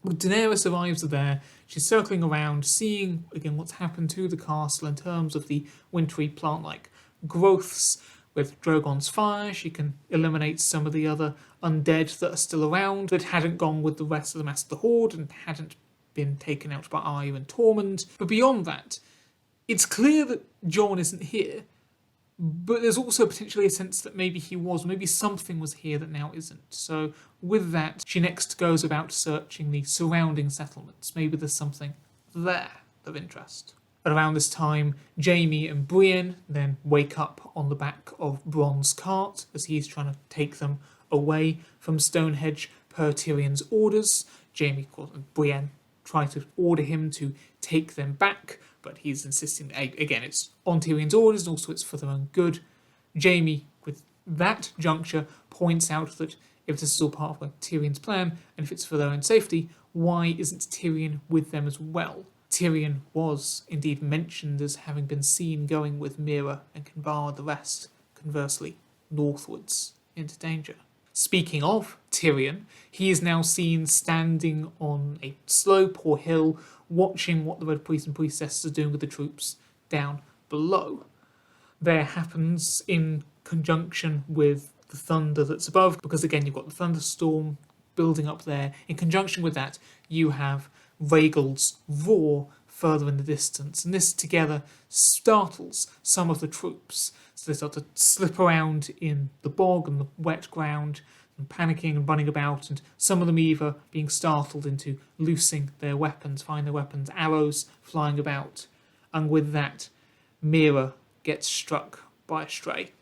A: When Daenerys arrives there, she's circling around, seeing again what's happened to the castle in terms of the wintry plant-like growths. With Drogon's fire, she can eliminate some of the other undead that are still around, that hadn't gone with the rest of the mass of the Horde and hadn't been taken out by Arya and Tormund. But beyond that, it's clear that Jon isn't here, but there's also potentially a sense that maybe he was, maybe something was here that now isn't. So with that, she next goes about searching the surrounding settlements. Maybe there's something there of interest. At around this time, Jaime and Brienne then wake up on the back of Bronn's cart as he's trying to take them away from Stonehenge per Tyrion's orders. Jaime and Brienne try to order him to take them back, but he's insisting, again, it's on Tyrion's orders and also it's for their own good. Jaime, with that juncture, points out that if this is all part of Tyrion's plan and if it's for their own safety, why isn't Tyrion with them as well? Tyrion was indeed mentioned as having been seen going with Mira and Kinvara the rest, conversely, northwards into danger. Speaking of Tyrion, he is now seen standing on a slope or hill, watching what the Red Priests and Priestesses are doing with the troops down below. There happens in conjunction with the thunder that's above, because again you've got the thunderstorm building up there. In conjunction with that, you have Rhaegal's roar further in the distance, and this together startles some of the troops. So they start to slip around in the bog and the wet ground, and panicking and running about, and some of them either being startled into loosing their weapons, find their weapons, arrows flying about. And with that, Mira gets struck by a stray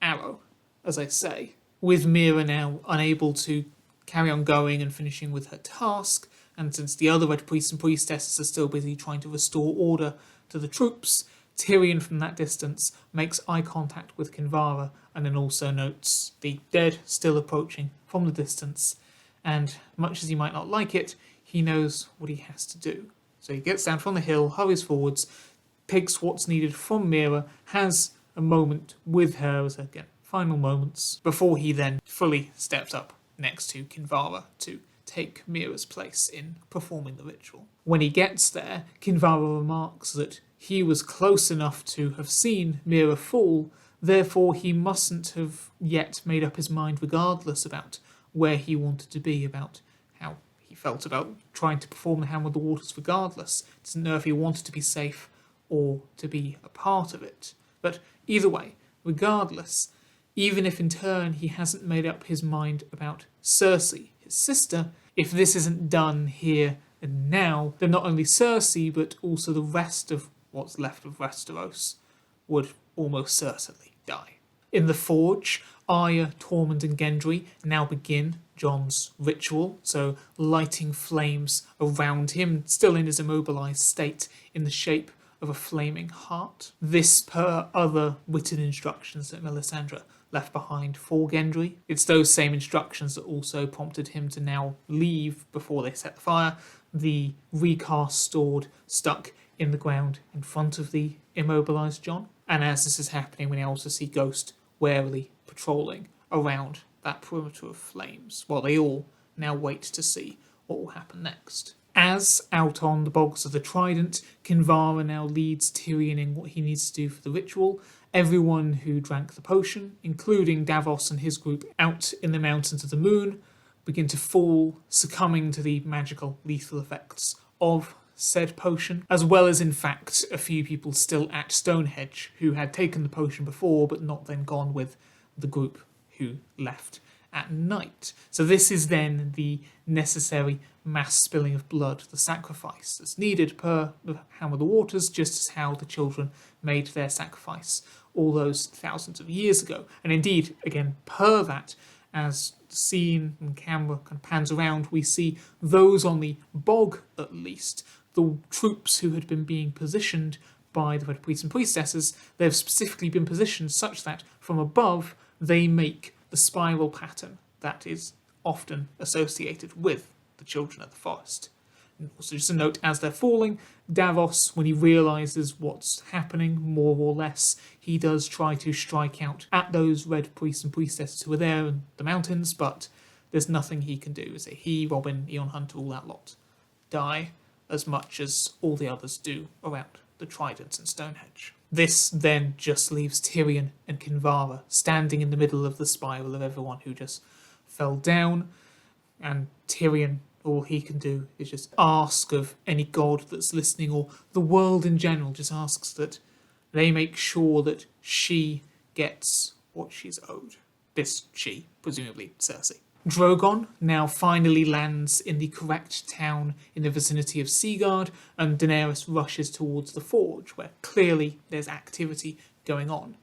A: arrow, as I say. With Mira now unable to carry on going and finishing with her task, and since the other Red Priests and Priestesses are still busy trying to restore order to the troops, Tyrion from that distance makes eye contact with Kinvara and then also notes the dead still approaching from the distance, and much as he might not like it, he knows what he has to do. So he gets down from the hill, hurries forwards, picks what's needed from Mira, has a moment with her as again final moments, before he then fully steps up next to Kinvara to take Mira's place in performing the ritual. When he gets there, Kinvara remarks that he was close enough to have seen Mira fall, therefore he mustn't have yet made up his mind regardless about where he wanted to be, about how he felt about trying to perform the Hand of the Waters regardless. Doesn't know if he wanted to be safe or to be a part of it. But either way, regardless, even if in turn he hasn't made up his mind about Cersei, his sister, if this isn't done here and now, then not only Cersei, but also the rest of what's left of Westeros would almost certainly die. In the Forge, Arya, Tormund and Gendry now begin Jon's ritual, so lighting flames around him, still in his immobilised state, in the shape of a flaming heart. This per other written instructions that Melisandre left behind for Gendry. It's those same instructions that also prompted him to now leave before they set the fire, the recast sword stuck in the ground in front of the immobilised Jon. And as this is happening, we now also see Ghost warily patrolling around that perimeter of flames, while they all now wait to see what will happen next. As out on the bogs of the Trident, Kinvara now leads Tyrion in what he needs to do for the ritual. Everyone who drank the potion, including Davos and his group out in the Mountains of the Moon, begin to fall, succumbing to the magical lethal effects of said potion, as well as in fact a few people still at Stonehenge who had taken the potion before but not then gone with the group who left at night. So this is then the necessary mass spilling of blood, the sacrifice that's needed per the Hand of the Waters, just as how the children made their sacrifice all those thousands of years ago. And indeed, again, per that, as the scene and camera kind of pans around, we see those on the bog, at least, the troops who had been being positioned by the Red Priests and Priestesses, they've specifically been positioned such that from above they make the spiral pattern that is often associated with the children of the forest. And also just a note, as they're falling, Davos, when he realises what's happening, more or less, he does try to strike out at those Red Priests and Priestesses who are there in the mountains, but there's nothing he can do. So he, Robin, Eon Hunter, all that lot, die as much as all the others do around the Trident and Stonehenge. This then just leaves Tyrion and Kinvara standing in the middle of the spiral of everyone who just fell down, and Tyrion, all he can do is just ask of any god that's listening, or the world in general, just asks that they make sure that she gets what she's owed. This she, presumably Cersei. Drogon now finally lands in the correct town in the vicinity of Seaguard, and Daenerys rushes towards the Forge, where clearly there's activity going on.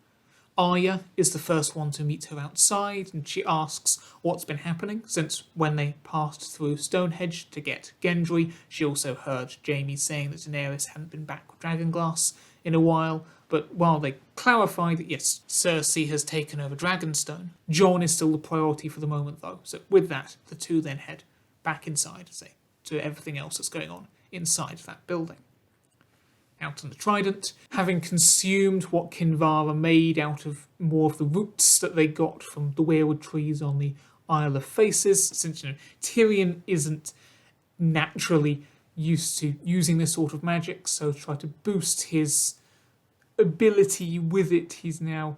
A: Arya is the first one to meet her outside, and she asks what's been happening, since when they passed through Stonehenge to get Gendry, she also heard Jaime saying that Daenerys hadn't been back with Dragonglass in a while. But while they clarify that yes, Cersei has taken over Dragonstone, Jon is still the priority for the moment though. So with that, the two then head back inside, say, to everything else that's going on inside that building. Out on the Trident, having consumed what Kinvara made out of more of the roots that they got from the weirwood trees on the Isle of Faces, since Tyrion isn't naturally used to using this sort of magic, so to try to boost his ability with it, he's now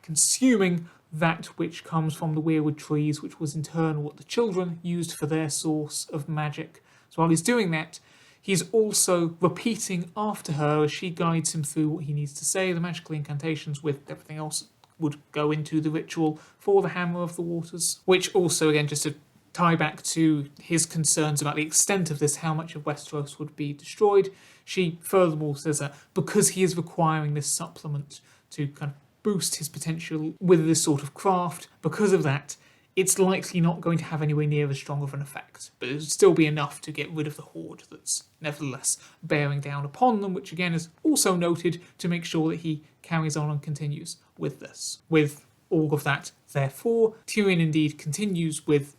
A: consuming that which comes from the weirwood trees, which was in turn what the children used for their source of magic. So while he's doing that, he's also repeating after her as she guides him through what he needs to say, the magical incantations with everything else would go into the ritual for the Hammer of the Waters, which also, again, just to tie back to his concerns about the extent of this, how much of Westeros would be destroyed, she furthermore says that because he is requiring this supplement to kind of boost his potential with this sort of craft, because of that, it's likely not going to have anywhere near as strong of an effect, but it would still be enough to get rid of the horde that's nevertheless bearing down upon them, which again is also noted to make sure that he carries on and continues with this. With all of that, therefore, Tyrion indeed continues with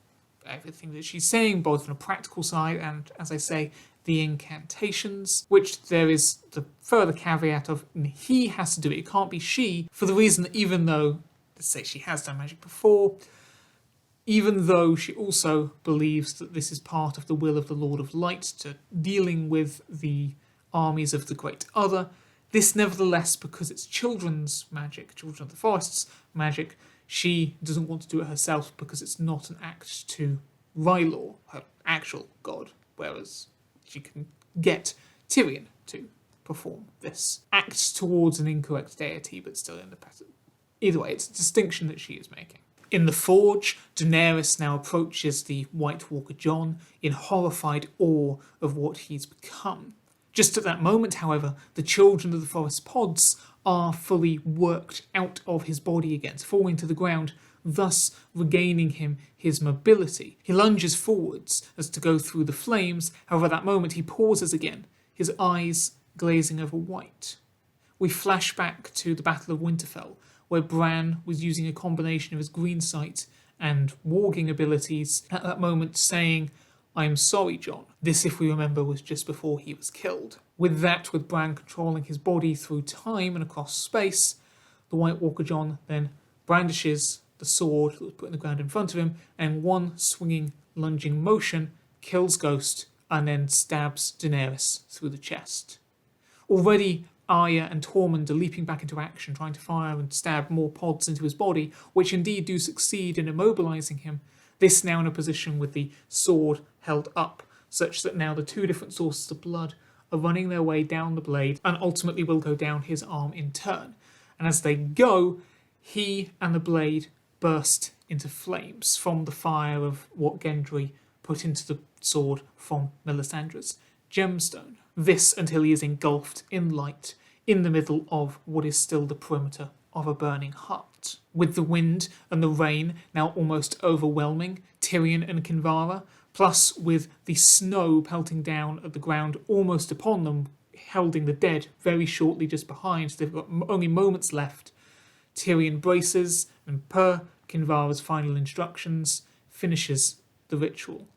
A: everything that she's saying, both on a practical side and, as I say, the incantations, which there is the further caveat of he has to do it. It can't be she, for the reason that even though, let's say she has done magic before, even though she also believes that this is part of the will of the Lord of Light to dealing with the armies of the Great Other, this nevertheless, because it's children's magic, Children of the Forest's magic, she doesn't want to do it herself because it's not an act to R'hllor, her actual god, whereas she can get Tyrion to perform this act towards an incorrect deity, but still in the pattern. Either way, it's a distinction that she is making. In the Forge, Daenerys now approaches the White Walker Jon in horrified awe of what he's become. Just at that moment, however, the Children of the Forest pods are fully worked out of his body again, falling to the ground, thus regaining him his mobility. He lunges forwards as to go through the flames, however at that moment he pauses again, his eyes glazing over white. We flash back to the Battle of Winterfell, where Bran was using a combination of his green sight and warging abilities at that moment saying, "I am sorry, Jon." This, if we remember, was just before he was killed. With that, with Bran controlling his body through time and across space, the White Walker Jon then brandishes the sword that was put in the ground in front of him, and one swinging, lunging motion kills Ghost and then stabs Daenerys through the chest. Already, Arya and Tormund are leaping back into action, trying to fire and stab more pods into his body, which indeed do succeed in immobilising him. This now in a position with the sword held up, such that now the two different sources of blood are running their way down the blade and ultimately will go down his arm in turn. And as they go, he and the blade burst into flames from the fire of what Gendry put into the sword from Melisandre's gemstone. This until he is engulfed in light in the middle of what is still the perimeter of a burning hut. With the wind and the rain now almost overwhelming Tyrion and Kinvara, plus with the snow pelting down at the ground almost upon them, holding the dead very shortly just behind, so they've got only moments left, Tyrion braces and per Kinvara's final instructions finishes the ritual.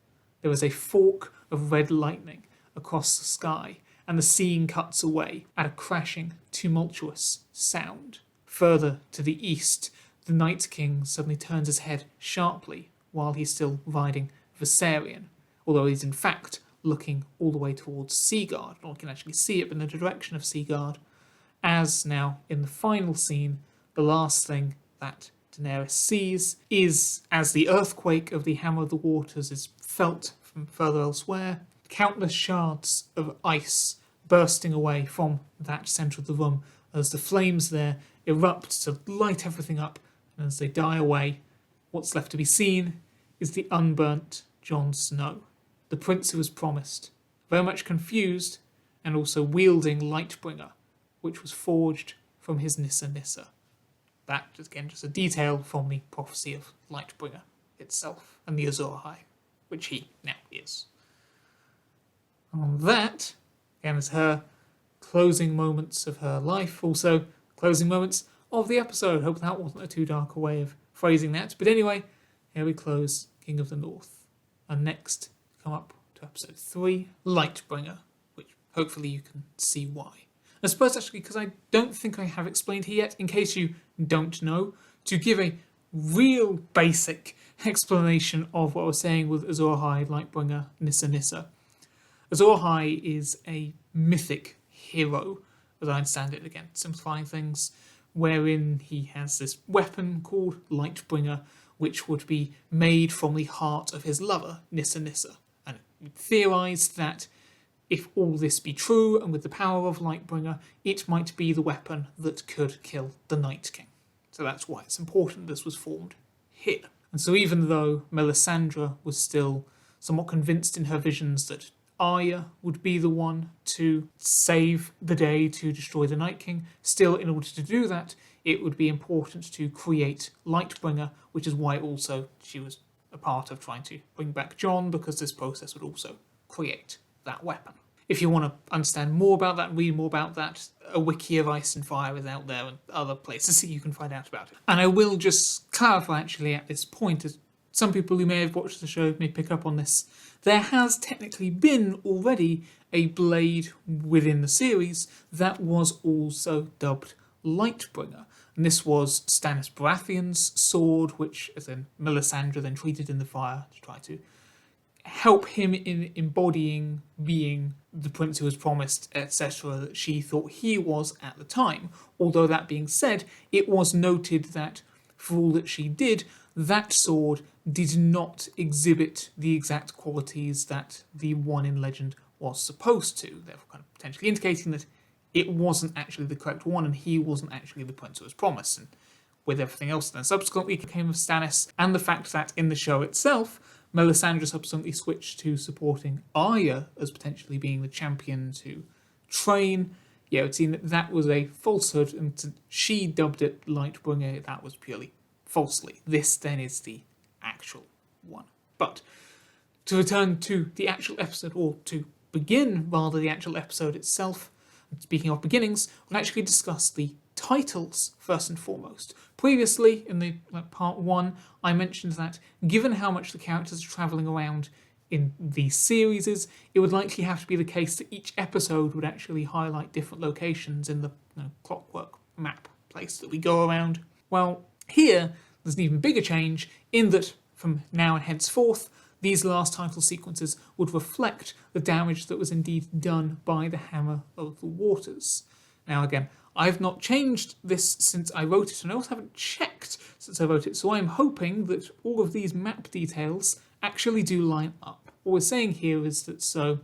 A: There is a fork of red lightning across the sky, and the scene cuts away at a crashing, tumultuous sound. Further to the east, the Night King suddenly turns his head sharply while he's still riding Viserion, although he's in fact looking all the way towards Seagard. One can actually see it in the direction of Seagard, as now in the final scene, the last thing that Daenerys sees is, as the earthquake of the Hammer of the Waters is felt from further elsewhere, countless shards of ice bursting away from that centre of the room as the flames there erupt to light everything up, and as they die away, what's left to be seen is the unburnt Jon Snow, the prince who was promised, very much confused and also wielding Lightbringer, which was forged from his Nissa Nissa. That, again, just a detail from the prophecy of Lightbringer itself and the Azor Ahai, which he now is. And on that, again, is her closing moments of her life, also closing moments of the episode. Hope that wasn't a too dark a way of phrasing that. But anyway, here we close King of the North. And next, come up to episode 3, Lightbringer, which hopefully you can see why. I suppose actually, because I don't think I have explained here yet, in case you don't know, to give a real basic explanation of what I was saying with Azor Ahai, Lightbringer, Nissa Nissa. Azor Ahai is a mythic hero, as I understand it, again, simplifying things, wherein he has this weapon called Lightbringer, which would be made from the heart of his lover, Nissa Nissa. And it theorised that if all this be true, and with the power of Lightbringer, it might be the weapon that could kill the Night King. So that's why it's important this was formed here. And so even though Melisandre was still somewhat convinced in her visions that Arya would be the one to save the day to destroy the Night King, still in order to do that, it would be important to create Lightbringer, which is why also she was a part of trying to bring back Jon, because this process would also create that weapon. If you want to understand more about that, read more about that, a wiki of Ice and Fire is out there and other places that you can find out about it. And I will just clarify actually at this point, as some people who may have watched the show may pick up on this, there has technically been already a blade within the series that was also dubbed Lightbringer. And this was Stannis Baratheon's sword, which then Melisandre then treated in the fire to try to help him in embodying being the prince who was promised, etc., that she thought he was at the time. Although that being said, it was noted that for all that she did, that sword did not exhibit the exact qualities that the one in legend was supposed to, therefore kind of potentially indicating that it wasn't actually the correct one and he wasn't actually the prince who was promised. And with everything else then subsequently came of Stannis, and the fact that in the show itself, Melisandre subsequently switched to supporting Arya as potentially being the champion to train. Yeah, it would seem that that was a falsehood, and she dubbed it Lightbringer. That was purely falsely. This then is the actual one. But to return to the actual episode, or to begin rather the actual episode itself, speaking of beginnings, we'll actually discuss the titles first and foremost. Previously, in the part 1, I mentioned that given how much the characters are travelling around in these series, it would likely have to be the case that each episode would actually highlight different locations in the clockwork map place that we go around. Well, here there's an even bigger change in that from now and henceforth, these last title sequences would reflect the damage that was indeed done by the Hammer of the Waters. Now again, I've not changed this since I wrote it, and I also haven't checked since I wrote it, so I'm hoping that all of these map details actually do line up. What we're saying here is that so,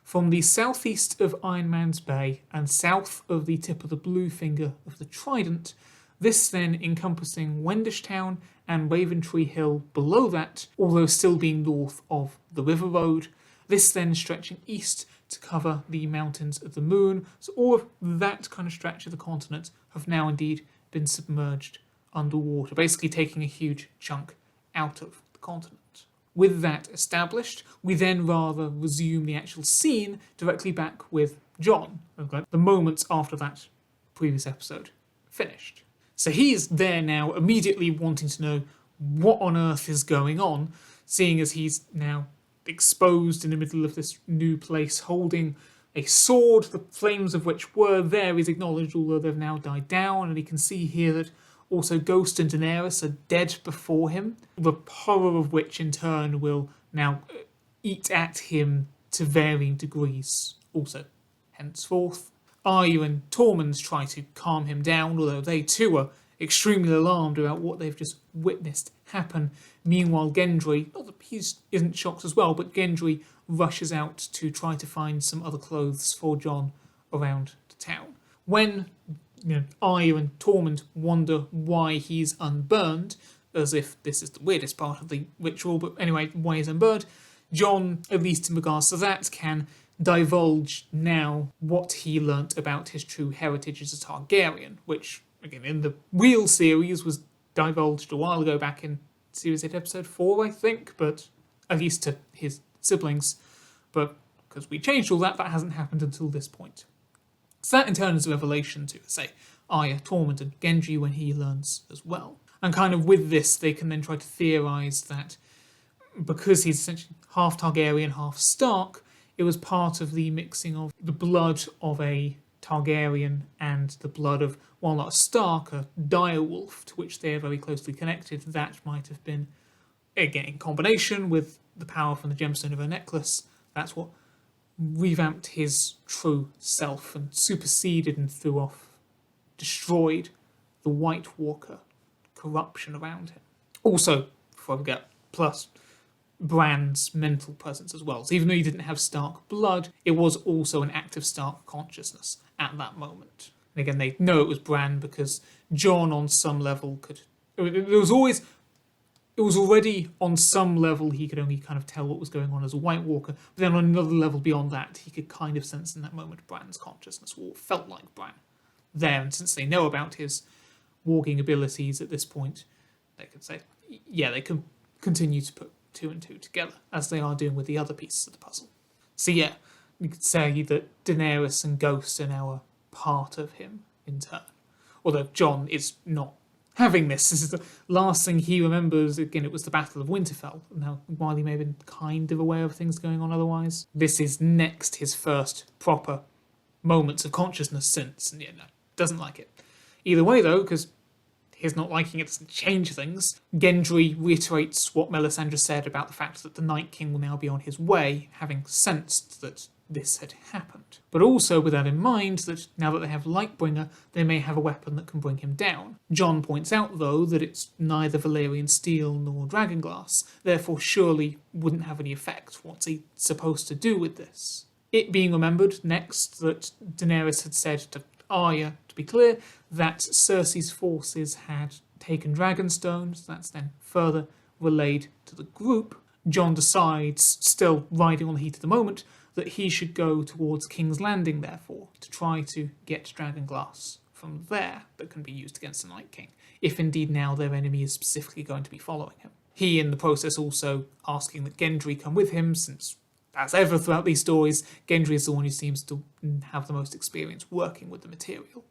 A: from the southeast of Iron Man's Bay and south of the tip of the blue finger of the Trident, this then encompassing Wendish Town and Waventree Hill below that, although still being north of the River Road, this then stretching east to cover the Mountains of the Moon. So all of that kind of stretch of the continent have now indeed been submerged underwater, basically taking a huge chunk out of the continent. With that established, we then rather resume the actual scene directly back with Jon, the moments after that previous episode finished. So he's there now, immediately wanting to know what on earth is going on, seeing as he's now exposed in the middle of this new place, holding a sword, the flames of which were there, is acknowledged, although they've now died down, and he can see here that also Ghost and Daenerys are dead before him, the horror of which in turn will now eat at him to varying degrees also henceforth. Arya and Tormund try to calm him down, although they too are extremely alarmed about what they've just witnessed happen. Meanwhile, Gendry, not that he isn't shocked as well, but Gendry rushes out to try to find some other clothes for Jon around the town. When Arya and Tormund wonder why he's unburned, as if this is the weirdest part of the ritual, but anyway, why he's unburned, Jon, at least in regards to that, can divulge now what he learnt about his true heritage as a Targaryen, which, again, in the real series was divulged a while ago, back in Series 8, Episode 4, I think, but at least to his siblings. But because we changed all that, that hasn't happened until this point. So that in turn is a revelation to, say, Arya, Tormund and Gendry when he learns as well. And kind of with this, they can then try to theorise that because he's essentially half Targaryen, half Stark, it was part of the mixing of the blood of a Targaryen and the blood of, while not a Stark, a direwolf, to which they are very closely connected. That might have been, again, in combination with the power from the gemstone of her necklace. That's what revamped his true self and superseded and threw off, destroyed the White Walker corruption around him. Also, before I forget, plus Bran's mental presence as well. So even though he didn't have Stark blood, it was also an active Stark consciousness at that moment. And again, they know it was Bran because Jon on some level could... It was already on some level he could only kind of tell what was going on as a White Walker, but then on another level beyond that, he could kind of sense in that moment Bran's consciousness, or felt like Bran there. And since they know about his walking abilities at this point, they could say, yeah, they can continue to put two and two together, as they are doing with the other pieces of the puzzle. So yeah, you could say that Daenerys and Ghost are now a part of him in turn. Although Jon is not having this. This is the last thing he remembers. Again, it was the Battle of Winterfell. Now, while he may have been kind of aware of things going on otherwise, this is next his first proper moments of consciousness since, and yeah, no, doesn't like it. Either way, though, because his not liking it doesn't change things, Gendry reiterates what Melisandre said about the fact that the Night King will now be on his way, having sensed that this had happened. But also with that in mind, that now that they have Lightbringer, they may have a weapon that can bring him down. Jon points out, though, that it's neither Valyrian steel nor dragonglass, therefore surely wouldn't have any effect. What's he supposed to do with this? It being remembered next that Daenerys had said to Arya, to be clear, that Cersei's forces had taken Dragonstones. That's then further relayed to the group. Jon decides, still riding on the heat of the moment, that he should go towards King's Landing, therefore, to try to get dragonglass from there that can be used against the Night King, if indeed now their enemy is specifically going to be following him. He, in the process, also asking that Gendry come with him, since, as ever throughout these stories, Gendry is the one who seems to have the most experience working with the material.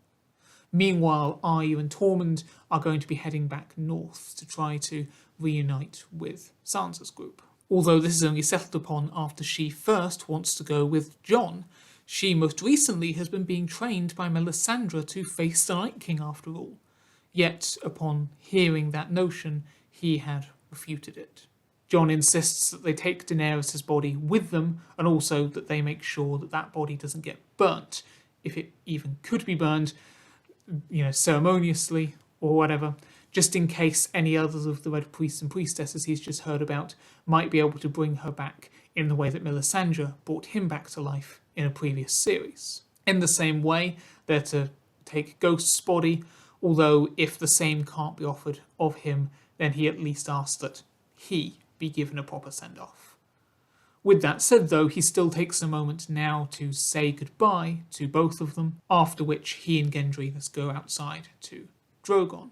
A: Meanwhile, Arya and Tormund are going to be heading back north to try to reunite with Sansa's group. Although this is only settled upon after she first wants to go with Jon. She most recently has been being trained by Melisandre to face the Night King after all. Yet, upon hearing that notion, he had refuted it. Jon insists that they take Daenerys' body with them, and also that they make sure that that body doesn't get burnt, if it even could be burned, ceremoniously or whatever, just in case any others of the Red Priests and Priestesses he's just heard about might be able to bring her back in the way that Melisandre brought him back to life in a previous series. In the same way, they're to take Ghost's body, although if the same can't be offered of him, then he at least asks that he be given a proper send-off. With that said, though, he still takes a moment now to say goodbye to both of them, after which he and Gendry must go outside to Drogon.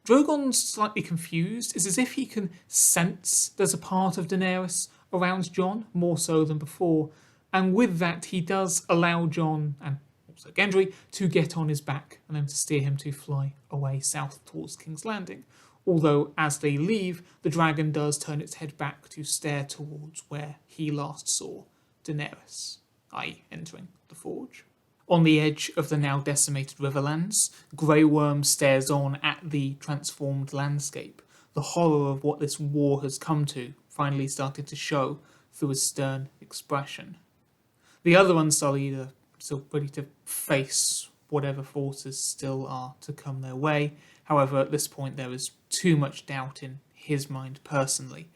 A: Drogon's slightly confused. It's as if he can sense there's a part of Daenerys around Jon, more so than before, and with that he does allow Jon, and also Gendry, to get on his back and then to steer him to fly away south towards King's Landing. Although, as they leave, the dragon does turn its head back to stare towards where he last saw Daenerys, i.e. entering the Forge. On the edge of the now decimated Riverlands, Grey Worm stares on at the transformed landscape, the horror of what this war has come to finally started to show through a stern expression. The other Unsullied are still ready to face whatever forces still are to come their way. However, at this point there is too much doubt in his mind personally.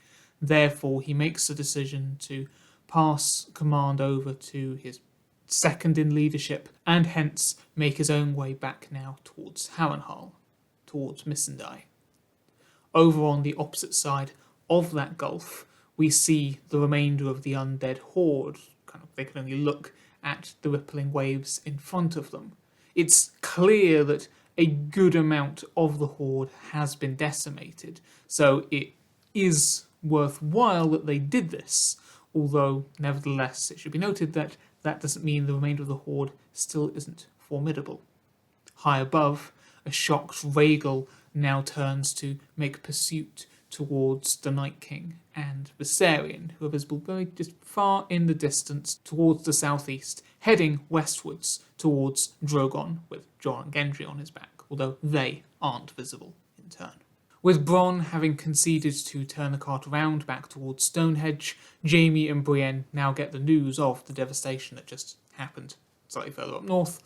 A: Therefore, he makes the decision to pass command over to his second in leadership, and hence make his own way back now towards Harrenhal, towards Missandei. Over on the opposite side of that gulf, we see the remainder of the undead horde. They can only look at the rippling waves in front of them. It's clear that a good amount of the horde has been decimated, so it is worthwhile that they did this, although nevertheless it should be noted that that doesn't mean the remainder of the horde still isn't formidable. High above, a shocked Rhaegal now turns to make pursuit towards the Night King and Viserion, who are visible very just far in the distance towards the southeast, heading westwards towards Drogon with Jon and Gendry on his back, although they aren't visible in turn. With Bronn having conceded to turn the cart around back towards Stonehenge, Jaime and Brienne now get the news of the devastation that just happened slightly further up north.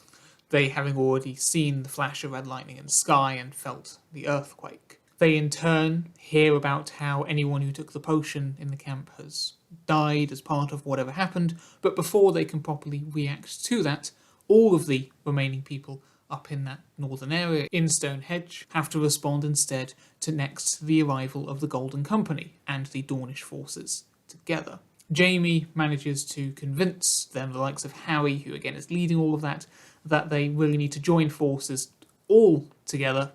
A: they having already seen the flash of red lightning in the sky and felt the earthquake. They in turn hear about how anyone who took the potion in the camp has died as part of whatever happened, but before they can properly react to that, all of the remaining people up in that northern area in Stonehenge have to respond instead to next the arrival of the Golden Company and the Dornish forces together. Jaime manages to convince them, the likes of Harry, who again is leading all of that, that they really need to join forces all together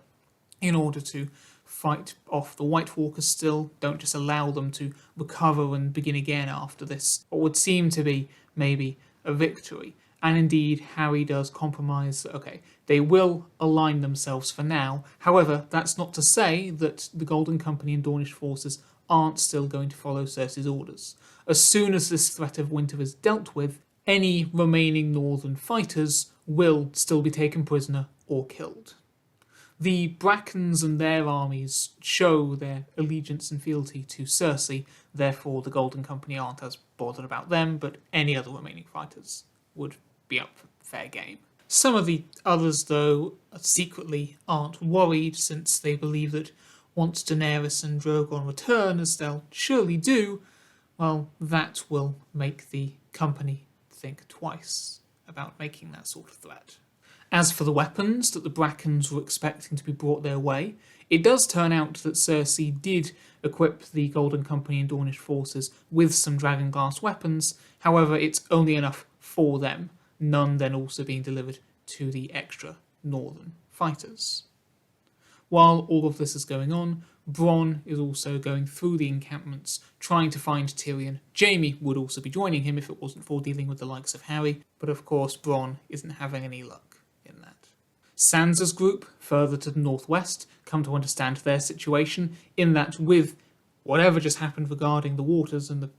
A: in order to fight off the White Walkers still. Don't just allow them to recover and begin again after this, what would seem to be maybe a victory. And indeed, Harry does compromise that, okay, they will align themselves for now. However, that's not to say that the Golden Company and Dornish forces aren't still going to follow Cersei's orders. As soon as this threat of winter is dealt with, any remaining northern fighters will still be taken prisoner or killed. The Brackens and their armies show their allegiance and fealty to Cersei, therefore the Golden Company aren't as bothered about them, but any other remaining fighters would be up for fair game. Some of the others, though, secretly aren't worried, since they believe that once Daenerys and Drogon return, as they'll surely do, well, that will make the company think twice about making that sort of threat. As for the weapons that the Brackens were expecting to be brought their way, it does turn out that Cersei did equip the Golden Company and Dornish forces with some dragonglass weapons. However, it's only enough for them, none then also being delivered to the extra northern fighters. While all of this is going on, Bronn is also going through the encampments, trying to find Tyrion. Jaime would also be joining him if it wasn't for dealing with the likes of Harry, but of course Bronn isn't having any luck in that. Sansa's group, further to the northwest, come to understand their situation, in that with whatever just happened regarding the waters and the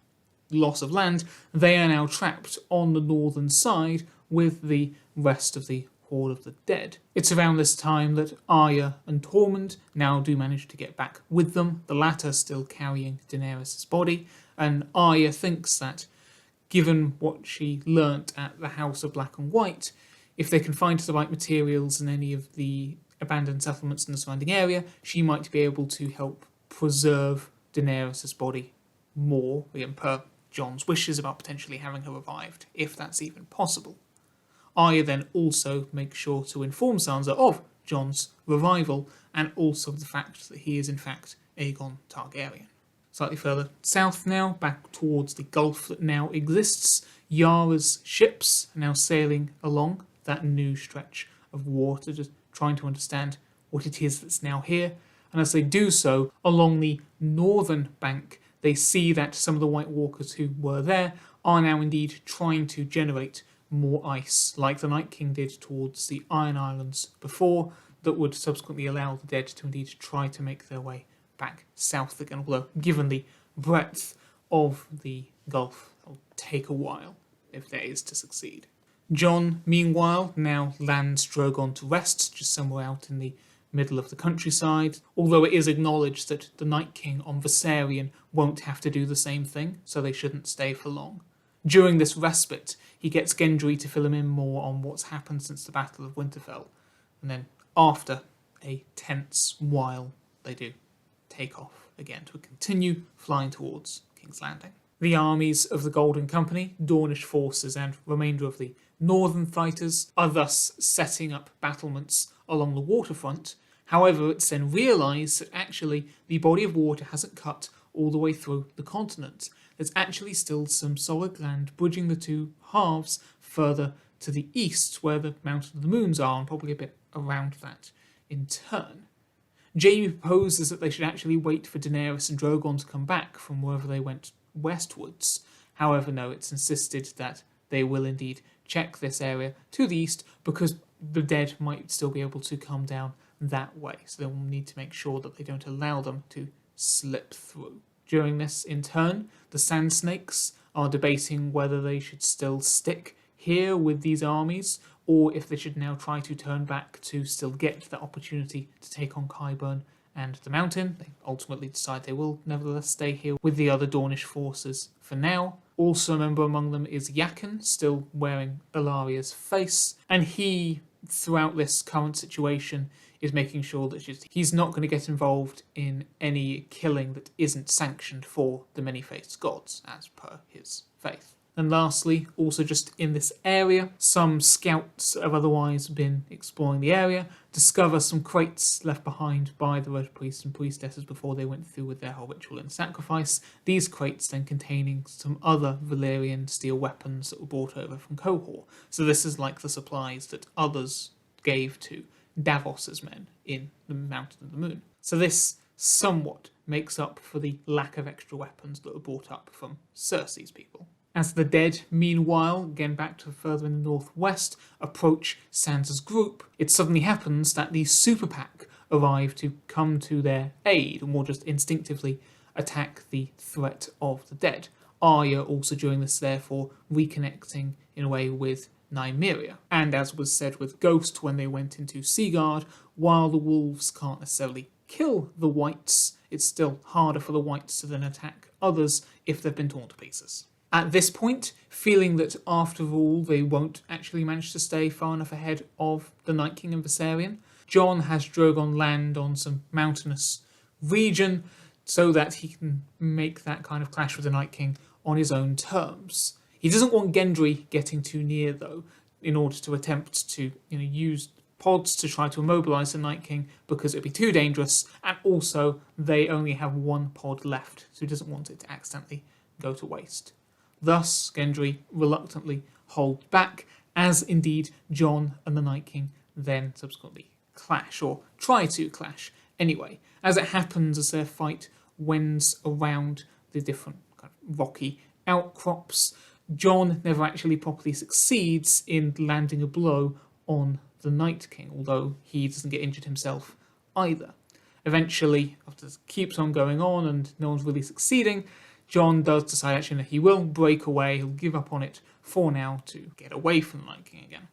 A: loss of land, they are now trapped on the northern side with the rest of the Horde of the Dead. It's around this time that Arya and Tormund now do manage to get back with them, the latter still carrying Daenerys' body, and Arya thinks that, given what she learnt at the House of Black and White, if they can find the right materials in any of the abandoned settlements in the surrounding area, she might be able to help preserve Daenerys' body more, per Jon's wishes about potentially having her revived, if that's even possible. Arya then also makes sure to inform Sansa of Jon's revival, and also the fact that he is in fact Aegon Targaryen. Slightly further south now, back towards the gulf that now exists, Yara's ships are now sailing along that new stretch of water, just trying to understand what it is that's now here. And as they do so, along the northern bank, they see that some of the White Walkers who were there are now indeed trying to generate more ice, like the Night King did towards the Iron Islands before, that would subsequently allow the dead to indeed try to make their way back south again, although given the breadth of the Gulf, it'll take a while if there is to succeed. Jon, meanwhile, now lands Drogon to rest, just somewhere out in the middle of the countryside, although it is acknowledged that the Night King on Viserion won't have to do the same thing, so they shouldn't stay for long. During this respite, he gets Gendry to fill him in more on what's happened since the Battle of Winterfell, and then after a tense while, they do take off again to continue flying towards King's Landing. The armies of the Golden Company, Dornish forces and remainder of the northern fighters are thus setting up battlements along the waterfront. However, it's then realised that actually the body of water hasn't cut all the way through the continent. There's actually still some solid land bridging the two halves further to the east, where the Mountain of the Moons are, and probably a bit around that in turn. Jaime proposes that they should actually wait for Daenerys and Drogon to come back from wherever they went westwards. However, no, it's insisted that they will indeed check this area to the east, because the dead might still be able to come down that way, so they will need to make sure that they don't allow them to slip through. During this, in turn, the Sand Snakes are debating whether they should still stick here with these armies, or if they should now try to turn back to still get the opportunity to take on Qyburn and the Mountain. They ultimately decide they will nevertheless stay here with the other Dornish forces for now. Also a member among them is Jaqen, still wearing Illyria's face, and he throughout this current situation is making sure that he's not going to get involved in any killing that isn't sanctioned for the many-faced gods, as per his faith. And lastly, also just in this area, some scouts have otherwise been exploring the area, discover some crates left behind by the Red Priests and Priestesses before they went through with their whole ritual and sacrifice. These crates then containing some other Valyrian steel weapons that were brought over from Qohor. So this is like the supplies that others gave to Davos's men in the Mountain of the Moon. So this somewhat makes up for the lack of extra weapons that were brought up from Cersei's people. As the dead, meanwhile, again back to further in the northwest, approach Sansa's group, it suddenly happens that the Super Pack arrive to come to their aid, or more just instinctively attack the threat of the dead. Arya also during this therefore reconnecting in a way with Nymeria. And as was said with Ghost when they went into Seaguard, while the wolves can't necessarily kill the whites, it's still harder for the whites to then attack others if they've been torn to pieces. At this point, feeling that after all they won't actually manage to stay far enough ahead of the Night King and Viserion, Jon has Drogon land on some mountainous region so that he can make that kind of clash with the Night King on his own terms. He doesn't want Gendry getting too near, though, in order to attempt to use pods to try to immobilise the Night King, because it'd be too dangerous, and also they only have one pod left, so he doesn't want it to accidentally go to waste. Thus, Gendry reluctantly holds back, as indeed Jon and the Night King then subsequently clash, or try to clash anyway. As it happens, as their fight wends around the different kind of rocky outcrops, Jon never actually properly succeeds in landing a blow on the Night King, although he doesn't get injured himself either. Eventually, after this keeps on going on and no one's really succeeding, Jon does decide actually that he will break away, he'll give up on it for now to get away from the Night King again.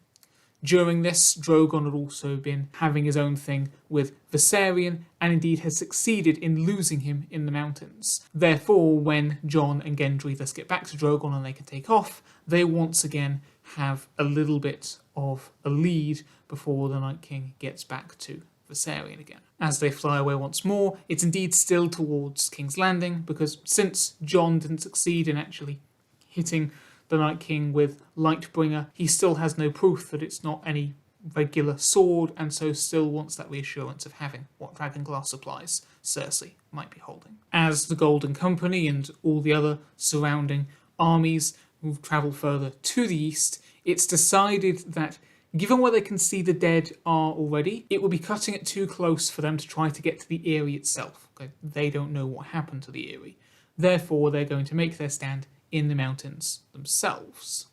A: During this, Drogon had also been having his own thing with Viserion, and indeed has succeeded in losing him in the mountains. Therefore, when Jon and Gendry thus get back to Drogon and they can take off, they once again have a little bit of a lead before the Night King gets back to Viserion again. As they fly away once more, it's indeed still towards King's Landing, because since Jon didn't succeed in actually hitting the Night King with Lightbringer, he still has no proof that it's not any regular sword, and so still wants that reassurance of having what dragonglass supplies Cersei might be holding. As the Golden Company and all the other surrounding armies move travel further to the east, it's decided that given where they can see the dead are already, it would be cutting it too close for them to try to get to the Eyrie itself. Okay? They don't know what happened to the Eyrie. Therefore, they're going to make their stand in the mountains themselves.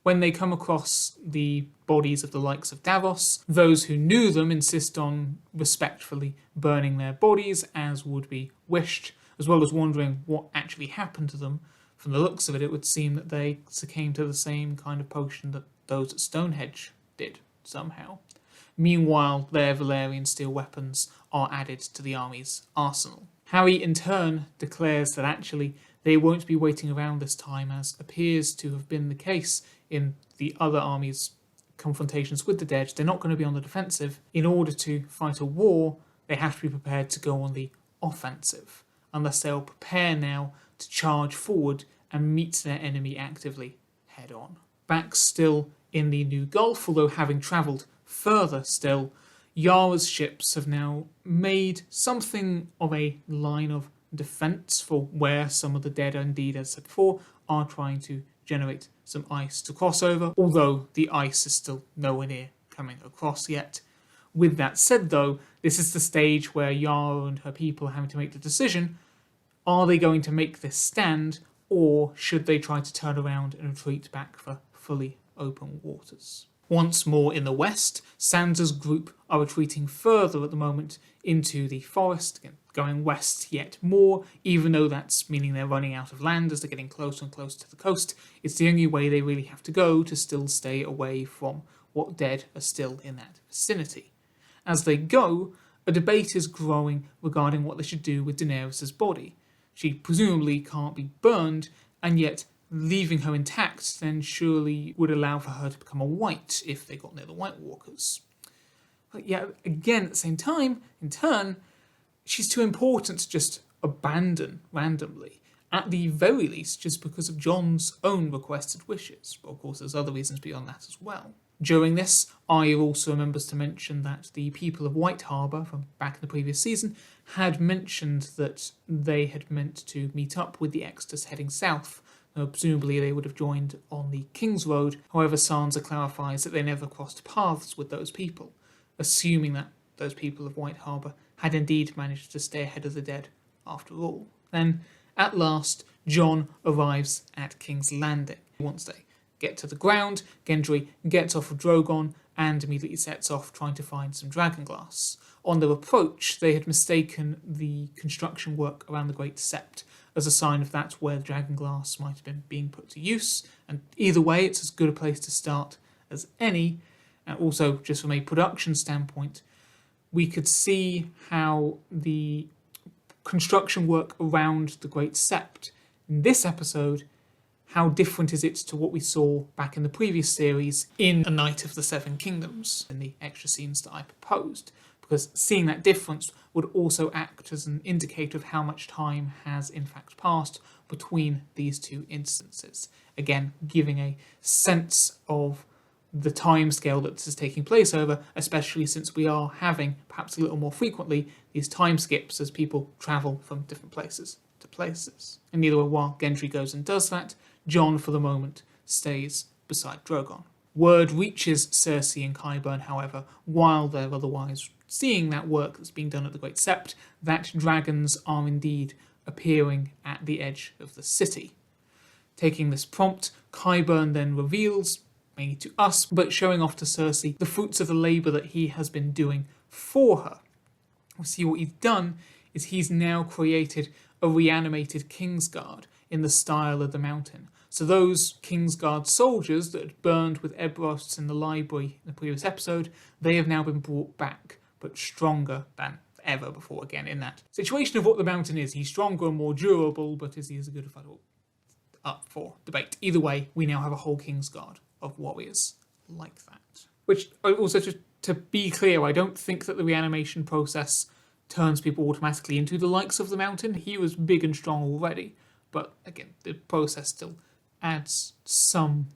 A: When they come across the bodies of the likes of Davos, those who knew them insist on respectfully burning their bodies as would be wished, as well as wondering what actually happened to them. From the looks of it, it would seem that they succumbed to the same kind of potion that those at Stonehenge did, somehow. Meanwhile, their Valyrian steel weapons are added to the army's arsenal. Harry, in turn, declares that actually they won't be waiting around this time, as appears to have been the case in the other armies' confrontations with the dead. They're not going to be on the defensive. In order to fight a war, they have to be prepared to go on the offensive, unless they'll prepare now to charge forward and meet their enemy actively head on. Back still in the New Gulf, although having travelled further still, Yara's ships have now made something of a line of defence for where some of the dead, indeed, as said before, are trying to generate some ice to cross over, although the ice is still nowhere near coming across yet. With that said, though, this is the stage where Yara and her people are having to make the decision: are they going to make this stand, or should they try to turn around and retreat back for fully open waters? Once more in the west, Sansa's group are retreating further at the moment into the forest, again, going west yet more, even though that's meaning they're running out of land as they're getting closer and closer to the coast. It's the only way they really have to go to still stay away from what dead are still in that vicinity. As they go, a debate is growing regarding what they should do with Daenerys' body. She presumably can't be burned, and yet leaving her intact then surely would allow for her to become a white if they got near the White Walkers. But yeah, again, at the same time, in turn, she's too important to just abandon randomly. At the very least, just because of Jon's own requested wishes. But of course, there's other reasons beyond that as well. During this, Arya also remembers to mention that the people of White Harbour, from back in the previous season, had mentioned that they had meant to meet up with the Exodus heading south. Presumably they would have joined on the King's Road. However, Sansa clarifies that they never crossed paths with those people, assuming that those people of White Harbour had indeed managed to stay ahead of the dead after all. Then, at last, Jon arrives at King's Landing. Once they get to the ground, Gendry gets off of Drogon and immediately sets off trying to find some dragonglass. On their approach, they had mistaken the construction work around the Great Sept as a sign of that's where the dragonglass might have been being put to use, and either way, it's as good a place to start as any. And also, just from a production standpoint, we could see how the construction work around the Great Sept in this episode, how different is it to what we saw back in the previous series in A Night of the Seven Kingdoms, in the extra scenes that I proposed. Because seeing that difference would also act as an indicator of how much time has in fact passed between these two instances. Again, giving a sense of the timescale that this is taking place over, especially since we are having, perhaps a little more frequently, these time skips as people travel from different places to places. And either way, while Gendry goes and does that, Jon, for the moment, stays beside Drogon. Word reaches Cersei and Qyburn, however, while they're otherwise seeing that work that's being done at the Great Sept, that dragons are indeed appearing at the edge of the city. Taking this prompt, Qyburn then reveals, mainly to us, but showing off to Cersei, the fruits of the labour that he has been doing for her. We see what he's done is he's now created a reanimated Kingsguard in the style of the Mountain. So those Kingsguard soldiers that had burned with Ebros in the library in the previous episode, they have now been brought back, but stronger than ever before again in that situation of what the Mountain is. He's stronger and more durable, but is he as good a fighter? Up for debate. Either way, we now have a whole Kingsguard of warriors like that. Which, also to be clear, I don't think that the reanimation process turns people automatically into the likes of the Mountain. He was big and strong already, but again, the process still adds some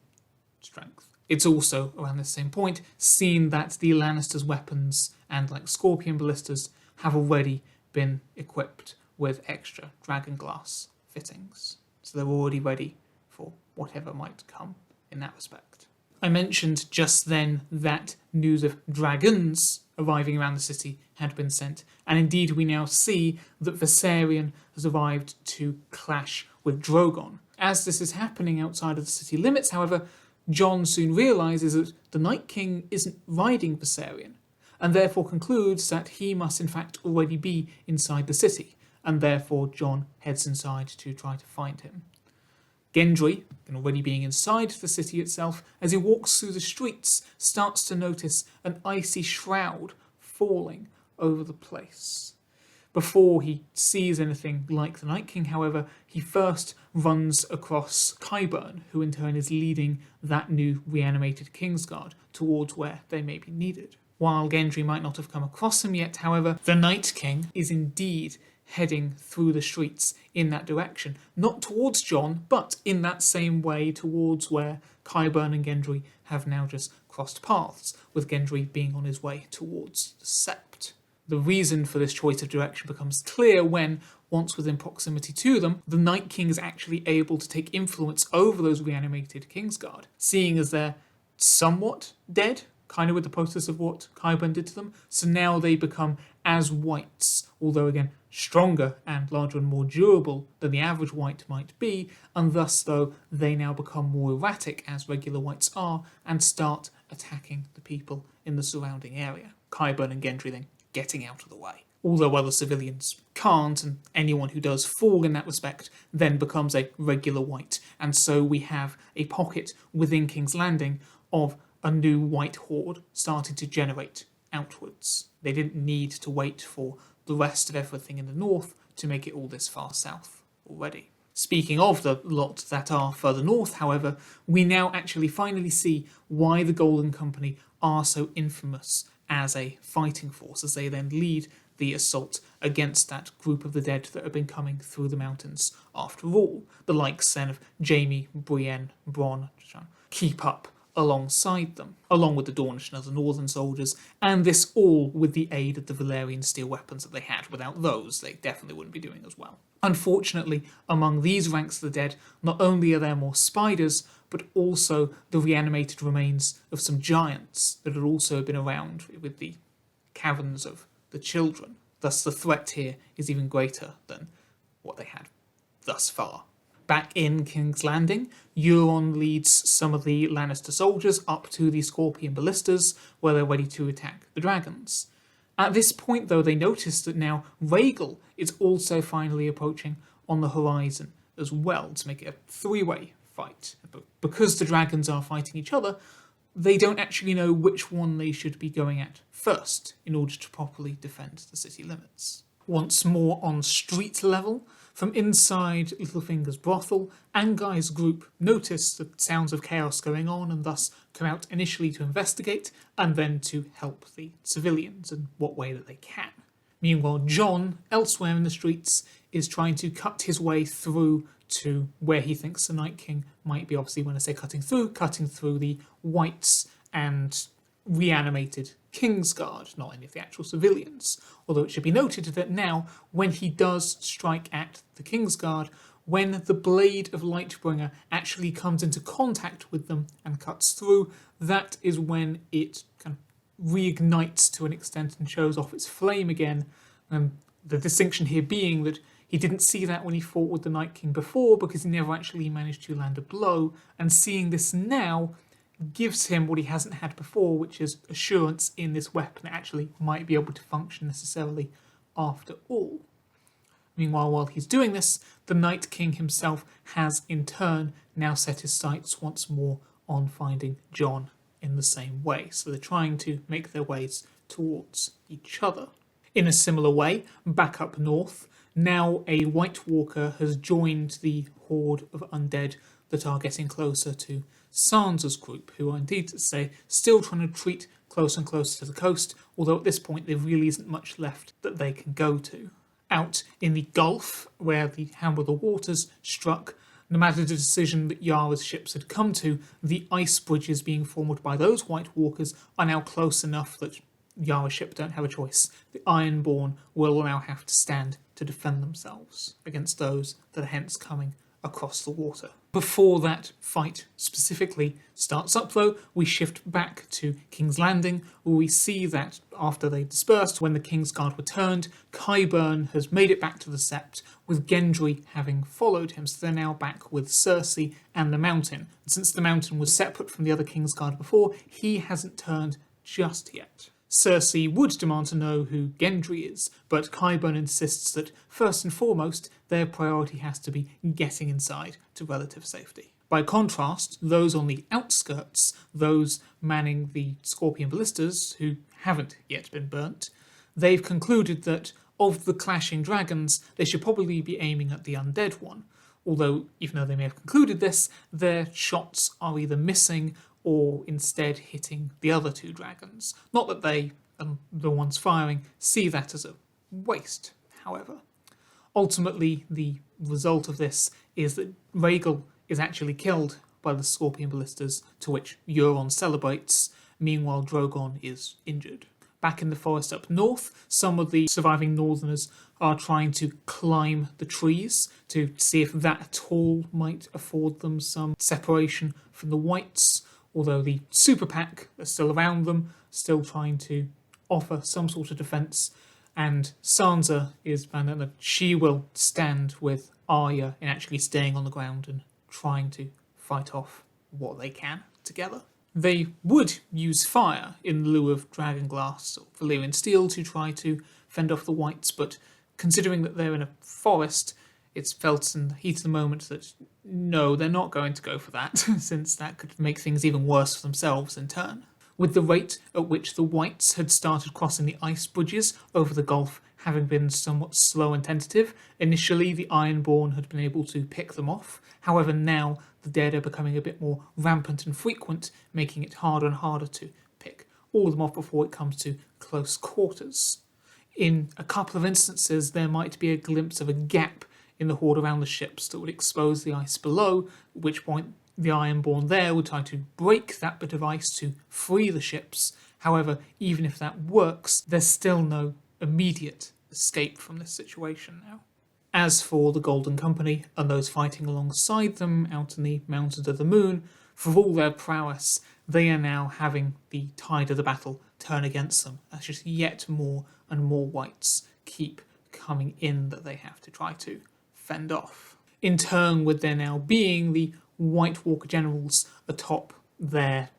A: strength. It's also, around the same point, seen that the Lannisters' weapons and like Scorpion ballistas have already been equipped with extra dragonglass fittings. So they're already ready for whatever might come in that respect. I mentioned just then that news of dragons arriving around the city had been sent, and indeed we now see that Viserion has arrived to clash with Drogon. As this is happening outside of the city limits, however, Jon soon realises that the Night King isn't riding Viserion, and therefore concludes that he must in fact already be inside the city, and therefore Jon heads inside to try to find him. Gendry, already being inside the city itself, as he walks through the streets, starts to notice an icy shroud falling over the place. Before he sees anything like the Night King, however, he first runs across Qyburn, who in turn is leading that new reanimated Kingsguard towards where they may be needed. While Gendry might not have come across him yet, however, the Night King is indeed heading through the streets in that direction. Not towards Jon, but in that same way towards where Qyburn and Gendry have now just crossed paths, with Gendry being on his way towards the Sept. The reason for this choice of direction becomes clear when, once within proximity to them, the Night King is actually able to take influence over those reanimated Kingsguard, seeing as they're somewhat dead, kind of with the process of what Qyburn did to them, so now they become as whites, although again, stronger and larger and more durable than the average white might be, and thus, though, they now become more erratic as regular whites are, and start attacking the people in the surrounding area. Qyburn and Gendry then getting out of the way. Although other civilians can't, and anyone who does fall in that respect then becomes a regular white, and so we have a pocket within King's Landing of a new white horde starting to generate outwards. They didn't need to wait for the rest of everything in the north to make it all this far south already. Speaking of the lot that are further north, however, we now actually finally see why the Golden Company are so infamous as a fighting force, as they then lead the assault against that group of the dead that have been coming through the mountains after all. The likes then of Jaime, Brienne, Bronn, keep up alongside them, along with the Dornish and other northern soldiers, and this all with the aid of the Valyrian steel weapons that they had. Without those, they definitely wouldn't be doing as well. Unfortunately, among these ranks of the dead, not only are there more spiders, but also the reanimated remains of some giants that had also been around with the caverns of the children. Thus the threat here is even greater than what they had thus far. Back in King's Landing, Euron leads some of the Lannister soldiers up to the Scorpion ballistas, where they're ready to attack the dragons. At this point, though, they notice that now Rhaegal is also finally approaching on the horizon as well, to make it a three-way fight. But because the dragons are fighting each other, they don't actually know which one they should be going at first in order to properly defend the city limits. Once more on street level, from inside Littlefinger's brothel, Angai's group notice the sounds of chaos going on and thus come out initially to investigate and then to help the civilians in what way that they can. Meanwhile, Jon, elsewhere in the streets, is trying to cut his way through to where he thinks the Night King might be. Obviously, when I say cutting through the whites and reanimated Kingsguard, not any of the actual civilians. Although it should be noted that now, when he does strike at the Kingsguard, when the blade of Lightbringer actually comes into contact with them and cuts through, that is when it kind of reignites to an extent and shows off its flame again. The distinction here being that he didn't see that when he fought with the Night King before, because he never actually managed to land a blow, and seeing this now gives him what he hasn't had before, which is assurance in this weapon actually might be able to function necessarily after all. Meanwhile, while he's doing this, the Night King himself has in turn now set his sights once more on finding Jon in the same way. So they're trying to make their ways towards each other. In a similar way, back up north, now a White Walker has joined the horde of undead that are getting closer to Sansa's group, who are indeed to say still trying to retreat closer and closer to the coast, although at this point there really isn't much left that they can go to. Out in the Gulf, where the Hand of the Waters struck, no matter the decision that Yara's ships had come to, the ice bridges being formed by those White Walkers are now close enough that Yara's ship don't have a choice. The Ironborn will now have to stand to defend themselves against those that are hence coming across the water. Before that fight specifically starts up though, we shift back to King's Landing, where we see that after they dispersed, when the Kingsguard returned, Qyburn has made it back to the Sept, with Gendry having followed him, so they're now back with Cersei and the Mountain. And since the Mountain was separate from the other Kingsguard before, he hasn't turned just yet. Cersei would demand to know who Gendry is, but Qyburn insists that first and foremost their priority has to be getting inside to relative safety. By contrast, those on the outskirts, those manning the Scorpion ballistas, who haven't yet been burnt, they've concluded that of the clashing dragons, they should probably be aiming at the undead one. Although, even though they may have concluded this, their shots are either missing or instead hitting the other two dragons. Not that they, the ones firing, see that as a waste, however. Ultimately, the result of this is that Rhaegal is actually killed by the Scorpion ballistas, to which Euron celebrates. Meanwhile, Drogon is injured. Back in the forest up north, some of the surviving Northerners are trying to climb the trees to see if that at all might afford them some separation from the Whites, although the Super Pack are still around them, still trying to offer some sort of defence, and Sansa is found that she will stand with Arya in actually staying on the ground and trying to fight off what they can together. They would use fire in lieu of dragonglass or Valyrian steel to try to fend off the Whites, but considering that they're in a forest, it's felt in the heat of the moment that no, they're not going to go for that, since that could make things even worse for themselves in turn. With the rate at which the Whites had started crossing the ice bridges over the Gulf having been somewhat slow and tentative, initially the Ironborn had been able to pick them off. However, now the dead are becoming a bit more rampant and frequent, making it harder and harder to pick all of them off before it comes to close quarters. In a couple of instances, there might be a glimpse of a gap in the horde around the ships that would expose the ice below, at which point the Ironborn there would try to break that bit of ice to free the ships. However, even if that works, there's still no immediate escape from this situation now. As for the Golden Company and those fighting alongside them out in the Mountains of the Moon, for all their prowess, they are now having the tide of the battle turn against them, as just yet more and more Whites keep coming in that they have to try to fend off. In turn, with there now being the White Walker generals atop their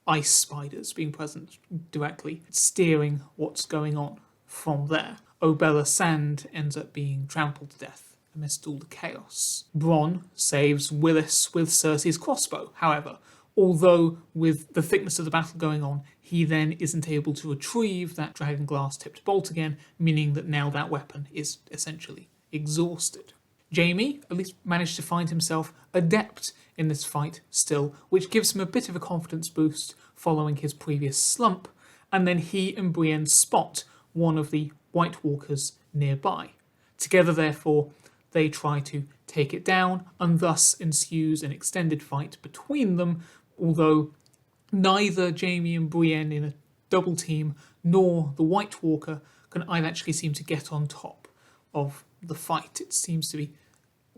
A: ice spiders being present directly, steering what's going on from there. Obella Sand ends up being trampled to death amidst all the chaos. Bronn saves Willis with Cersei's crossbow, however, although with the thickness of the battle going on, he then isn't able to retrieve that dragon glass tipped bolt again, meaning that now that weapon is essentially exhausted. Jaime at least managed to find himself adept in this fight still, which gives him a bit of a confidence boost following his previous slump, and then he and Brienne spot one of the White Walkers nearby. Together, therefore, they try to take it down, and thus ensues an extended fight between them, although neither Jaime and Brienne in a double team nor the White Walker can either actually seem to get on top of the fight. It seems to be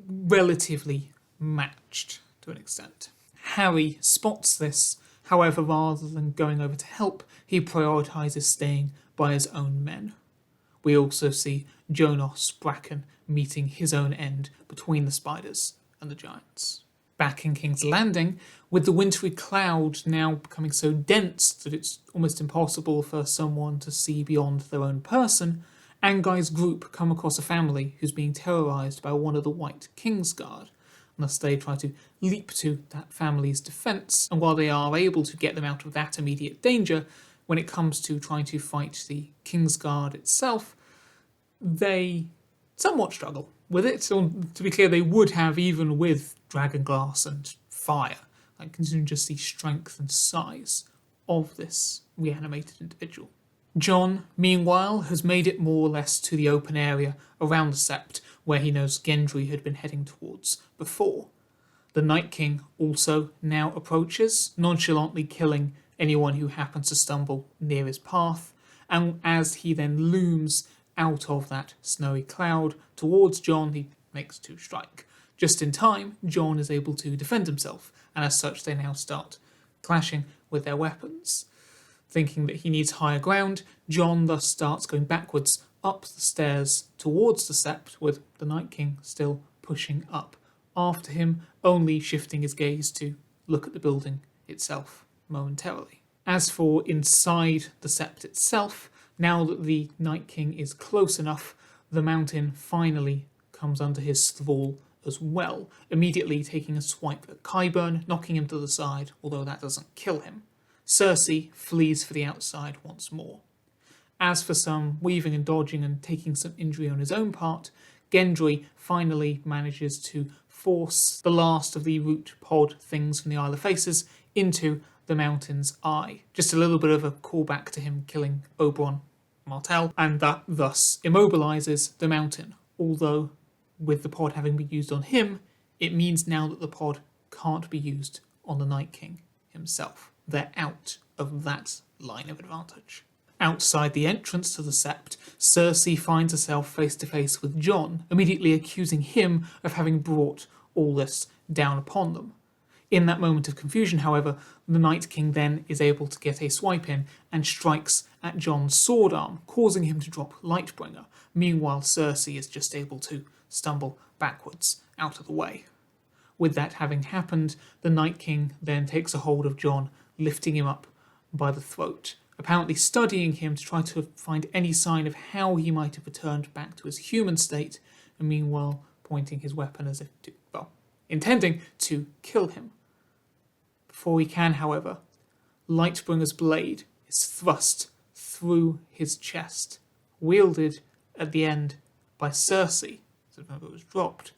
A: relatively matched to an extent. Harry spots this, however, rather than going over to help, he prioritises staying by his own men. We also see Jonas Bracken meeting his own end between the spiders and the giants. Back in King's Landing, with the wintry cloud now becoming so dense that it's almost impossible for someone to see beyond their own person, Angai's group come across a family who's being terrorised by one of the White Kingsguard, and thus they try to leap to that family's defence, and while they are able to get them out of that immediate danger, when it comes to trying to fight the Kingsguard itself, they somewhat struggle with it. So, to be clear, they would have even with dragonglass and fire, like considering just the strength and size of this reanimated individual. Jon, meanwhile, has made it more or less to the open area around the Sept, where he knows Gendry had been heading towards before. The Night King also now approaches, nonchalantly killing anyone who happens to stumble near his path, and as he then looms out of that snowy cloud towards Jon, he makes two strike. Just in time, Jon is able to defend himself, and as such they now start clashing with their weapons. Thinking that he needs higher ground, Jon thus starts going backwards up the stairs towards the Sept, with the Night King still pushing up after him, only shifting his gaze to look at the building itself momentarily. As for inside the Sept itself, now that the Night King is close enough, the mountain finally comes under his thrall as well, immediately taking a swipe at Qyburn, knocking him to the side, although that doesn't kill him. Cersei flees for the outside once more. As for some weaving and dodging and taking some injury on his own part, Gendry finally manages to force the last of the root pod things from the Isle of Faces into the mountain's eye. Just a little bit of a callback to him killing Oberyn Martell, and that thus immobilises the mountain. Although, with the pod having been used on him, it means now that the pod can't be used on the Night King himself. They're out of that line of advantage. Outside the entrance to the Sept, Cersei finds herself face to face with Jon, immediately accusing him of having brought all this down upon them. In that moment of confusion, however, the Night King then is able to get a swipe in and strikes at Jon's sword arm, causing him to drop Lightbringer. Meanwhile, Cersei is just able to stumble backwards out of the way. With that having happened, the Night King then takes a hold of Jon, lifting him up by the throat, apparently studying him to try to find any sign of how he might have returned back to his human state, and meanwhile pointing his weapon as if to, intending to kill him. Before he can, however, Lightbringer's blade is thrust through his chest, wielded at the end by Cersei, so remember it was dropped,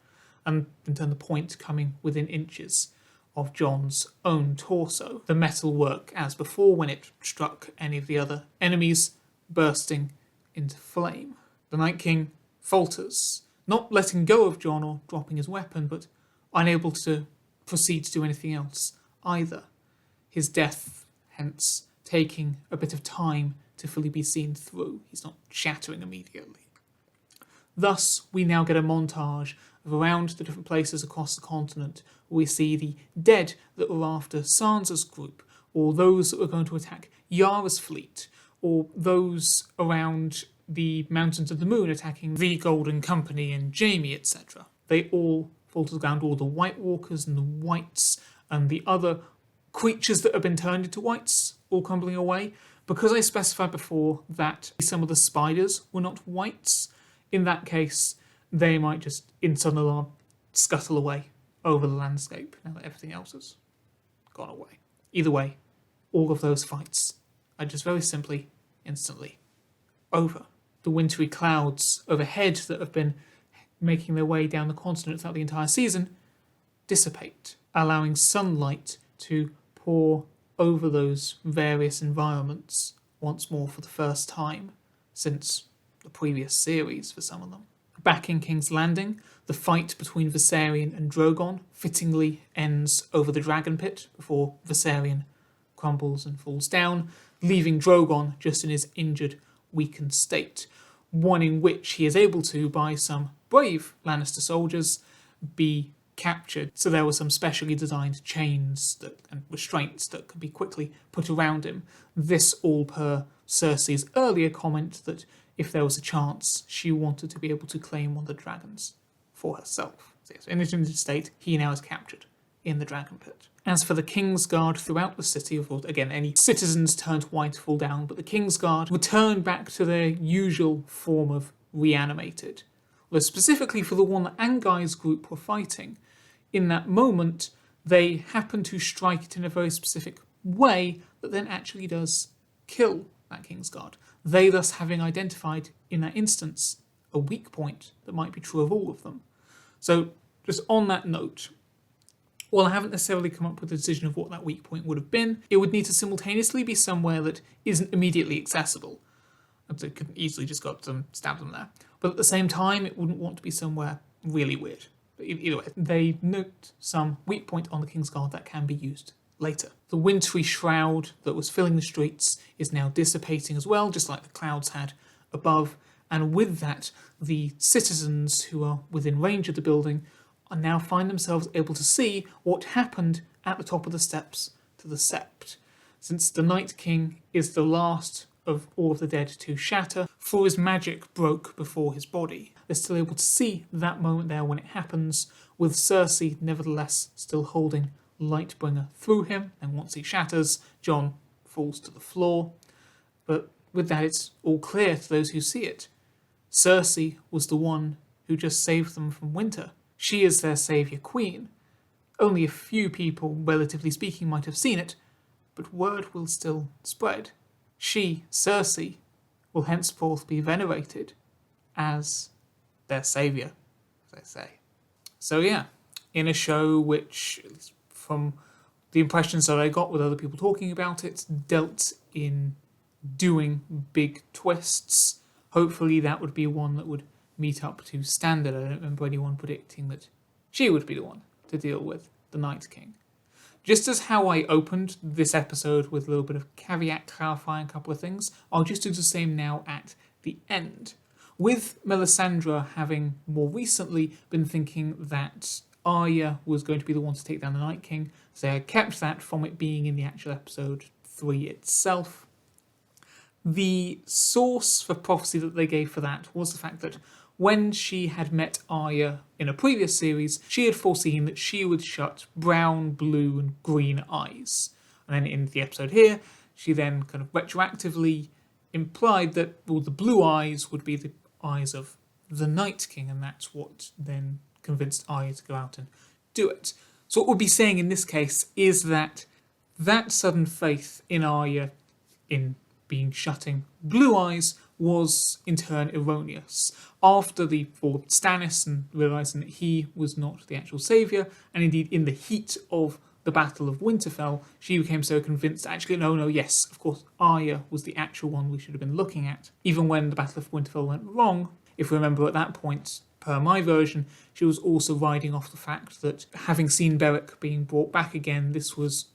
A: and in turn the point coming within inches of Jon's own torso. The metal work as before when it struck any of the other enemies, bursting into flame. The Night King falters, not letting go of Jon or dropping his weapon, but unable to proceed to do anything else either. His death, hence, taking a bit of time to fully be seen through. He's not shattering immediately. Thus, we now get a montage of around the different places across the continent where we see the dead that were after Sansa's group, or those that were going to attack Yara's fleet, or those around the Mountains of the Moon attacking the Golden Company and Jaime, etc. They all fall to the ground, all the White Walkers and the Whites and the other creatures that have been turned into Whites, all crumbling away. Because I specified before that some of the spiders were not Whites, in that case, they might just, in sudden alarm, scuttle away over the landscape now that everything else has gone away. Either way, all of those fights are just very simply, instantly over. The wintry clouds overhead that have been making their way down the continent throughout the entire season dissipate, allowing sunlight to pour over those various environments once more for the first time since the previous series for some of them. Back in King's Landing, the fight between Viserion and Drogon fittingly ends over the dragon pit before Viserion crumbles and falls down, leaving Drogon just in his injured, weakened state, one in which he is able to, by some brave Lannister soldiers, be captured. So there were some specially designed chains and restraints that could be quickly put around him. This all per Cersei's earlier comment that if there was a chance, she wanted to be able to claim one of the dragons for herself. So yes, in his injured state, he now is captured in the dragon pit. As for the Kingsguard throughout the city, of course, again, any citizens turned white fall down, but the Kingsguard return back to their usual form of reanimated. Although specifically for the one that Angai's group were fighting, in that moment, they happen to strike it in a very specific way that then actually does kill that Kingsguard. They thus having identified, in that instance, a weak point that might be true of all of them. So, just on that note, while I haven't necessarily come up with a decision of what that weak point would have been, it would need to simultaneously be somewhere that isn't immediately accessible. And so it could easily just go up to them, stab them there. But at the same time, it wouldn't want to be somewhere really weird. But either way, they note some weak point on the Kingsguard that can be used later. The wintry shroud that was filling the streets is now dissipating as well, just like the clouds had above. And with that, the citizens who are within range of the building are now find themselves able to see what happened at the top of the steps to the Sept. Since the Night King is the last of all of the dead to shatter, for his magic broke before his body. They're still able to see that moment there when it happens, with Cersei nevertheless still holding Lightbringer through him, and once he shatters, Jon falls to the floor. But with that, it's all clear to those who see it. Cersei was the one who just saved them from winter. She is their saviour queen. Only a few people, relatively speaking, might have seen it, but word will still spread. She, Cersei, will henceforth be venerated as their saviour, as they say. So yeah, in a show which, from the impressions that I got with other people talking about it, dealt in doing big twists. Hopefully that would be one that would meet up to standard. I don't remember anyone predicting that she would be the one to deal with the Night King. Just as how I opened this episode with a little bit of caveat clarifying a couple of things, I'll just do the same now at the end. With Melisandre having more recently been thinking that Arya was going to be the one to take down the Night King, so I kept that from it being in the actual episode 3 itself. The source for prophecy that they gave for that was the fact that when she had met Arya in a previous series, she had foreseen that she would shut brown, blue and green eyes. And then in the episode here, she then kind of retroactively implied that all the blue eyes would be the eyes of the Night King, and that's what then convinced Arya to go out and do it. So what we'll be saying in this case is that That sudden faith in Arya in being shutting blue eyes was in turn erroneous. After the fall of Stannis and realising that he was not the actual saviour, and indeed in the heat of the Battle of Winterfell, she became so convinced, actually, no, yes, of course, Arya was the actual one we should have been looking at. Even when the Battle of Winterfell went wrong, if we remember at that point, per my version, she was also riding off the fact that having seen Beric being brought back again, this was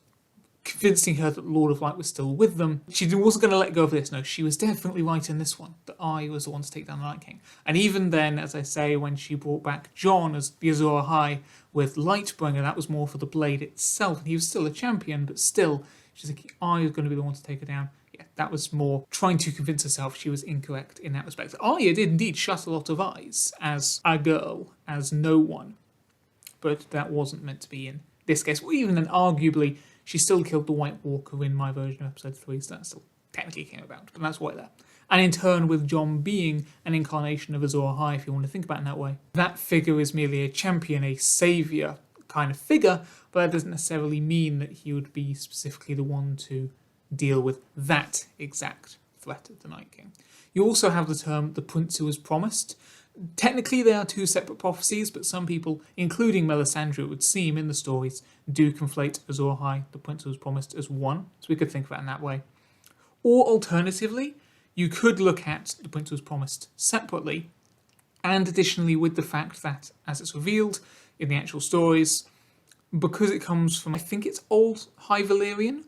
A: convincing her that the Lord of Light was still with them. She wasn't going to let go of this. No, she was definitely right in this one, that I was the one to take down the Night King. And even then, as I say, when she brought back Jon as the Azor Ahai with Lightbringer, that was more for the blade itself. And he was still a champion, but still, she's thinking, I was going to be the one to take her down. Yeah, that was more trying to convince herself she was incorrect in that respect. Arya did indeed shut a lot of eyes as a girl, as no one. But that wasn't meant to be in this case. Well, even then, arguably, she still killed the White Walker in my version of episode 3, so that still technically came about, but that's why there. And in turn, with Jon being an incarnation of Azor Ahai, if you want to think about it in that way, that figure is merely a champion, a saviour kind of figure, but that doesn't necessarily mean that he would be specifically the one to deal with that exact threat of the Night King. You also have the term the Prince Who Was Promised. Technically, they are two separate prophecies, but some people, including Melisandre, it would seem in the stories, do conflate Azor Ahai, the Prince Who Was Promised, as one. So we could think of it in that way. Or alternatively, you could look at the Prince Who Was Promised separately, and additionally with the fact that, as it's revealed in the actual stories, because it comes from, I think it's Old High Valyrian,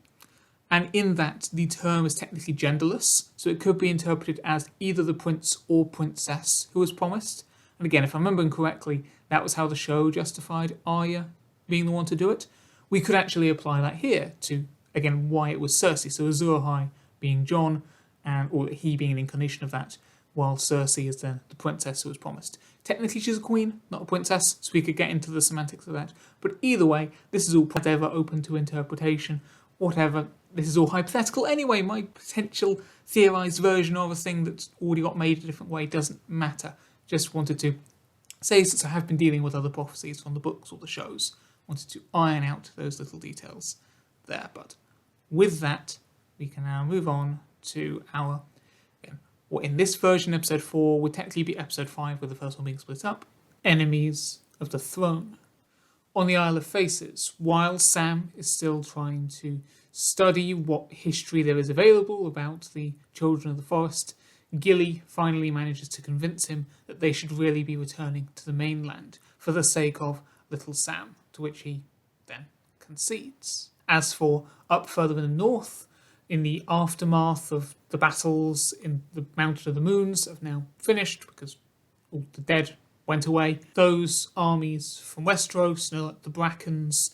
A: and in that the term is technically genderless, so it could be interpreted as either the prince or princess who was promised. And again, if I'm remembering correctly, that was how the show justified Arya being the one to do it. We could actually apply that here to, again, why it was Cersei. So Azor Ahai being Jon, or he being an incarnation of that, while Cersei is the princess who was promised. Technically she's a queen, not a princess, so we could get into the semantics of that. But either way, this is all whatever open to interpretation, whatever. This is all hypothetical anyway. My potential theorised version of a thing that's already got made a different way doesn't matter. Just wanted to say, since I have been dealing with other prophecies from the books or the shows, wanted to iron out those little details there. But with that, we can now move on to our, what in this version, episode 4, would technically be episode 5, with the first one being split up, Enemies of the Throne. On the Isle of Faces, while Sam is still trying to study what history there is available about the Children of the Forest, Gilly finally manages to convince him that they should really be returning to the mainland for the sake of little Sam, to which he then concedes. As for up further in the north, in the aftermath of the battles in the Mountain of the Moons have now finished because all the dead went away. Those armies from Westeros, like the Brackens,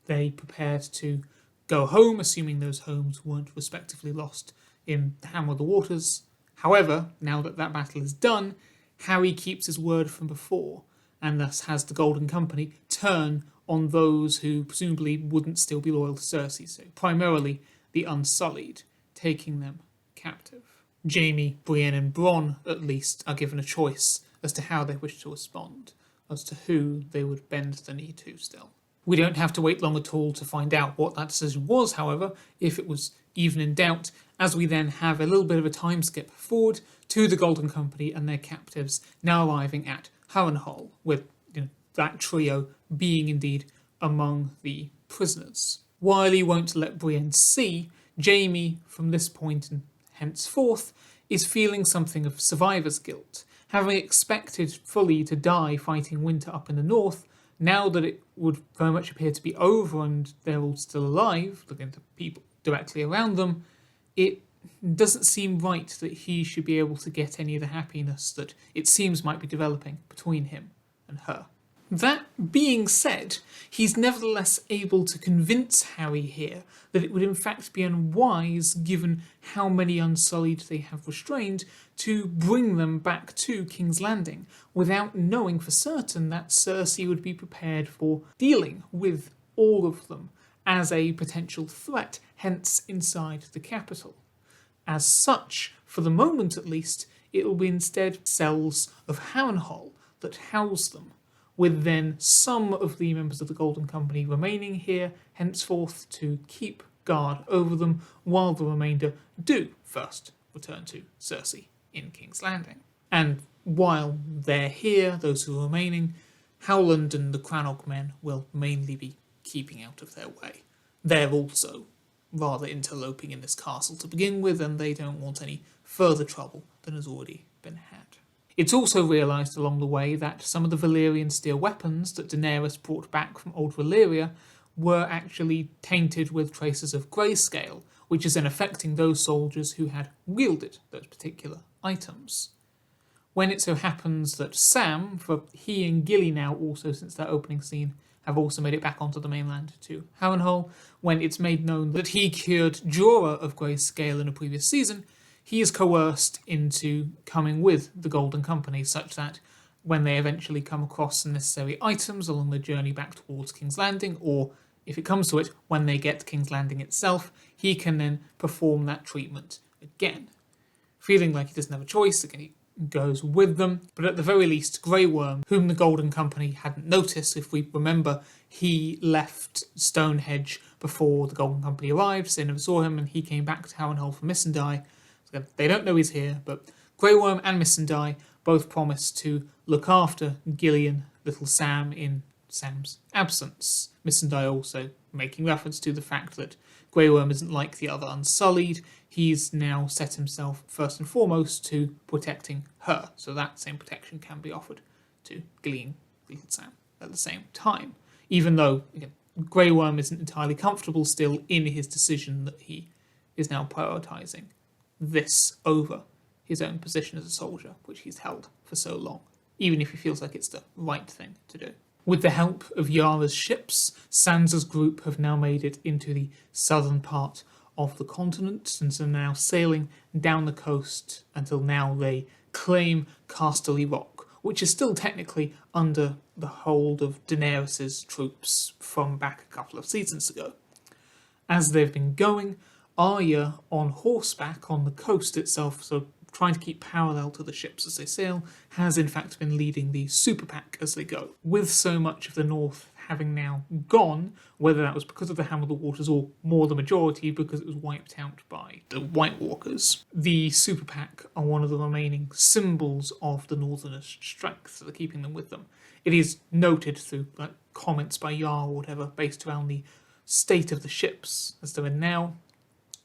A: they prepared to go home, assuming those homes weren't respectively lost in the Hammer of the Waters. However, now that that battle is done, Harry keeps his word from before, and thus has the Golden Company turn on those who presumably wouldn't still be loyal to Cersei, so primarily the Unsullied, taking them captive. Jaime, Brienne and Bronn, at least, are given a choice as to how they wish to respond, as to who they would bend the knee to still. We don't have to wait long at all to find out what that decision was, however, if it was even in doubt, as we then have a little bit of a time skip forward to the Golden Company and their captives now arriving at Harrenhal, with that trio being indeed among the prisoners. While he won't let Brienne see, Jaime, from this point and henceforth, is feeling something of survivor's guilt, having expected fully to die fighting winter up in the north. Now that it would very much appear to be over and they're all still alive, looking at the people directly around them, it doesn't seem right that he should be able to get any of the happiness that it seems might be developing between him and her. That being said, he's nevertheless able to convince Harry here that it would in fact be unwise, given how many Unsullied they have restrained, to bring them back to King's Landing without knowing for certain that Cersei would be prepared for dealing with all of them as a potential threat, hence inside the capital. As such, for the moment at least, it will be instead cells of Harrenhal that house them, with then some of the members of the Golden Company remaining here henceforth to keep guard over them, while the remainder do first return to Cersei in King's Landing. And while they're here, those who are remaining, Howland and the Crannog men will mainly be keeping out of their way. They're also rather interloping in this castle to begin with, and they don't want any further trouble than has already been had. It's also realised along the way that some of the Valyrian steel weapons that Daenerys brought back from Old Valyria were actually tainted with traces of greyscale, which is then affecting those soldiers who had wielded those particular items. When it so happens that Sam, for he and Gilly now also since that opening scene, have also made it back onto the mainland to Harrenhal, when it's made known that he cured Jorah of greyscale in a previous season, he is coerced into coming with the Golden Company, such that when they eventually come across the necessary items along the journey back towards King's Landing, or if it comes to it, when they get to King's Landing itself, he can then perform that treatment again. Feeling like he doesn't have a choice, again, he goes with them, but at the very least, Grey Worm, whom the Golden Company hadn't noticed, if we remember, he left Stonehenge before the Golden Company arrived, so they never saw him, and he came back to Harrenhal for Missandei. So they don't know he's here, but Grey Worm and Missandei both promise to look after Gillian, little Sam, in Sam's absence. Missandei also making reference to the fact that Grey Worm isn't like the other Unsullied. He's now set himself first and foremost to protecting her, so that same protection can be offered to Gillian, little Sam, at the same time. Even though, again, Grey Worm isn't entirely comfortable still in his decision that he is now prioritising this over his own position as a soldier, which he's held for so long, even if he feels like it's the right thing to do. With the help of Yara's ships, Sansa's group have now made it into the southern part of the continent, and so now sailing down the coast until now they claim Casterly Rock, which is still technically under the hold of Daenerys' troops from back a couple of seasons ago. As they've been going, Arya on horseback on the coast itself, so trying to keep parallel to the ships as they sail, has in fact been leading the super pack as they go. With so much of the north having now gone, whether that was because of the Hammer of the Waters or more the majority because it was wiped out by the White Walkers, the super pack are one of the remaining symbols of the Northerners' strength, so they're keeping them with them. It is noted through comments by Yara or whatever based around the state of the ships as they're in now,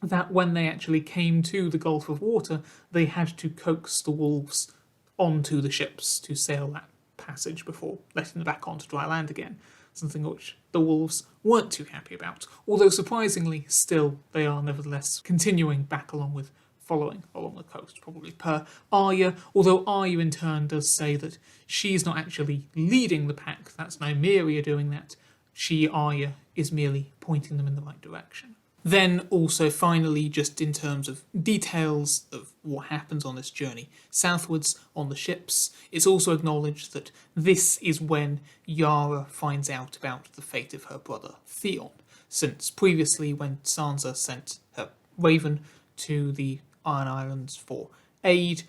A: that when they actually came to the Gulf of Water, they had to coax the wolves onto the ships to sail that passage before letting them back onto dry land again, something which the wolves weren't too happy about, although surprisingly still they are nevertheless continuing back along with following along the coast, probably per Arya, although Arya in turn does say that she's not actually leading the pack, that's Nymeria doing that, she, Arya, is merely pointing them in the right direction. Then also finally, just in terms of details of what happens on this journey southwards on the ships, it's also acknowledged that this is when Yara finds out about the fate of her brother Theon, since previously when Sansa sent her Raven to the Iron Islands for aid,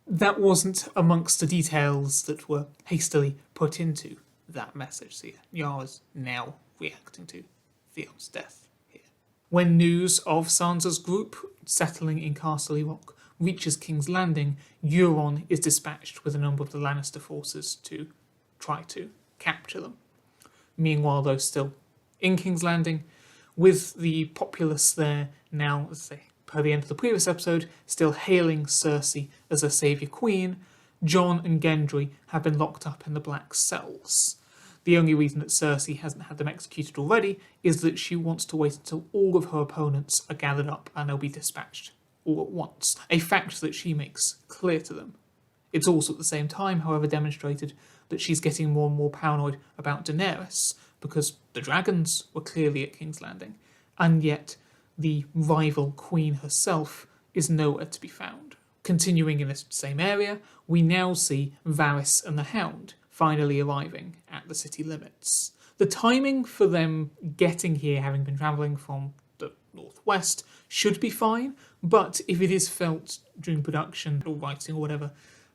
A: that wasn't amongst the details that were hastily put into that message. So Yara's now reacting to Theon's death. When news of Sansa's group settling in Casterly Rock reaches King's Landing, Euron is dispatched with a number of the Lannister forces to try to capture them. Meanwhile, though, still in King's Landing, with the populace there now, as I say, per the end of the previous episode, still hailing Cersei as a saviour queen, Jon and Gendry have been locked up in the Black Cells. The only reason that Cersei hasn't had them executed already is that she wants to wait until all of her opponents are gathered up and they'll be dispatched all at once, a fact that she makes clear to them. It's also at the same time, however, demonstrated that she's getting more and more paranoid about Daenerys, because the dragons were clearly at King's Landing, and yet the rival queen herself is nowhere to be found. Continuing in this same area, we now see Varys and the Hound finally arriving at the city limits. The timing for them getting here, having been travelling from the northwest, should be fine, but if it is felt during production or writing or whatever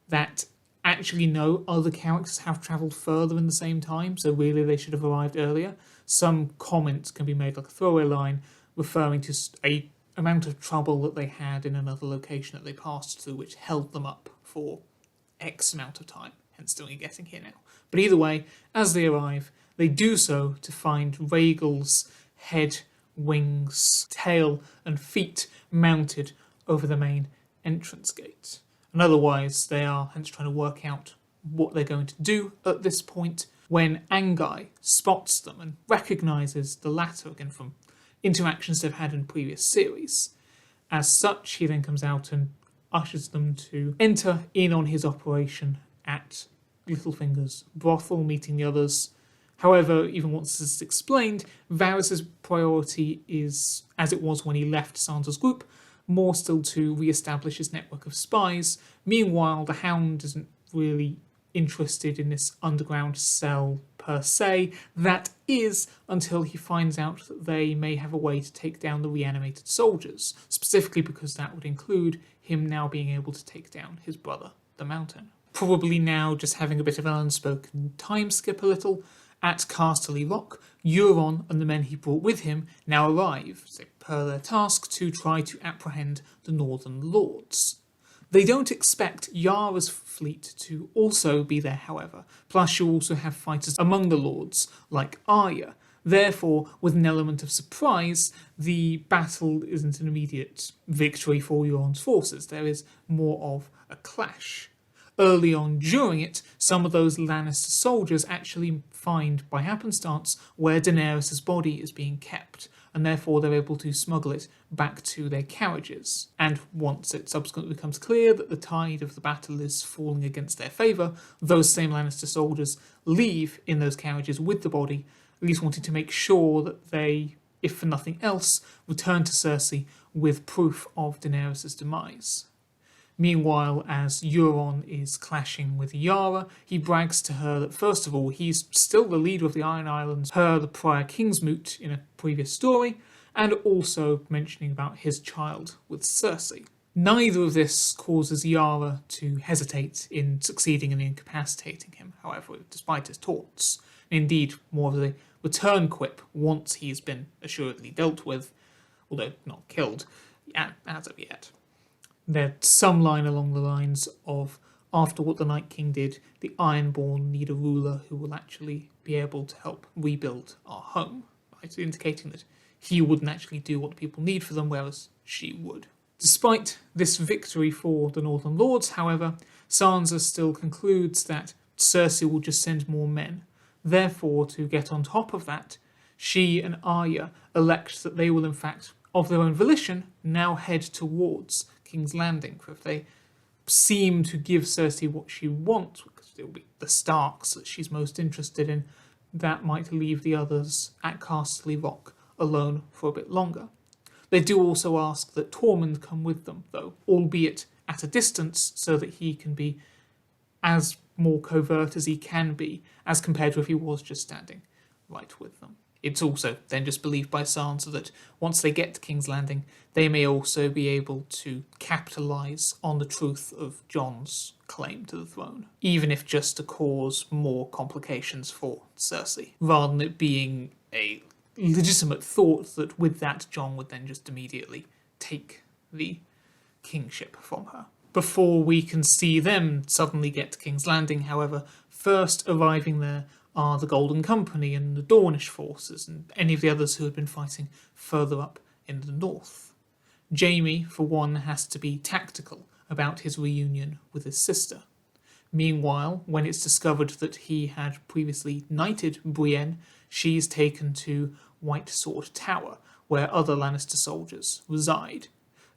A: that actually know other characters have travelled further in the same time, so really they should have arrived earlier. Some comments can be made, like a throwaway line, referring to a amount of trouble that they had in another location that they passed through, which held them up for X amount of time, hence still getting here now. But either way, as they arrive, they do so to find Rhaegal's head, wings, tail, and feet mounted over the main entrance gate. And otherwise, they are hence trying to work out what they're going to do at this point when Anguy spots them and recognises the latter, again from interactions they've had in previous series. As such, he then comes out and ushers them to enter in on his operation at Littlefinger's brothel, meeting the others. However, even once this is explained, Varys' priority is, as it was when he left Sansa's group, more still to re-establish his network of spies. Meanwhile, the Hound isn't really interested in this underground cell per se. That is until he finds out that they may have a way to take down the reanimated soldiers, specifically because that would include him now being able to take down his brother, the Mountain. Probably now just having a bit of an unspoken time skip a little. At Casterly Rock, Euron and the men he brought with him now arrive, per their task, to try to apprehend the Northern Lords. They don't expect Yara's fleet to also be there, however, plus you also have fighters among the Lords, like Arya. Therefore, with an element of surprise, the battle isn't an immediate victory for Euron's forces. There is more of a clash. Early on during it, some of those Lannister soldiers actually find, by happenstance, where Daenerys' body is being kept, and therefore they're able to smuggle it back to their carriages. And once it subsequently becomes clear that the tide of the battle is falling against their favour, those same Lannister soldiers leave in those carriages with the body, at least wanting to make sure that they, if for nothing else, return to Cersei with proof of Daenerys' demise. Meanwhile, as Euron is clashing with Yara, he brags to her that first of all, he's still the leader of the Iron Islands, per the prior Kingsmoot in a previous story, and also mentioning about his child with Cersei. Neither of this causes Yara to hesitate in succeeding in incapacitating him, however, despite his taunts. Indeed, more of a return quip once he's been assuredly dealt with, although not killed, as of yet. There's some line along the lines of, after what the Night King did, the Ironborn need a ruler who will actually be able to help rebuild our home, right? Indicating that he wouldn't actually do what people need for them, whereas she would. Despite this victory for the Northern Lords, however, Sansa still concludes that Cersei will just send more men. Therefore, to get on top of that, she and Arya elect that they will in fact, of their own volition, now head towards King's Landing. For if they seem to give Cersei what she wants, because it will be the Starks that she's most interested in, that might leave the others at Casterly Rock alone for a bit longer. They do also ask that Tormund come with them, though, albeit at a distance, so that he can be as more covert as he can be, as compared to if he was just standing right with them. It's also then just believed by Sansa that once they get to King's Landing, they may also be able to capitalise on the truth of Jon's claim to the throne, even if just to cause more complications for Cersei, rather than it being a legitimate thought that with that Jon would then just immediately take the kingship from her. Before we can see them suddenly get to King's Landing, however, first arriving there are the Golden Company and the Dornish forces and any of the others who had been fighting further up in the north. Jaime, for one, has to be tactical about his reunion with his sister. Meanwhile, when it's discovered that he had previously knighted Brienne, she's taken to White Sword Tower, where other Lannister soldiers reside.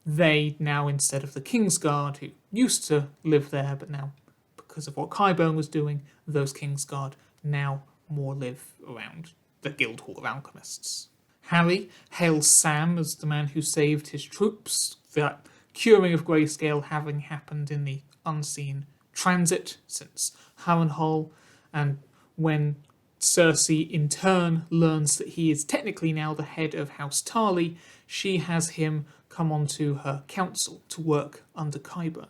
A: They now, instead of the Kingsguard, who used to live there, but now, because of what Qyburn was doing, those Kingsguard now more live around the Guildhall of Alchemists. Harry hails Sam as the man who saved his troops, that curing of Greyscale having happened in the unseen transit since Harrenhal, and when Cersei in turn learns that he is technically now the head of House Tarly, she has him come onto her council to work under Qyburn.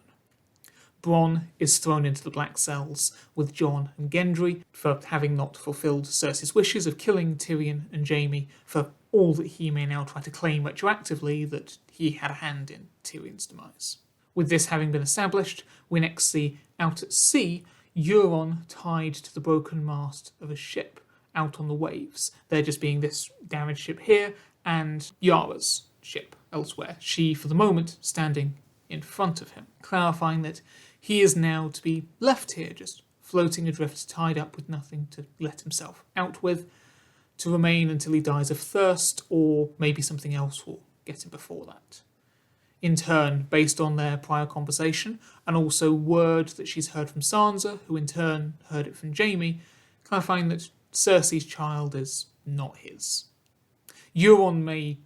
A: Bronn is thrown into the black cells with Jon and Gendry for having not fulfilled Cersei's wishes of killing Tyrion and Jaime, for all that he may now try to claim retroactively that he had a hand in Tyrion's demise. With this having been established, we next see, out at sea, Euron tied to the broken mast of a ship out on the waves. There just being this damaged ship here and Yara's ship elsewhere, she for the moment standing in front of him, clarifying that he is now to be left here, just floating adrift, tied up with nothing to let himself out with, to remain until he dies of thirst, or maybe something else will get him before that. In turn, based on their prior conversation, and also word that she's heard from Sansa, who in turn heard it from Jaime, clarifying that Cersei's child is not his. Euron may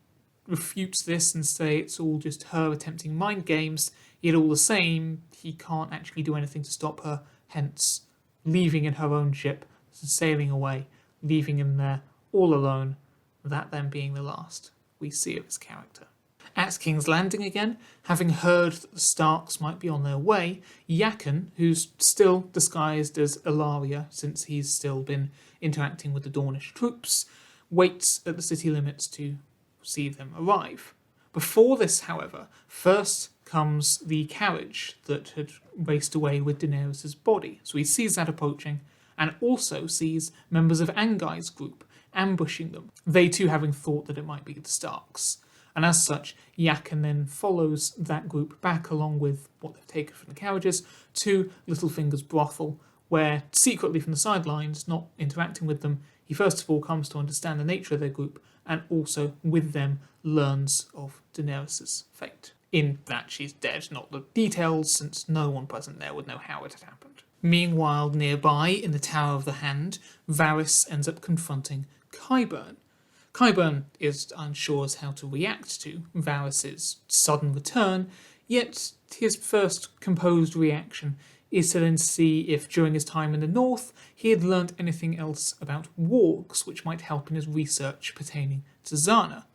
A: refute this and say it's all just her attempting mind games, yet all the same, he can't actually do anything to stop her, hence leaving in her own ship, sailing away, leaving him there all alone, that then being the last we see of his character. At King's Landing again, having heard that the Starks might be on their way, Jaqen, who's still disguised as Ilaria since he's still been interacting with the Dornish troops, waits at the city limits to see them arrive. Before this, however, first comes the carriage that had raced away with Daenerys' body. So he sees that approaching, and also sees members of Angai's group ambushing them, they too having thought that it might be the Starks. And as such, Jaqen then follows that group back along with what they've taken from the carriages to Littlefinger's brothel, where secretly from the sidelines, not interacting with them, he first of all comes to understand the nature of their group and also with them learns of Daenerys' fate. In that she's dead, not the details, since no one present there would know how it had happened. Meanwhile, nearby, in the Tower of the Hand, Varys ends up confronting Qyburn. Qyburn is unsure as how to react to Varys' sudden return, yet his first composed reaction is to then see if during his time in the north he had learnt anything else about wargs which might help in his research pertaining to Zana.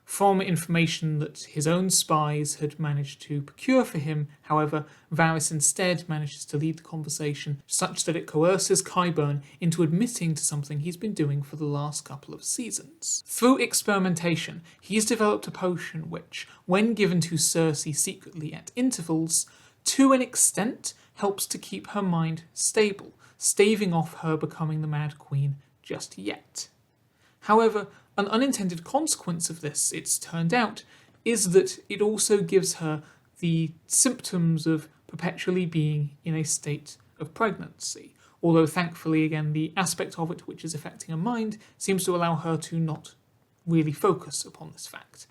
A: From information that his own spies had managed to procure for him, however, Varys instead manages to lead the conversation such that it coerces Qyburn into admitting to something he's been doing for the last couple of seasons. Through experimentation, he's developed a potion which, when given to Cersei secretly at intervals, to an extent helps to keep her mind stable, staving off her becoming the Mad Queen just yet. However, an unintended consequence of this, it's turned out, is that it also gives her the symptoms of perpetually being in a state of pregnancy, although thankfully again the aspect of it which is affecting her mind seems to allow her to not really focus upon this fact.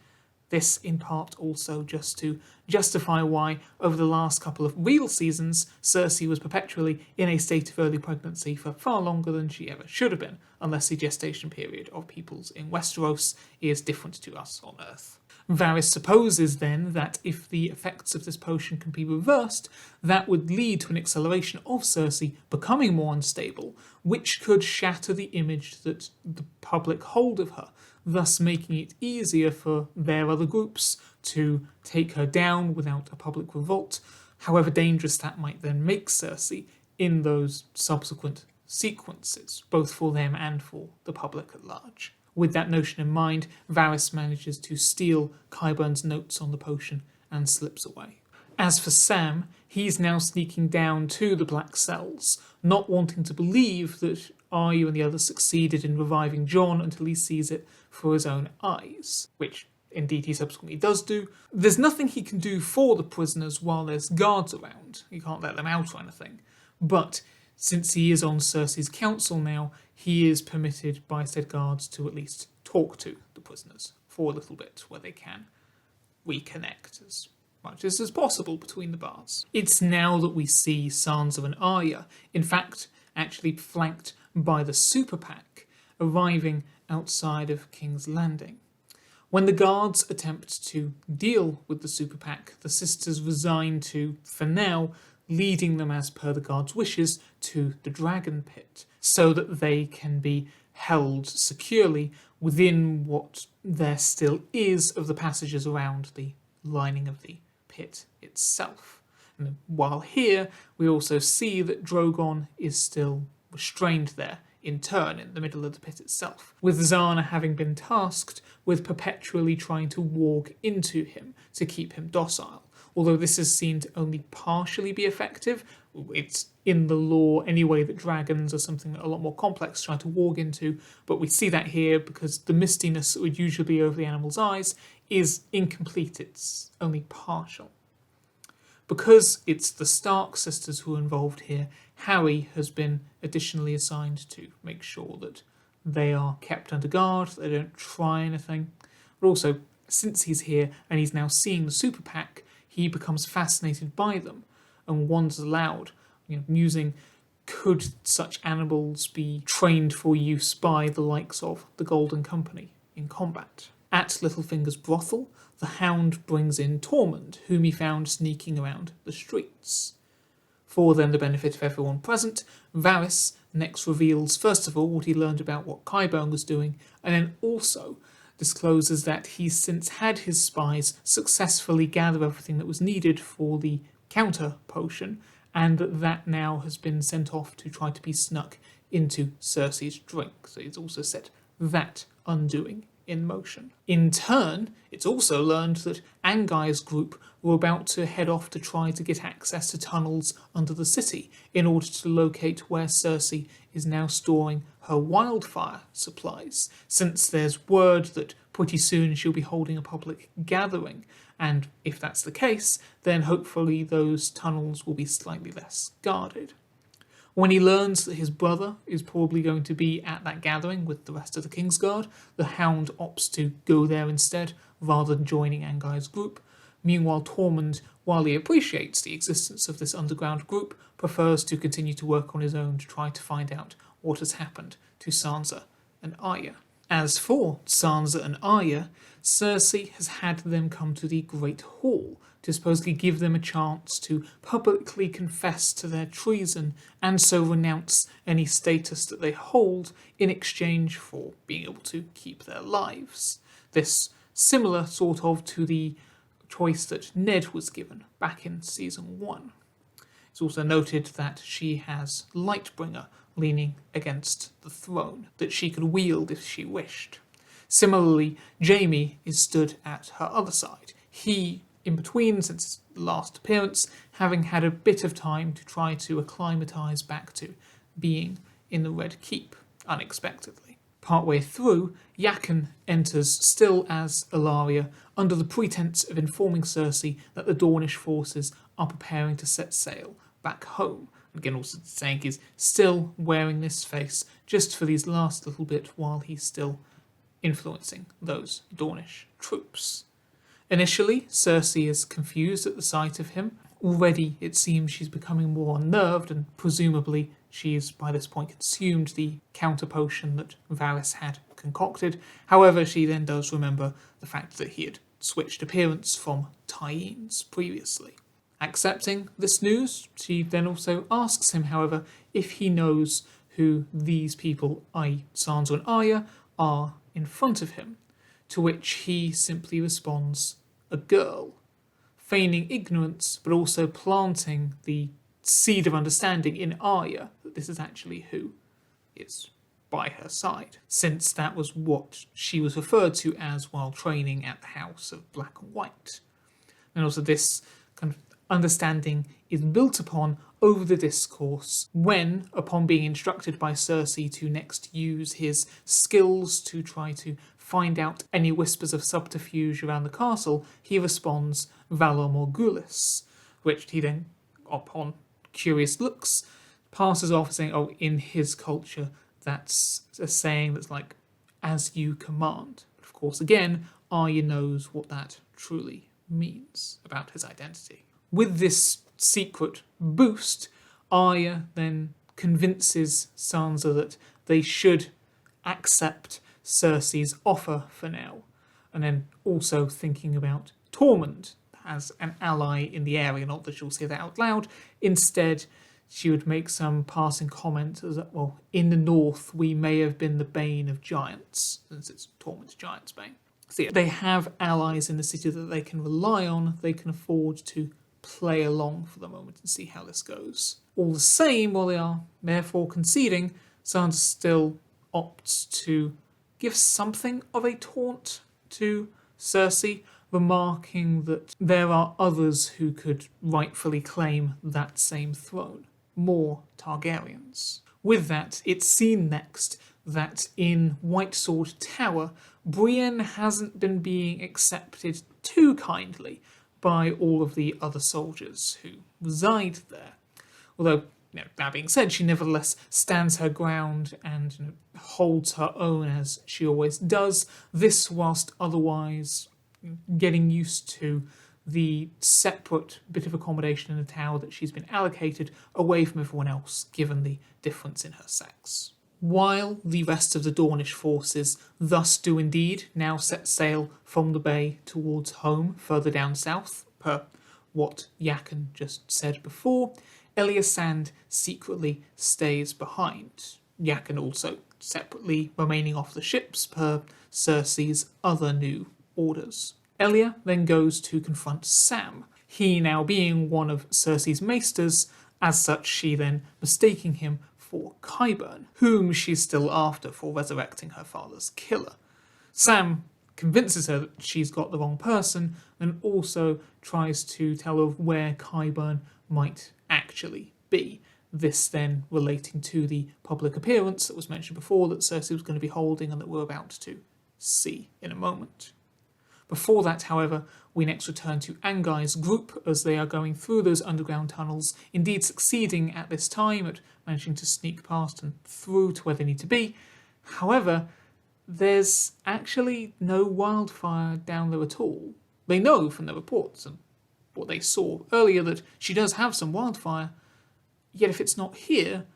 A: This in part also just to justify why over the last couple of real seasons Cersei was perpetually in a state of early pregnancy for far longer than she ever should have been, unless the gestation period of peoples in Westeros is different to us on Earth. Varys supposes then that if the effects of this potion can be reversed, that would lead to an acceleration of Cersei becoming more unstable, which could shatter the image that the public hold of her, thus making it easier for their other groups to take her down without a public revolt, however dangerous that might then make Cersei in those subsequent sequences, both for them and for the public at large. With that notion in mind, Varys manages to steal Qyburn's notes on the potion and slips away. As for Sam, he's now sneaking down to the Black Cells, not wanting to believe that Arya and the others succeeded in reviving Jon until he sees it for his own eyes, which indeed he subsequently does do. There's nothing he can do for the prisoners while there's guards around. He can't let them out or anything. But since he is on Cersei's council now, he is permitted by said guards to at least talk to the prisoners for a little bit where they can reconnect as much as is possible between the bars. It's now that we see Sansa and Arya, in fact, actually flanked by the Super Pack, arriving outside of King's Landing. When the guards attempt to deal with the Super Pack, the sisters resign to, for now, leading them as per the guards' wishes to the Dragon Pit, so that they can be held securely within what there still is of the passages around the lining of the pit itself. And while here, we also see that Drogon is still restrained there in turn in the middle of the pit itself, with Zana having been tasked with perpetually trying to walk into him to keep him docile. Although this is seen to only partially be effective, it's in the lore anyway that dragons are something a lot more complex to try to walk into, but we see that here because the mistiness that would usually be over the animal's eyes is incomplete, it's only partial. Because it's the Stark sisters who are involved here, Harry has been additionally assigned to make sure that they are kept under guard, they don't try anything. But also, since he's here and he's now seeing the super pack, he becomes fascinated by them and wonders aloud, musing, could such animals be trained for use by the likes of the Golden Company in combat? At Littlefinger's brothel, the Hound brings in Tormund, whom he found sneaking around the streets. For then the benefit of everyone present, Varys next reveals first of all what he learned about what Qyburn was doing, and then also discloses that he's since had his spies successfully gather everything that was needed for the counter potion, and that now has been sent off to try to be snuck into Cersei's drink. So he's also set that undoing in motion. In turn, it's also learned that Angai's group were about to head off to try to get access to tunnels under the city in order to locate where Cersei is now storing her wildfire supplies, since there's word that pretty soon she'll be holding a public gathering, and if that's the case, then hopefully those tunnels will be slightly less guarded. When he learns that his brother is probably going to be at that gathering with the rest of the Kingsguard, the Hound opts to go there instead, rather than joining Angai's group. Meanwhile, Tormund, while he appreciates the existence of this underground group, prefers to continue to work on his own to try to find out what has happened to Sansa and Arya. As for Sansa and Arya, Cersei has had them come to the Great Hall to supposedly give them a chance to publicly confess to their treason and so renounce any status that they hold in exchange for being able to keep their lives. This similar sort of to the choice that Ned was given back in Season 1. It's also noted that she has Lightbringer leaning against the throne that she could wield if she wished. Similarly, Jaime is stood at her other side. He, in between, since his last appearance, having had a bit of time to try to acclimatise back to being in the Red Keep, unexpectedly. Partway through, Jaqen enters still as Ilaria, under the pretense of informing Cersei that the Dornish forces are preparing to set sail back home. Again, also saying he's still wearing this face just for these last little bit while he's still influencing those Dornish troops. Initially, Cersei is confused at the sight of him. Already, it seems she's becoming more unnerved, and presumably she's by this point consumed the counter potion that Varys had concocted. However, she then does remember the fact that he had switched appearance from Tyene's previously. Accepting this news, she then also asks him, however, if he knows who these people, i.e. Sansa and Arya, are in front of him, to which he simply responds, a girl, feigning ignorance but also planting the seed of understanding in Arya that this is actually who is by her side, since that was what she was referred to as while training at the House of Black and White. And also this kind of understanding is built upon over the discourse when, upon being instructed by Cersei to next use his skills to try to find out any whispers of subterfuge around the castle, he responds, Valar Morghulis, which he then, upon curious looks, passes off saying, oh, in his culture, that's a saying that's like, as you command. But of course, again, Arya knows what that truly means about his identity. With this secret boost, Arya then convinces Sansa that they should accept Cersei's offer for now, and then also thinking about Tormund as an ally in the area, not that she'll say that out loud. Instead, she would make some passing comment that, well, in the north we may have been the bane of giants, since it's Tormund's giant's bane. So yeah, they have allies in the city that they can rely on, they can afford to play along for the moment and see how this goes. All the same, while they are therefore conceding, Sansa still opts to give something of a taunt to Cersei, remarking that there are others who could rightfully claim that same throne. More Targaryens. With that, it's seen next that in White Sword Tower, Brienne hasn't been being accepted too kindly by all of the other soldiers who reside there. Although, that being said, she nevertheless stands her ground and holds her own as she always does, this whilst otherwise getting used to the separate bit of accommodation in the tower that she's been allocated away from everyone else, given the difference in her sex. While the rest of the Dornish forces thus do indeed now set sail from the bay towards home further down south, per what Jaqen just said before, Elia Sand secretly stays behind. Jaqen also separately remaining off the ships per Cersei's other new orders. Elia then goes to confront Sam, he now being one of Cersei's maesters, as such she then mistaking him for Qyburn, whom she's still after for resurrecting her father's killer. Sam convinces her that she's got the wrong person and also tries to tell her where Qyburn might actually be. This then relating to the public appearance that was mentioned before that Cersei was going to be holding and that we're about to see in a moment. Before that, however, we next return to Angai's group as they are going through those underground tunnels, indeed succeeding at this time at managing to sneak past and through to where they need to be. However, there's actually no wildfire down there at all. They know from the reports and what they saw earlier that she does have some wildfire, yet if it's not here,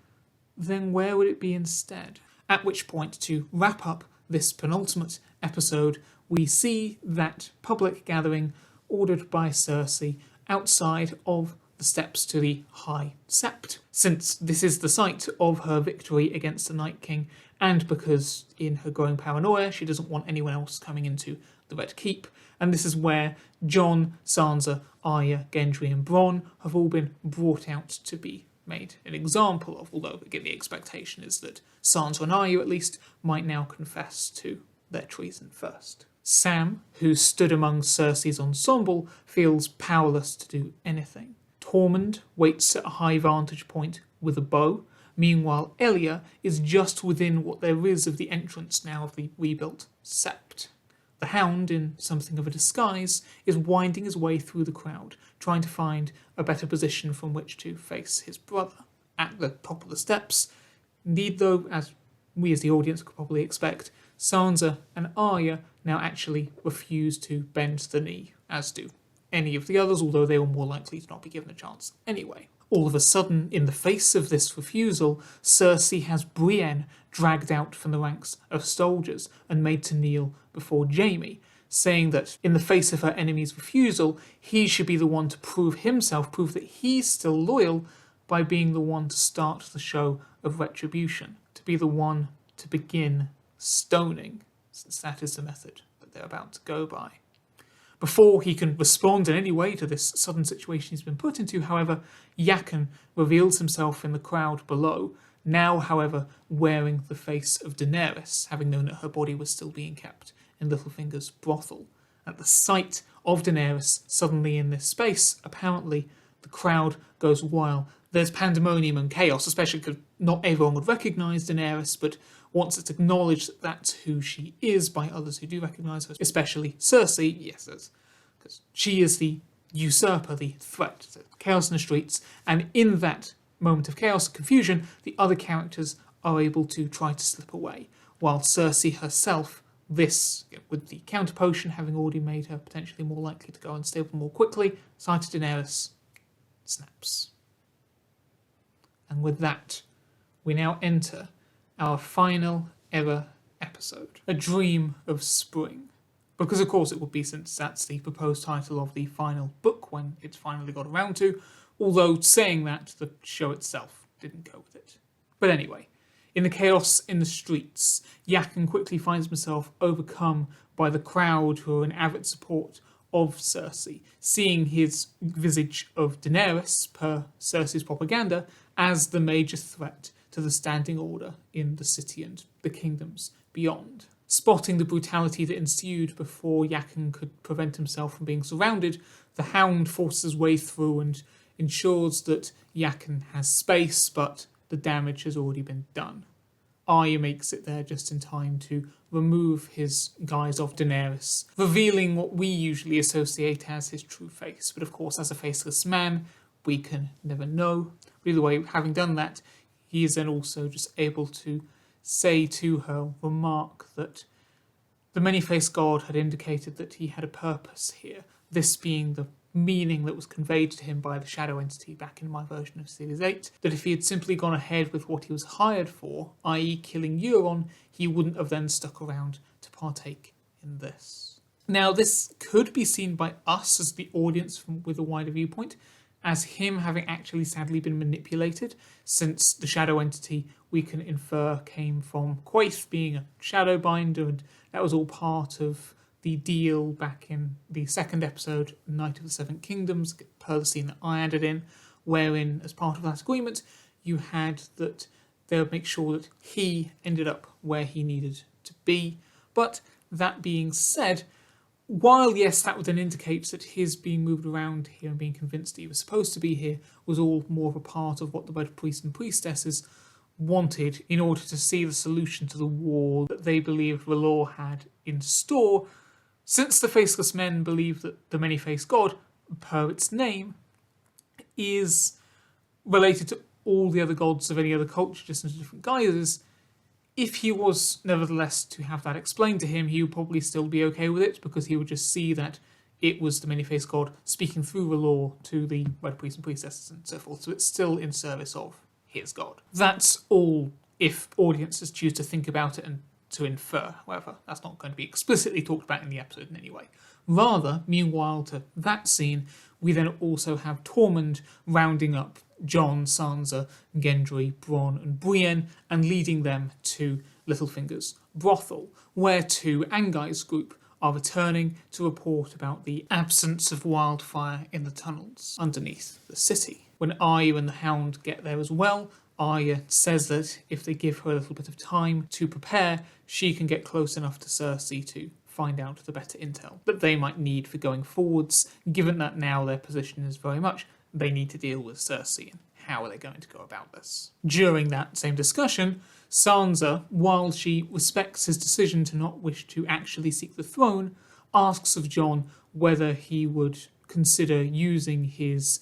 A: then where would it be instead? At which point, to wrap up this penultimate episode, we see that public gathering ordered by Cersei outside of the steps to the High Sept, since this is the site of her victory against the Night King, and because in her growing paranoia she doesn't want anyone else coming into the Red Keep, and this is where Jon, Sansa, Arya, Gendry and Bronn have all been brought out to be made an example of, although again the expectation is that Sansa and Arya at least might now confess to their treason first. Sam, who stood among Cersei's ensemble, feels powerless to do anything. Tormund waits at a high vantage point with a bow. Meanwhile, Elia is just within what there is of the entrance now of the rebuilt Sept. The Hound, in something of a disguise, is winding his way through the crowd, trying to find a better position from which to face his brother. At the top of the steps, indeed though, as we as the audience could probably expect, Sansa and Arya now actually refuse to bend the knee, as do any of the others, although they were more likely to not be given a chance anyway. All of a sudden, in the face of this refusal, Cersei has Brienne dragged out from the ranks of soldiers and made to kneel before Jaime, saying that in the face of her enemy's refusal, he should be the one to prove that he's still loyal by being the one to start the show of retribution, to be the one to begin stoning, since that is the method that they're about to go by. Before he can respond in any way to this sudden situation he's been put into, however, Jaqen reveals himself in the crowd below, now, however, wearing the face of Daenerys, having known that her body was still being kept in Littlefinger's brothel. At the sight of Daenerys suddenly in this space, apparently the crowd goes wild. There's pandemonium and chaos, especially because not everyone would recognise Daenerys, but once it's acknowledged that that's who she is by others who do recognise her, especially Cersei, yes, because she is the usurper, the threat, so chaos in the streets, and in that moment of chaos and confusion, the other characters are able to try to slip away, while Cersei herself, this, with the counter potion having already made her potentially more likely to go unstable more quickly, sight of Daenerys snaps. And with that, we now enter our final ever episode, A Dream of Spring. Because of course it would be, since that's the proposed title of the final book when it's finally got around to, although saying that, the show itself didn't go with it. But anyway, in the chaos in the streets, Jaqen quickly finds himself overcome by the crowd who are in avid support of Cersei, seeing his visage of Daenerys, per Cersei's propaganda, as the major threat to the standing order in the city and the kingdoms beyond. Spotting the brutality that ensued before Jaqen could prevent himself from being surrounded, the Hound forces his way through and ensures that Jaqen has space, but the damage has already been done. Arya makes it there just in time to remove his guise of Daenerys, revealing what we usually associate as his true face. But of course, as a faceless man, we can never know. But either way, having done that, he is then also just able to say to her, remark that the many-faced god had indicated that he had a purpose here, this being the meaning that was conveyed to him by the shadow entity back in my version of Series 8, that if he had simply gone ahead with what he was hired for, i.e. killing Euron, he wouldn't have then stuck around to partake in this. Now, this could be seen by us as the audience with a wider viewpoint, as him having actually sadly been manipulated, since the shadow entity we can infer came from Quaithe being a shadow binder, and that was all part of the deal back in the second episode, Night of the Seven Kingdoms, per the scene that I added in, wherein, as part of that agreement, you had that they would make sure that he ended up where he needed to be. But that being said, while yes, that would then indicate that his being moved around here and being convinced that he was supposed to be here was all more of a part of what the Red Priests and Priestesses wanted in order to see the solution to the war that they believed R'hllor had in store, since the Faceless Men believe that the Many-Faced God, per its name, is related to all the other gods of any other culture, just in different guises. If he was nevertheless to have that explained to him, he would probably still be okay with it, because he would just see that it was the Many-Faced God speaking through R'hllor to the Red Priests and Priestesses and so forth, so it's still in service of his god. That's all if audiences choose to think about it and to infer. However, that's not going to be explicitly talked about in the episode in any way. Rather, meanwhile to that scene, we then also have Tormund rounding up Jon, Sansa, Gendry, Bronn and Brienne and leading them to Littlefinger's brothel, where two Angai's group are returning to report about the absence of wildfire in the tunnels underneath the city. When Arya and the Hound get there as well, Arya says that if they give her a little bit of time to prepare, she can get close enough to Cersei to find out the better intel that they might need for going forwards, given that now their position is very much they need to deal with Cersei, and how are they going to go about this? During that same discussion, Sansa, while she respects his decision to not wish to actually seek the throne, asks of Jon whether he would consider using his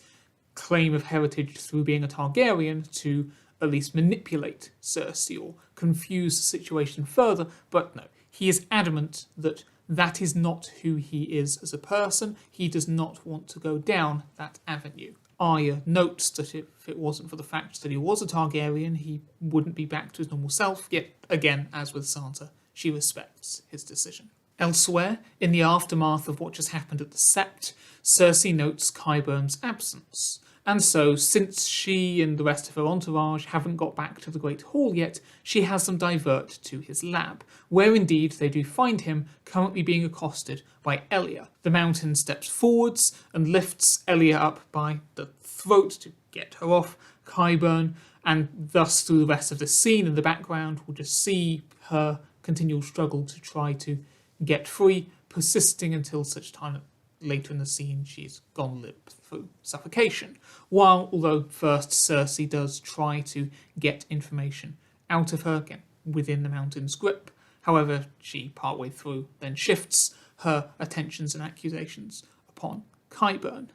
A: claim of heritage through being a Targaryen to at least manipulate Cersei or confuse the situation further, but no, he is adamant that that is not who he is as a person. He does not want to go down that avenue. Arya notes that if it wasn't for the fact that he was a Targaryen, he wouldn't be back to his normal self, yet again, as with Sansa, she respects his decision. Elsewhere, in the aftermath of what just happened at the Sept, Cersei notes Qyburn's absence. And so, since she and the rest of her entourage haven't got back to the Great Hall yet, she has them divert to his lab, where indeed they do find him currently being accosted by Elia. The Mountain steps forwards and lifts Elia up by the throat to get her off Qyburn, and thus through the rest of the scene in the background we'll just see her continual struggle to try to get free, persisting until such time that later in the scene she's gone limp through suffocation. While, although first Cersei does try to get information out of her, again, within the Mountain's grip, however, she partway through then shifts her attentions and accusations upon Qyburn.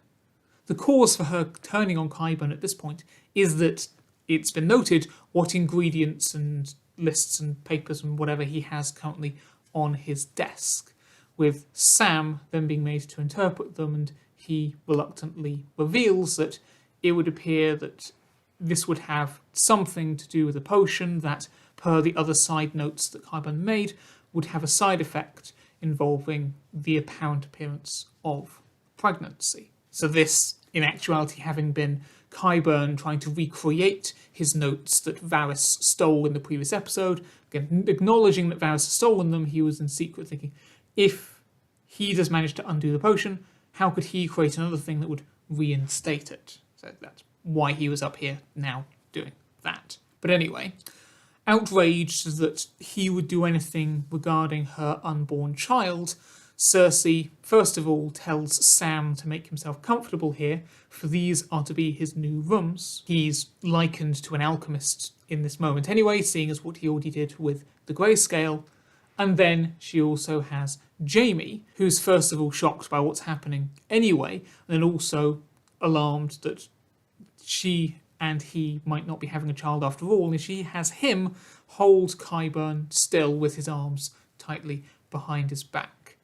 A: The cause for her turning on Qyburn at this point is that it's been noted what ingredients and lists and papers and whatever he has currently on his desk, with Sam then being made to interpret them, and he reluctantly reveals that it would appear that this would have something to do with a potion that, per the other side notes that Qyburn made, would have a side effect involving the apparent appearance of pregnancy. So this, in actuality, having been Qyburn trying to recreate his notes that Varys stole in the previous episode, again, acknowledging that Varys had stolen them, he was in secret thinking, if he does manage to undo the potion. How could he create another thing that would reinstate it? So that's why he was up here now doing that. But anyway, outraged that he would do anything regarding her unborn child, Cersei first of all tells Sam to make himself comfortable here, for these are to be his new rooms. He's likened to an alchemist in this moment anyway, seeing as what he already did with the grayscale. And then she also has Jaime, who's first of all shocked by what's happening anyway, and then also alarmed that she and he might not be having a child after all, and she has him hold Qyburn still with his arms tightly behind his back.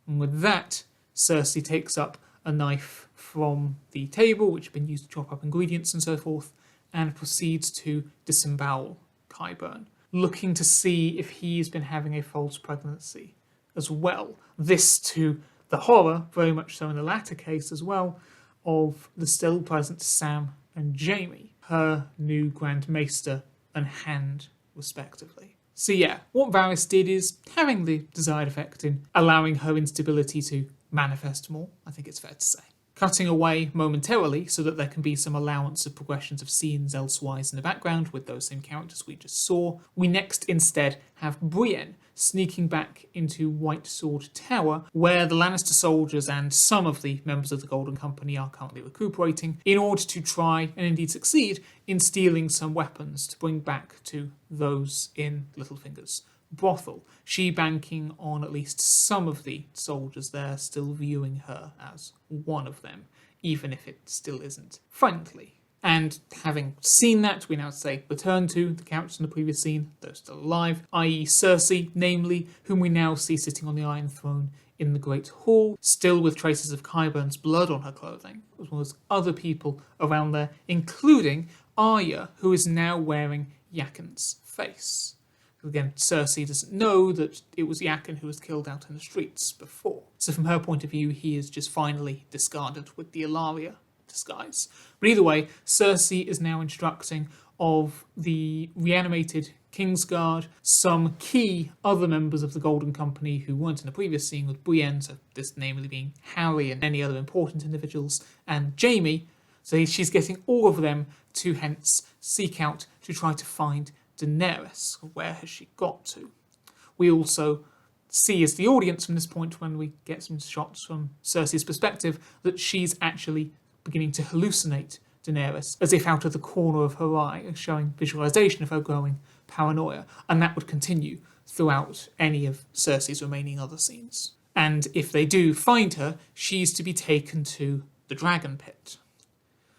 A: And with that, Cersei takes up a knife from the table, which had been used to chop up ingredients and so forth, and proceeds to disembowel Qyburn, looking to see if he's been having a false pregnancy as well. This to the horror, very much so in the latter case as well, of the still present Sam and Jaime, her new Grand Maester and hand, respectively. So yeah, what Varys did is having the desired effect in allowing her instability to manifest more, I think it's fair to say. Cutting away momentarily so that there can be some allowance of progressions of scenes elsewise in the background with those same characters we just saw, we next instead have Brienne sneaking back into White Sword Tower, where the Lannister soldiers and some of the members of the Golden Company are currently recuperating, in order to try, and indeed succeed, in stealing some weapons to bring back to those in Littlefinger's brothel, she banking on at least some of the soldiers there still viewing her as one of them, even if it still isn't friendly. And having seen that, we now say return to the characters in the previous scene, those still alive, i.e. Cersei, namely, whom we now see sitting on the Iron Throne in the Great Hall, still with traces of Qyburn's blood on her clothing, as well as other people around there, including Arya, who is now wearing Yakin's face. Again, Cersei doesn't know that it was Yakin who was killed out in the streets before. So from her point of view, he is just finally discarded with the Ilaria disguise. But either way, Cersei is now instructing of the reanimated Kingsguard, some key other members of the Golden Company who weren't in the previous scene with Brienne, so this namely being Harry and any other important individuals, and Jaime. So she's getting all of them to hence seek out to try to find Daenerys. Where has she got to? We also see as the audience from this point, when we get some shots from Cersei's perspective, that she's actually beginning to hallucinate Daenerys, as if out of the corner of her eye, showing visualization of her growing paranoia, and that would continue throughout any of Cersei's remaining other scenes. And if they do find her, she's to be taken to the Dragon Pit.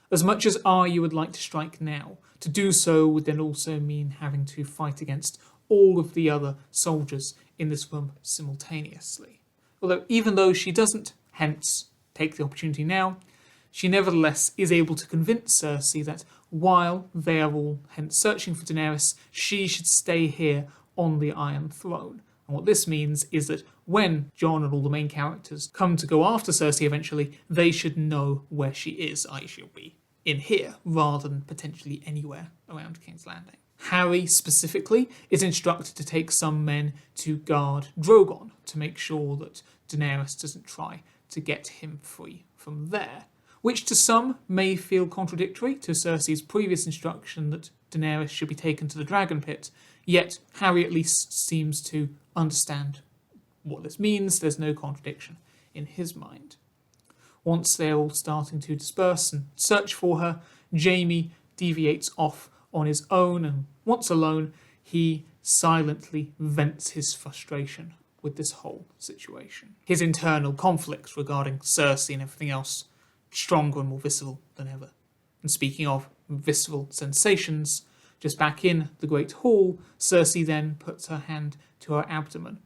A: As much as Arya would like to strike now, to do so would then also mean having to fight against all of the other soldiers in this room simultaneously. Although even though she doesn't, hence, take the opportunity now, she nevertheless is able to convince Cersei that while they are all hence searching for Daenerys, she should stay here on the Iron Throne. And what this means is that when Jon and all the main characters come to go after Cersei eventually, they should know where she is, i.e. she'll be in here, rather than potentially anywhere around King's Landing. Harry, specifically, is instructed to take some men to guard Drogon, to make sure that Daenerys doesn't try to get him free from there, which to some may feel contradictory to Cersei's previous instruction that Daenerys should be taken to the Dragon Pit, yet Harry at least seems to understand what this means. There's no contradiction in his mind. Once they're all starting to disperse and search for her, Jaime deviates off on his own, and once alone, he silently vents his frustration with this whole situation. His internal conflict regarding Cersei and everything else, stronger and more visceral than ever. And speaking of visceral sensations, just back in the Great Hall, Cersei then puts her hand to her abdomen,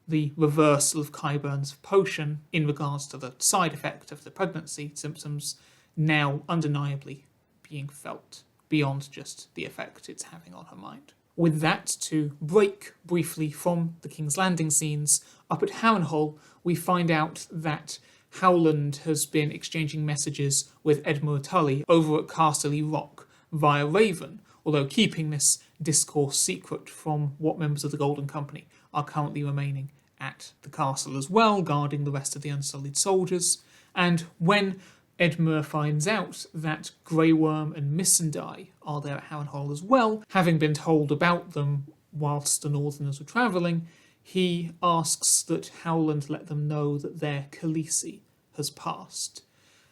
A: the reversal of Qyburn's potion in regards to the side effect of the pregnancy symptoms now undeniably being felt beyond just the effect it's having on her mind. With that, to break briefly from the King's Landing scenes, up at Harrenhal, we find out that Howland has been exchanging messages with Edmure Tully over at Casterly Rock via Raven, although keeping this discourse secret from what members of the Golden Company are currently remaining at the castle as well, guarding the rest of the Unsullied soldiers. And when Edmure finds out that Grey Worm and Missandei are there at Harrenhal as well, having been told about them whilst the Northerners were travelling, he asks that Howland let them know that their Khaleesi has passed.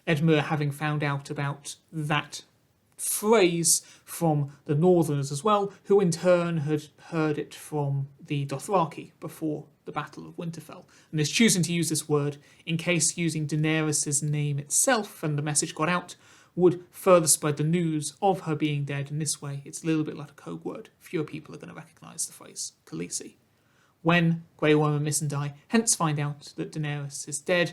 A: Edmure, having found out about that phrase from the Northerners as well, who in turn had heard it from the Dothraki before the Battle of Winterfell, and is choosing to use this word in case using Daenerys' name itself and the message got out would further spread the news of her being dead, and this way it's a little bit like a code word. Fewer people are going to recognise the phrase Khaleesi. When Grey Worm and Missandei hence find out that Daenerys is dead,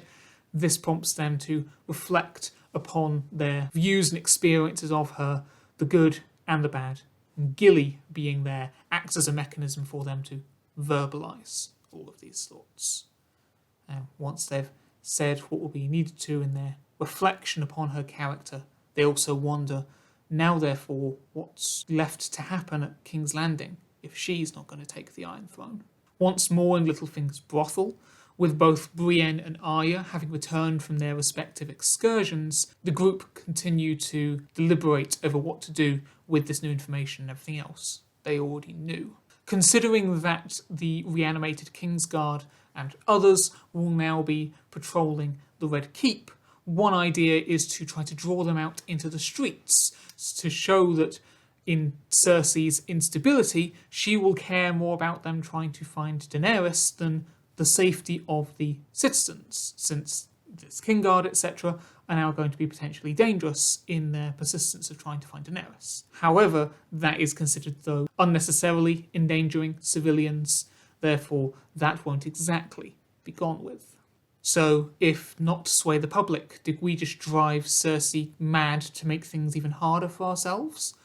A: this prompts them to reflect upon their views and experiences of her, the good and the bad. And Gilly being there acts as a mechanism for them to verbalise all of these thoughts. And once they've said what will be needed to in their reflection upon her character, they also wonder, now therefore, what's left to happen at King's Landing if she's not going to take the Iron Throne? Once more in Littlefinger's brothel, with both Brienne and Arya having returned from their respective excursions, the group continue to deliberate over what to do with this new information and everything else they already knew. Considering that the reanimated Kingsguard and others will now be patrolling the Red Keep, one idea is to try to draw them out into the streets to show that in Cersei's instability, she will care more about them trying to find Daenerys than the safety of the citizens, since this Kingguard, etc., are now going to be potentially dangerous in their persistence of trying to find Daenerys. However, that is considered, though, unnecessarily endangering civilians, therefore that won't exactly be gone with. So, if not to sway the public, did we just drive Cersei mad to make things even harder for ourselves?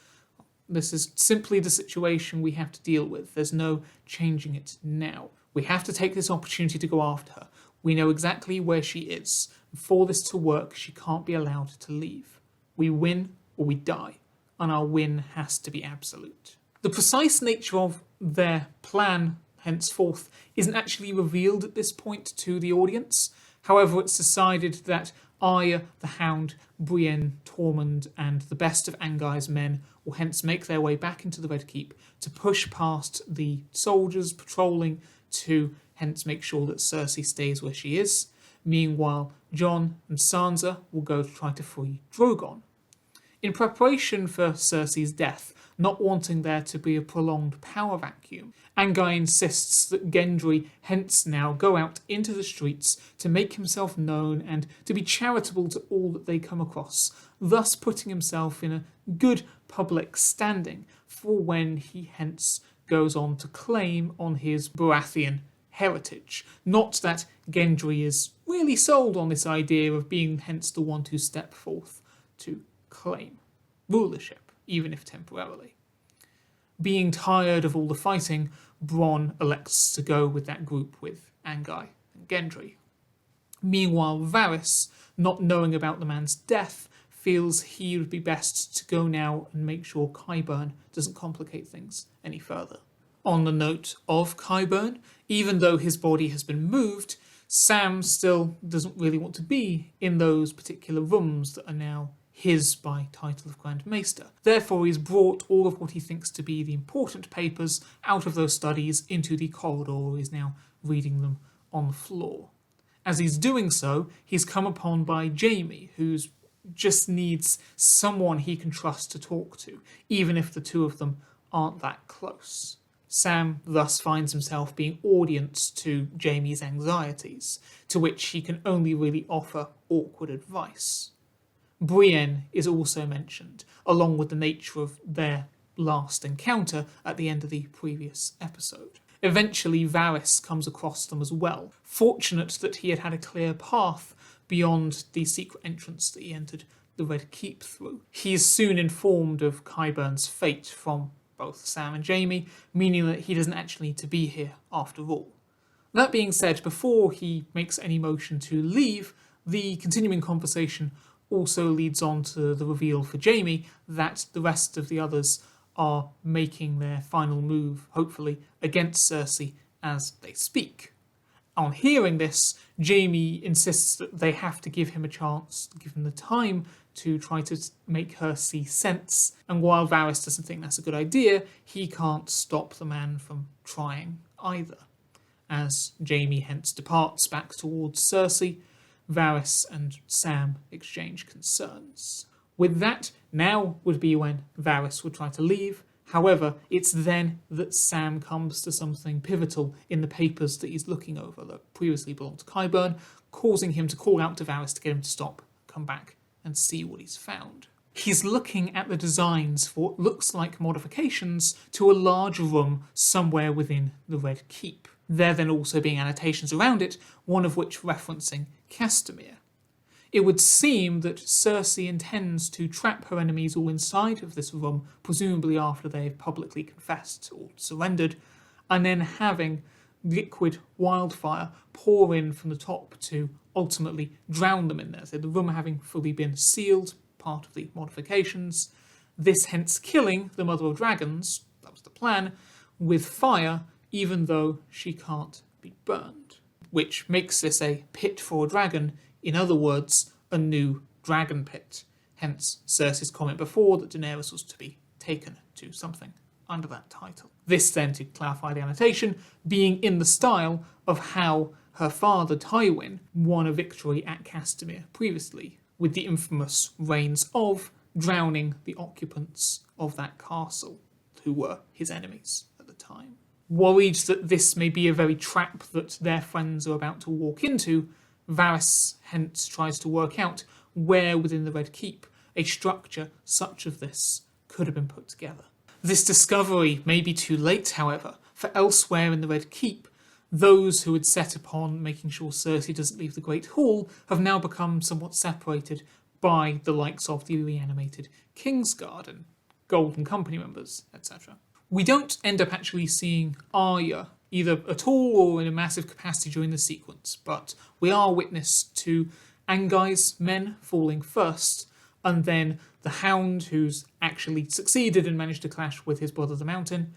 A: This is simply the situation we have to deal with. There's no changing it now. We have to take this opportunity to go after her. We know exactly where she is. For this to work, she can't be allowed to leave. We win or we die, and our win has to be absolute. The precise nature of their plan, henceforth, isn't actually revealed at this point to the audience. However, it's decided that Arya, the Hound, Brienne, Tormund, and the best of Angai's men will hence make their way back into the Red Keep to push past the soldiers patrolling to hence make sure that Cersei stays where she is. Meanwhile, Jon and Sansa will go to try to free Drogon. In preparation for Cersei's death, not wanting there to be a prolonged power vacuum, Angai insists that Gendry hence now go out into the streets to make himself known and to be charitable to all that they come across, thus putting himself in a good public standing for when he hence goes on to claim on his Baratheon heritage. Not that Gendry is really sold on this idea of being hence the one to step forth to claim rulership, even if temporarily. Being tired of all the fighting, Bronn elects to go with that group with Angai and Gendry. Meanwhile, Varys, not knowing about the man's death, feels he would be best to go now and make sure Qyburn doesn't complicate things any further. On the note of Qyburn, even though his body has been moved, Sam still doesn't really want to be in those particular rooms that are now his by title of Grand Maester. Therefore, he's brought all of what he thinks to be the important papers out of those studies into the corridor. He's now reading them on the floor. As he's doing so, he's come upon by Jaime, who's just needs someone he can trust to talk to, even if the two of them aren't that close. Sam thus finds himself being audience to Jaime's anxieties, to which he can only really offer awkward advice. Brienne is also mentioned, along with the nature of their last encounter at the end of the previous episode. Eventually, Varys comes across them as well, fortunate that he had had a clear path beyond the secret entrance that he entered the Red Keep through. He is soon informed of Qyburn's fate from both Sam and Jaime, meaning that he doesn't actually need to be here after all. That being said, before he makes any motion to leave, the continuing conversation also leads on to the reveal for Jaime that the rest of the others are making their final move, hopefully, against Cersei as they speak. On hearing this, Jaime insists that they have to give him a chance, give him the time to try to make her see sense. And while Varys doesn't think that's a good idea, he can't stop the man from trying either. As Jaime hence departs back towards Cersei, Varys and Sam exchange concerns. With that, now would be when Varys would try to leave. However, it's then that Sam comes to something pivotal in the papers that he's looking over that previously belonged to Qyburn, causing him to call out to Varys to get him to stop, come back, and see what he's found. He's looking at the designs for what looks like modifications to a large room somewhere within the Red Keep. There then also being annotations around it, one of which referencing Castamere. It would seem that Cersei intends to trap her enemies all inside of this room, presumably after they've publicly confessed or surrendered, and then having liquid wildfire pour in from the top to ultimately drown them in there. So the room having fully been sealed, part of the modifications, this hence killing the Mother of Dragons, that was the plan, with fire, even though she can't be burned. Which makes this a pit for a dragon, in other words, a new dragon pit. Hence Cersei's comment before that Daenerys was to be taken to something under that title. This then, to clarify the annotation, being in the style of how her father Tywin won a victory at Castamere previously, with the infamous reigns of drowning the occupants of that castle, who were his enemies at the time. Worried that this may be a very trap that their friends are about to walk into, Varys hence tries to work out where within the Red Keep a structure such as this could have been put together. This discovery may be too late, however, for elsewhere in the Red Keep, those who had set upon making sure Cersei doesn't leave the Great Hall have now become somewhat separated by the likes of the reanimated Kingsguard and Golden Company members, etc. We don't end up actually seeing Arya either at all or in a massive capacity during the sequence, but we are witness to Angai's men falling first, and then the Hound, who's actually succeeded and managed to clash with his brother the Mountain,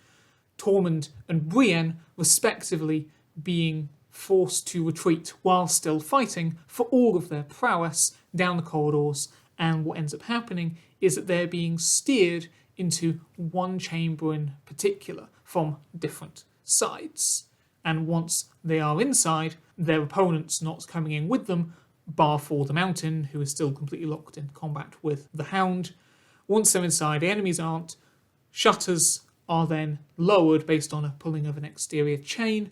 A: Tormund and Brienne, respectively, being forced to retreat while still fighting for all of their prowess down the corridors, and what ends up happening is that they're being steered into one chamber in particular from different sides. And once they are inside, their opponents not coming in with them, bar for the Mountain, who is still completely locked in combat with the Hound. Once they're inside, the enemies aren't. Shutters are then lowered based on a pulling of an exterior chain,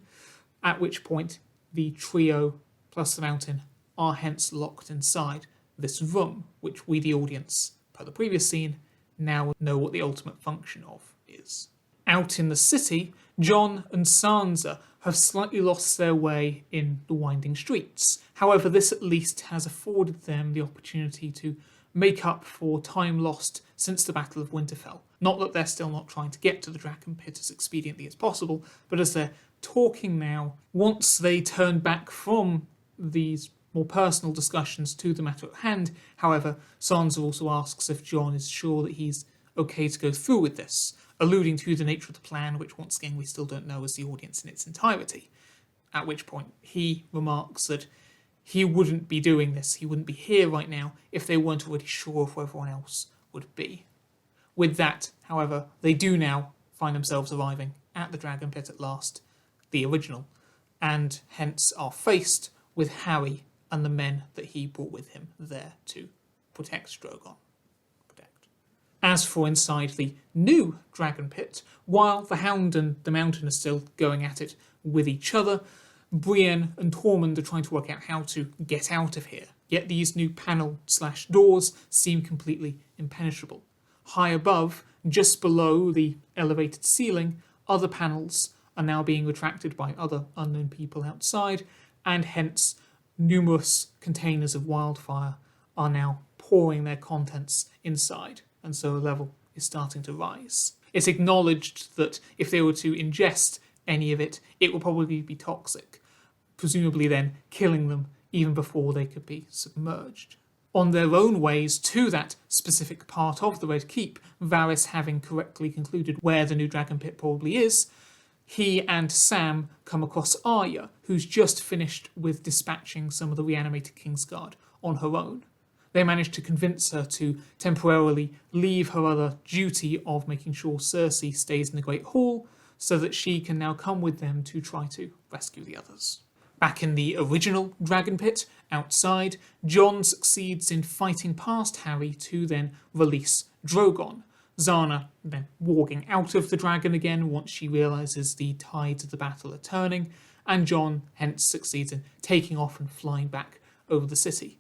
A: at which point the trio plus the Mountain are hence locked inside this room, which we, the audience, per the previous scene, now know what the ultimate function of is. Out in the city, Jon and Sansa have slightly lost their way in the winding streets. However, this at least has afforded them the opportunity to make up for time lost since the Battle of Winterfell. Not that they're still not trying to get to the Dragon Pit as expediently as possible, but as they're talking now, once they turn back from these more personal discussions to the matter at hand, however, Sansa also asks if Jon is sure that he's okay to go through with this, alluding to the nature of the plan, which once again we still don't know as the audience in its entirety. At which point he remarks that he wouldn't be doing this, he wouldn't be here right now if they weren't already sure of where everyone else would be. With that, however, they do now find themselves arriving at the Dragon Pit at last, the original, and hence are faced with Harry and the men that he brought with him there to protect Drogon. As for inside the new Dragon Pit, while the Hound and the Mountain are still going at it with each other, Brienne and Tormund are trying to work out how to get out of here. Yet these new panel/doors seem completely impenetrable. High above, just below the elevated ceiling, other panels are now being retracted by other unknown people outside, and hence numerous containers of wildfire are now pouring their contents inside, and so the level is starting to rise. It's acknowledged that if they were to ingest any of it, it will probably be toxic, presumably then killing them even before they could be submerged. On their own ways to that specific part of the Red Keep, Varys having correctly concluded where the new Dragon Pit probably is, he and Sam come across Arya, who's just finished with dispatching some of the reanimated Kingsguard on her own. They manage to convince her to temporarily leave her other duty of making sure Cersei stays in the Great Hall, so that she can now come with them to try to rescue the others. Back in the original Dragon Pit, outside, Jon succeeds in fighting past Harry to then release Drogon. Zana then walking out of the dragon again once she realises the tides of the battle are turning, and Jon hence succeeds in taking off and flying back over the city.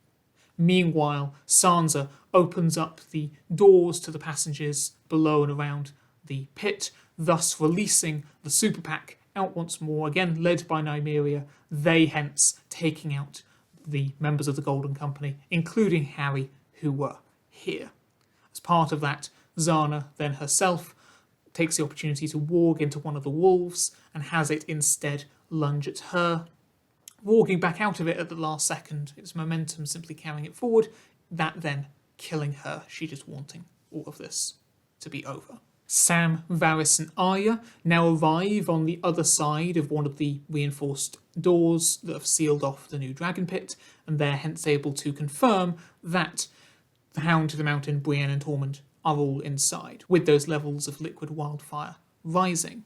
A: Meanwhile, Sansa opens up the doors to the passengers below and around the pit, thus releasing the Super Pack out once more, again led by Nymeria, they hence taking out the members of the Golden Company, including Harry, who were here. As part of that, Zana then herself takes the opportunity to walk into one of the wolves and has it instead lunge at her, walking back out of it at the last second, its momentum simply carrying it forward, that then killing her, she just wanting all of this to be over. Sam, Varys and Arya now arrive on the other side of one of the reinforced doors that have sealed off the new dragon pit, and they're hence able to confirm that the Hound to the Mountain, Brienne and Tormund are all inside, with those levels of liquid wildfire rising.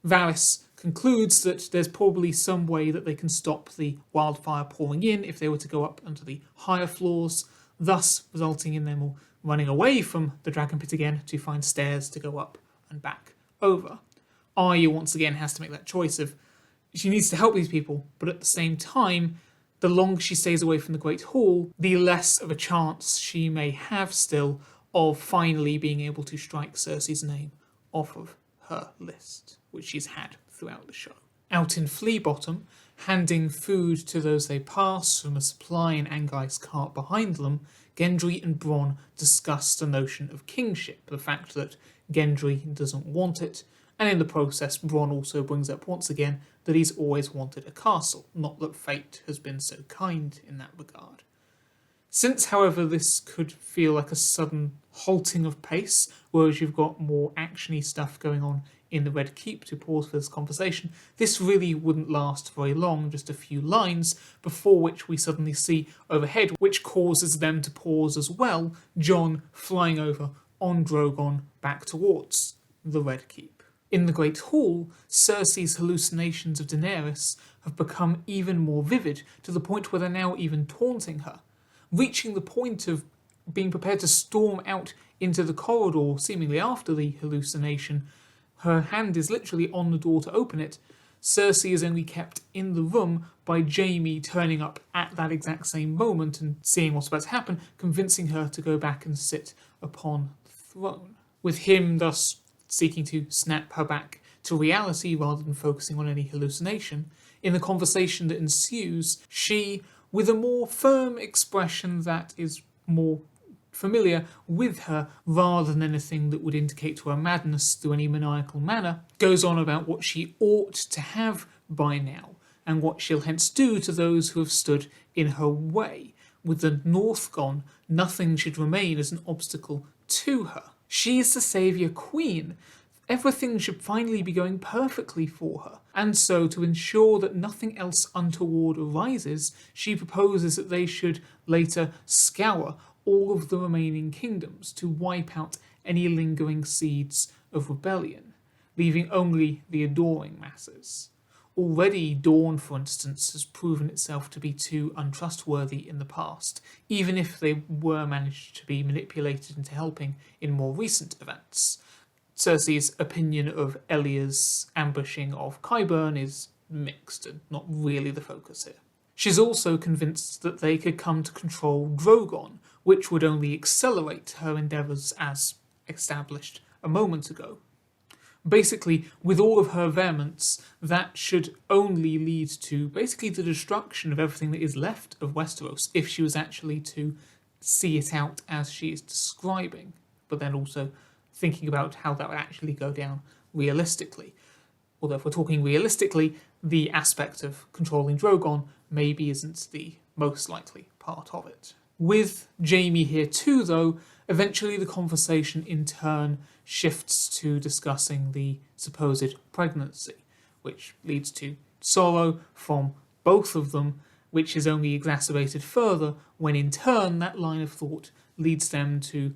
A: Varys concludes that there's probably some way that they can stop the wildfire pouring in if they were to go up onto the higher floors, thus resulting in them all running away from the dragon pit again to find stairs to go up and back over. Arya once again has to make that choice of she needs to help these people, but at the same time, the longer she stays away from the Great Hall, the less of a chance she may have still of finally being able to strike Cersei's name off of her list, which she's had throughout the show. Out in Flea Bottom, handing food to those they pass from a supply and Angai's cart behind them, Gendry and Bronn discuss the notion of kingship, the fact that Gendry doesn't want it, and in the process Bronn also brings up once again that he's always wanted a castle, not that fate has been so kind in that regard. Since, however, this could feel like a sudden halting of pace, whereas you've got more actiony stuff going on in the Red Keep to pause for this conversation, this really wouldn't last very long, just a few lines, before which we suddenly see overhead, which causes them to pause as well, Jon flying over on Drogon back towards the Red Keep. In the Great Hall, Cersei's hallucinations of Daenerys have become even more vivid, to the point where they're now even taunting her, reaching the point of being prepared to storm out into the corridor seemingly after the hallucination. Her hand is literally on the door to open it. Cersei is only kept in the room by Jaime turning up at that exact same moment and seeing what's about to happen, convincing her to go back and sit upon the throne, with him thus seeking to snap her back to reality rather than focusing on any hallucination. In the conversation that ensues, she, with a more firm expression that is more familiar with her rather than anything that would indicate to her madness through any maniacal manner, goes on about what she ought to have by now and what she'll hence do to those who have stood in her way. With the North gone, nothing should remain as an obstacle to her. She is the saviour queen. Everything should finally be going perfectly for her, and so to ensure that nothing else untoward arises, she proposes that they should later scour all of the remaining kingdoms to wipe out any lingering seeds of rebellion, leaving only the adoring masses. Already Dawn, for instance, has proven itself to be too untrustworthy in the past, even if they were managed to be manipulated into helping in more recent events. Cersei's opinion of Elya's ambushing of Qyburn is mixed and not really the focus here. She's also convinced that they could come to control Drogon, which would only accelerate her endeavours as established a moment ago. Basically, with all of her vehemence, that should only lead to basically the destruction of everything that is left of Westeros if she was actually to see it out as she is describing, but then also thinking about how that would actually go down realistically. Although if we're talking realistically, the aspect of controlling Drogon maybe isn't the most likely part of it. With Jaime here too, though, eventually the conversation in turn shifts to discussing the supposed pregnancy, which leads to sorrow from both of them, which is only exacerbated further when in turn that line of thought leads them to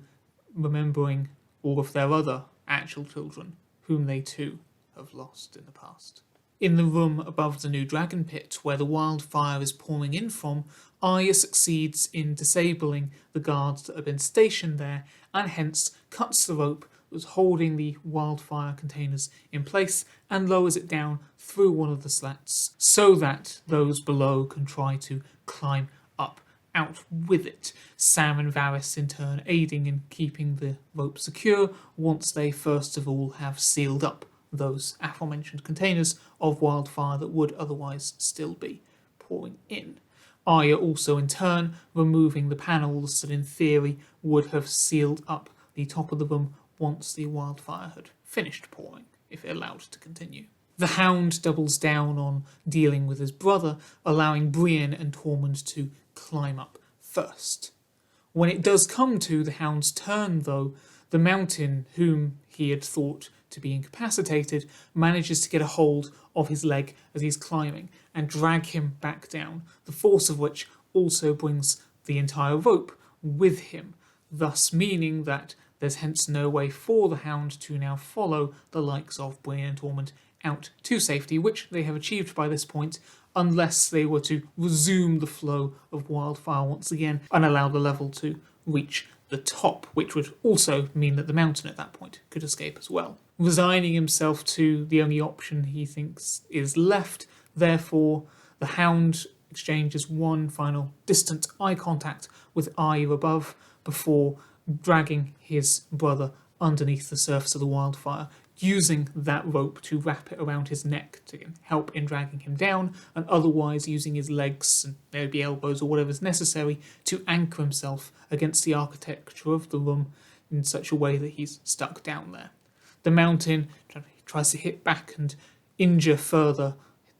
A: remembering all of their other actual children, whom they too have lost in the past. In the room above the new dragon pit, where the wildfire is pouring in from, Arya succeeds in disabling the guards that have been stationed there, and hence cuts the rope that was holding the wildfire containers in place and lowers it down through one of the slats, so that those below can try to climb up out with it. Sam and Varys in turn aiding in keeping the rope secure once they first of all have sealed up those aforementioned containers of wildfire that would otherwise still be pouring in. Arya also in turn removing the panels that in theory would have sealed up the top of the room once the wildfire had finished pouring, if it allowed to continue. The Hound doubles down on dealing with his brother, allowing Brienne and Tormund to climb up first. When it does come to the Hound's turn, though, the Mountain, whom he had thought to be incapacitated, manages to get a hold of his leg as he's climbing and drag him back down, the force of which also brings the entire rope with him, thus meaning that there's hence no way for the Hound to now follow the likes of Brienne and Tormund out to safety, which they have achieved by this point, unless they were to resume the flow of wildfire once again and allow the level to reach the top, which would also mean that the Mountain at that point could escape as well. Resigning himself to the only option he thinks is left, therefore, the Hound exchanges one final distant eye contact with Arya above before dragging his brother underneath the surface of the wildfire, using that rope to wrap it around his neck to help in dragging him down, and otherwise using his legs and maybe elbows or whatever's necessary to anchor himself against the architecture of the room in such a way that he's stuck down there. The Mountain tries to hit back and injure further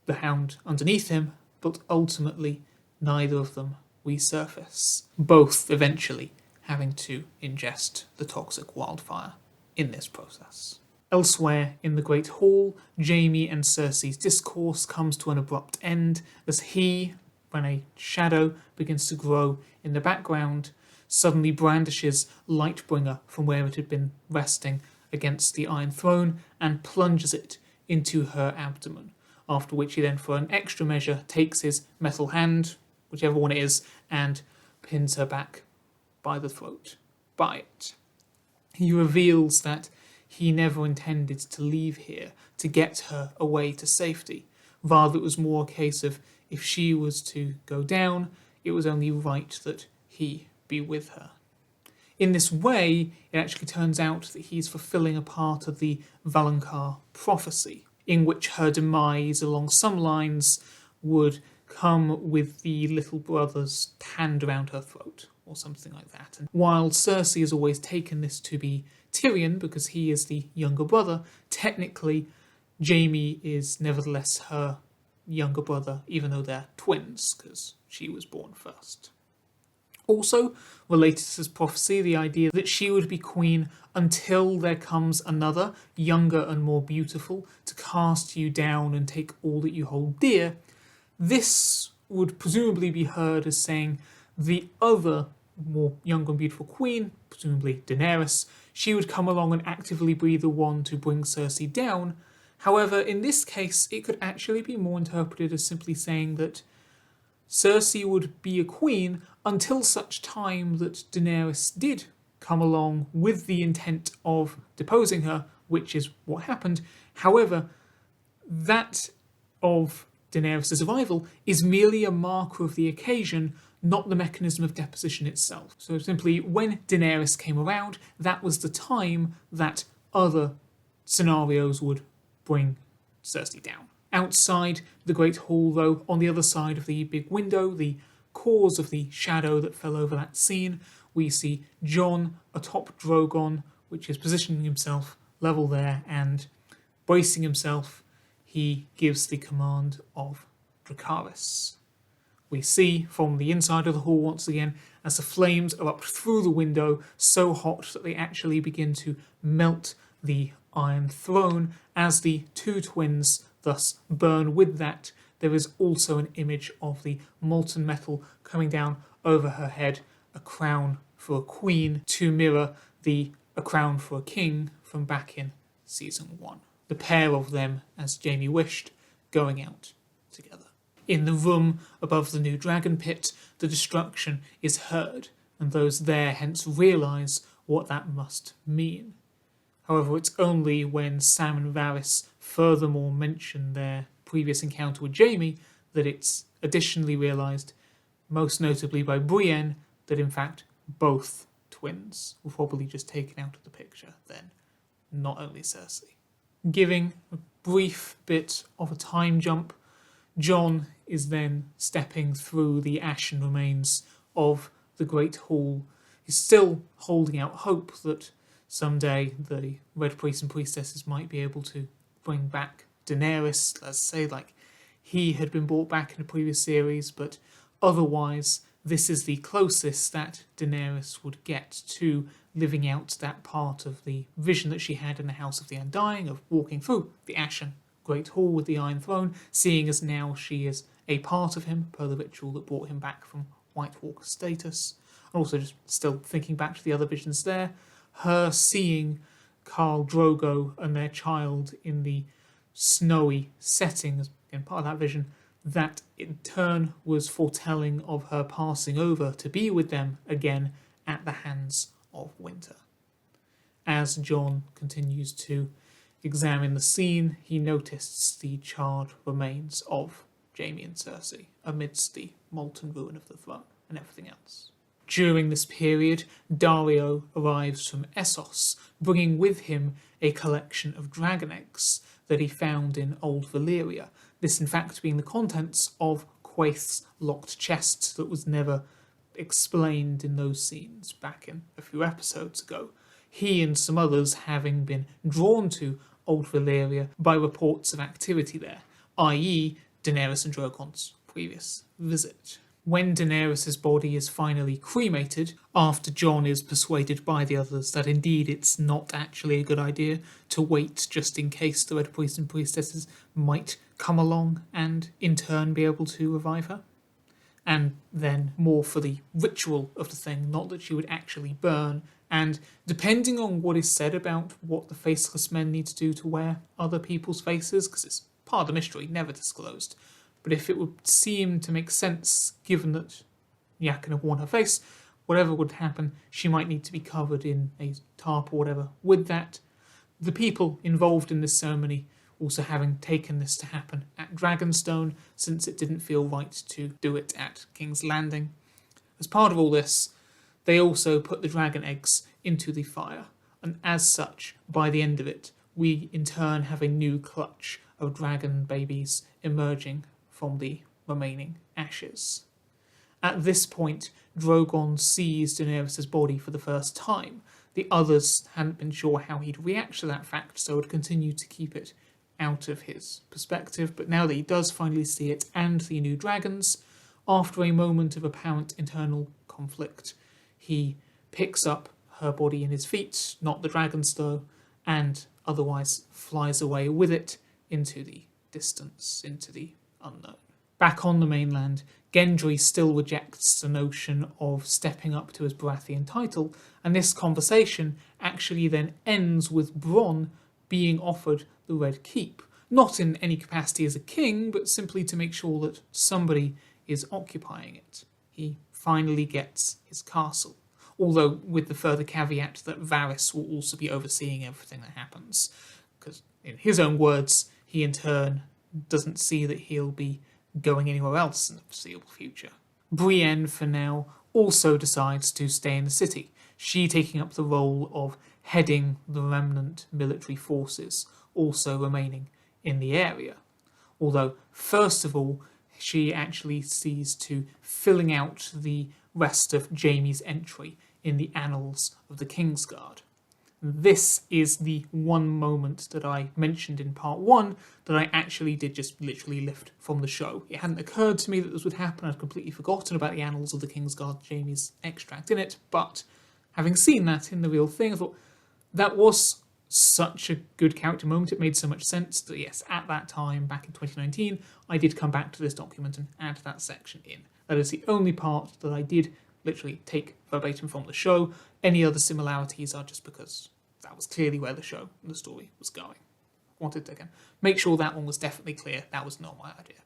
A: the Hound underneath him, but ultimately neither of them resurface, both eventually having to ingest the toxic wildfire in this process. Elsewhere in the Great Hall, Jaime and Cersei's discourse comes to an abrupt end as he, when a shadow begins to grow in the background, suddenly brandishes Lightbringer from where it had been resting against the Iron Throne and plunges it into her abdomen, after which he then for an extra measure takes his metal hand, whichever one it is, and pins her back by the throat by it. He reveals that he never intended to leave here to get her away to safety. Rather, it was more a case of if she was to go down, it was only right that he be with her. In this way, it actually turns out that he's fulfilling a part of the Valonqar prophecy, in which her demise along some lines would come with the little brother's hand around her throat, or something like that. And while Cersei has always taken this to be Tyrion, because he is the younger brother, technically Jaime is nevertheless her younger brother, even though they're twins, because she was born first. Also, related to this prophecy, the idea that she would be queen until there comes another, younger and more beautiful, to cast you down and take all that you hold dear. This would presumably be heard as saying the other more younger and beautiful queen, presumably Daenerys, she would come along and actively be the one to bring Cersei down. However, in this case, it could actually be more interpreted as simply saying that Cersei would be a queen until such time that Daenerys did come along with the intent of deposing her, which is what happened. However, that of Daenerys' survival is merely a marker of the occasion, not the mechanism of deposition itself. So simply, when Daenerys came around, that was the time that other scenarios would bring Cersei down. Outside the Great Hall, though, on the other side of the big window, the cause of the shadow that fell over that scene, we see Jon atop Drogon, which is positioning himself level there, and bracing himself, he gives the command of Dracarys. We see from the inside of the hall once again as the flames erupt through the window, so hot that they actually begin to melt the Iron Throne as the two twins thus burn with that. There is also an image of the molten metal coming down over her head, a crown for a queen to mirror a crown for a king from back in season 1. The pair of them, as Jaime wished, going out together. In the room above the new dragon pit, the destruction is heard, and those there hence realise what that must mean. However, it's only when Sam and Varys furthermore mention their previous encounter with Jaime that it's additionally realised, most notably by Brienne, that in fact both twins were probably just taken out of the picture then, not only Cersei. Giving a brief bit of a time jump, Jon is then stepping through the ashen remains of the Great Hall. He's still holding out hope that someday the Red Priests and Priestesses might be able to bring back Daenerys, let's say, like he had been brought back in the previous series, but otherwise this is the closest that Daenerys would get to living out that part of the vision that she had in the House of the Undying of walking through the ashen Great Hall with the Iron Throne, seeing as now she is a part of him per the ritual that brought him back from White Walker status. And also just still thinking back to the other visions there, her seeing Khal Drogo and their child in the snowy setting as again part of that vision, that in turn was foretelling of her passing over to be with them again at the hands of winter. As Jon continues to examine the scene, he notices the charred remains of Jaime and Cersei amidst the molten ruin of the throne and everything else. During this period, Daario arrives from Essos, bringing with him a collection of dragon eggs that he found in Old Valyria, this in fact being the contents of Quaith's locked chest that was never explained in those scenes back in a few episodes ago. He and some others having been drawn to Old Valyria by reports of activity there, i.e. Daenerys and Drogon's previous visit. When Daenerys' body is finally cremated, after Jon is persuaded by the others that indeed it's not actually a good idea to wait just in case the Red Priests and Priestesses might come along and in turn be able to revive her. And then more for the ritual of the thing, not that she would actually burn. And depending on what is said about what the faceless men need to do to wear other people's faces, because it's part of the mystery, never disclosed, but if it would seem to make sense, given that Yakin have worn her face, whatever would happen, she might need to be covered in a tarp or whatever. With that, the people involved in this ceremony also having taken this to happen at Dragonstone, since it didn't feel right to do it at King's Landing. As part of all this, they also put the dragon eggs into the fire, and as such, by the end of it, we in turn have a new clutch of dragon babies emerging from the remaining ashes. At this point, Drogon sees Daenerys' body for the first time. The others hadn't been sure how he'd react to that fact, so would continue to keep it out of his perspective, but now that he does finally see it and the new dragons, after a moment of apparent internal conflict, he picks up her body in his feet, not the dragons though, and otherwise flies away with it into the distance, into the unknown. Back on the mainland, Gendry still rejects the notion of stepping up to his Baratheon title, and this conversation actually then ends with Bronn being offered the Red Keep, not in any capacity as a king, but simply to make sure that somebody is occupying it. He finally gets his castle, although with the further caveat that Varys will also be overseeing everything that happens, because in his own words, he in turn doesn't see that he'll be going anywhere else in the foreseeable future. Brienne, for now, also decides to stay in the city, she taking up the role of heading the remnant military forces, also remaining in the area. Although, first of all, she actually sees to filling out the rest of Jaime's entry in the annals of the Kingsguard. This is the one moment that I mentioned in part 1 that I actually did just literally lift from the show. It hadn't occurred to me that this would happen. I'd completely forgotten about the Annals of the Kingsguard Jaime's extract in it, but having seen that in the real thing, I thought that was such a good character moment. It made so much sense that yes, at that time, back in 2019, I did come back to this document and add that section in. That is the only part that I did literally take verbatim from the show. Any other similarities are just because that was clearly where the show and the story was going. I wanted to again make sure that one was definitely clear. That was not my idea.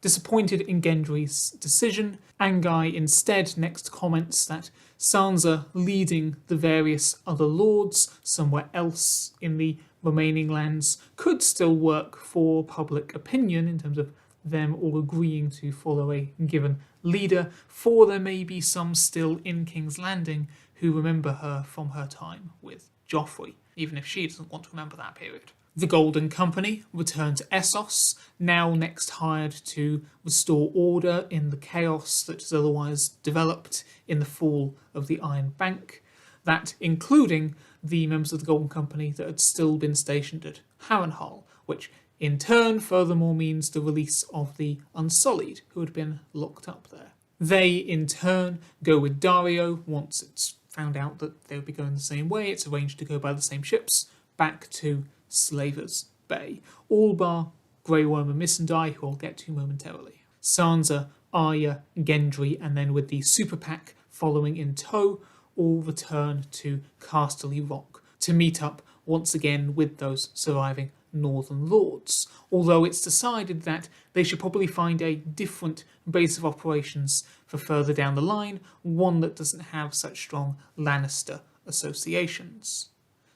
A: Disappointed in Gendry's decision, Anguy instead next comments that Sansa leading the various other lords somewhere else in the remaining lands could still work for public opinion in terms of them all agreeing to follow a given leader, for there may be some still in King's Landing who remember her from her time with Joffrey, even if she doesn't want to remember that period. The Golden Company return to Essos, now next hired to restore order in the chaos that has otherwise developed in the fall of the Iron Bank, that including the members of the Golden Company that had still been stationed at Harrenhal, which in turn furthermore means the release of the Unsullied, who had been locked up there. They, in turn, go with Daario once it's found out that they would be going the same way. It's arranged to go by the same ships, back to Slavers Bay, all bar Grey Worm and Missandei, who I'll get to momentarily. Sansa, Arya, Gendry, and then with the Super Pack following in tow, all return to Casterly Rock to meet up once again with those surviving Northern Lords, although it's decided that they should probably find a different base of operations for further down the line, one that doesn't have such strong Lannister associations.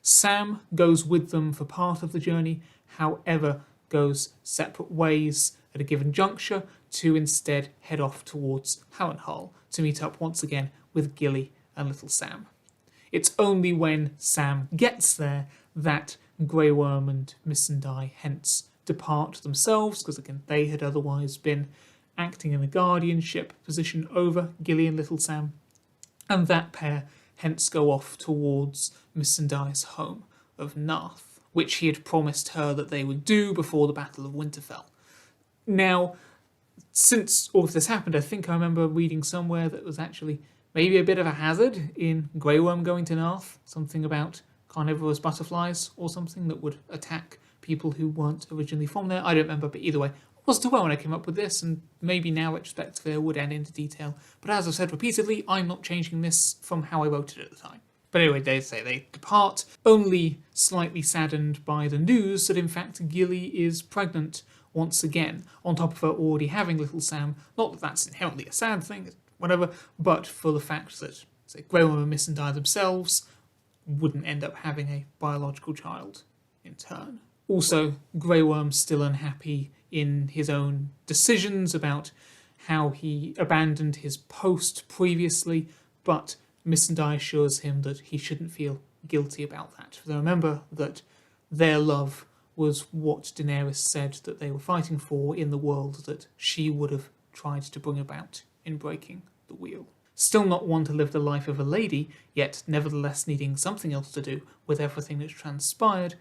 A: Sam goes with them for part of the journey, however goes separate ways at a given juncture to instead head off towards Harrenhal to meet up once again with Gilly and Little Sam. It's only when Sam gets there that Grey Worm and Missandei hence depart themselves, because again they had otherwise been acting in a guardianship position over Gilly and Little Sam, and that pair hence go off towards Missandei's home of Narth, which he had promised her that they would do before the Battle of Winterfell. Now, since all of this happened, I think I remember reading somewhere that was actually maybe a bit of a hazard in Grey Worm going to Narth, something about carnivorous butterflies or something that would attack people who weren't originally from there. I don't remember, but either way, I wasn't aware when I came up with this, and maybe now retrospectively I would add into detail. But as I've said repeatedly, I'm not changing this from how I wrote it at the time. But anyway, they say they depart, only slightly saddened by the news that in fact Gilly is pregnant once again, on top of her already having Little Sam. Not that that's inherently a sad thing, whatever, but for the fact that Grey Worm and Missandei themselves wouldn't end up having a biological child in turn. Also, Grey Worm's still unhappy in his own decisions about how he abandoned his post previously, but Missandei assures him that he shouldn't feel guilty about that. Remember that their love was what Daenerys said that they were fighting for in the world that she would have tried to bring about in breaking the wheel. Still not one to live the life of a lady, yet nevertheless needing something else to do with everything that's transpired,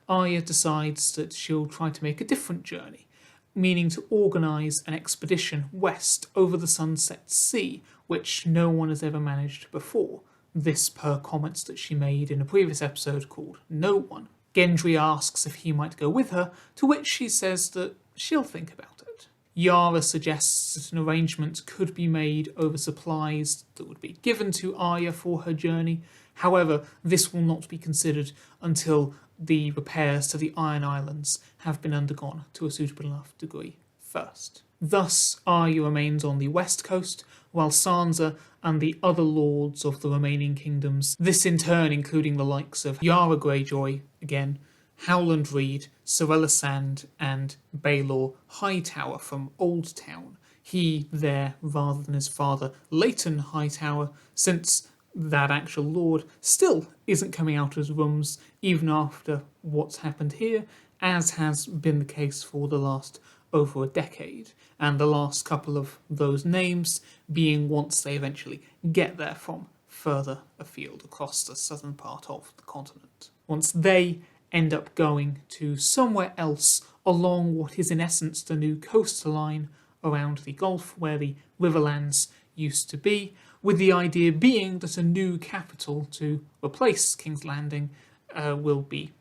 A: Arya decides that she'll try to make a different journey, meaning to organise an expedition west over the Sunset Sea, which no one has ever managed before. This per comments that she made in a previous episode called No One. Gendry asks if he might go with her, to which she says that she'll think about it. Yara suggests that an arrangement could be made over supplies that would be given to Arya for her journey. However, this will not be considered until the repairs to the Iron Islands have been undergone to a suitable enough degree first. Thus, Arya remains on the west coast, while Sansa and the other lords of the remaining kingdoms, this in turn including the likes of Yara Greyjoy, again, Howland Reed, Sorella Sand, and Baelor Hightower from Old Town. He there rather than his father, Leighton Hightower, since that actual lord still isn't coming out of his rooms even after what's happened here, as has been the case for the last over a decade, and the last couple of those names being once they eventually get there from further afield across the southern part of the continent. Once they end up going to somewhere else along what is in essence the new coastline around the Gulf where the Riverlands used to be, with the idea being that a new capital to replace King's Landing will be,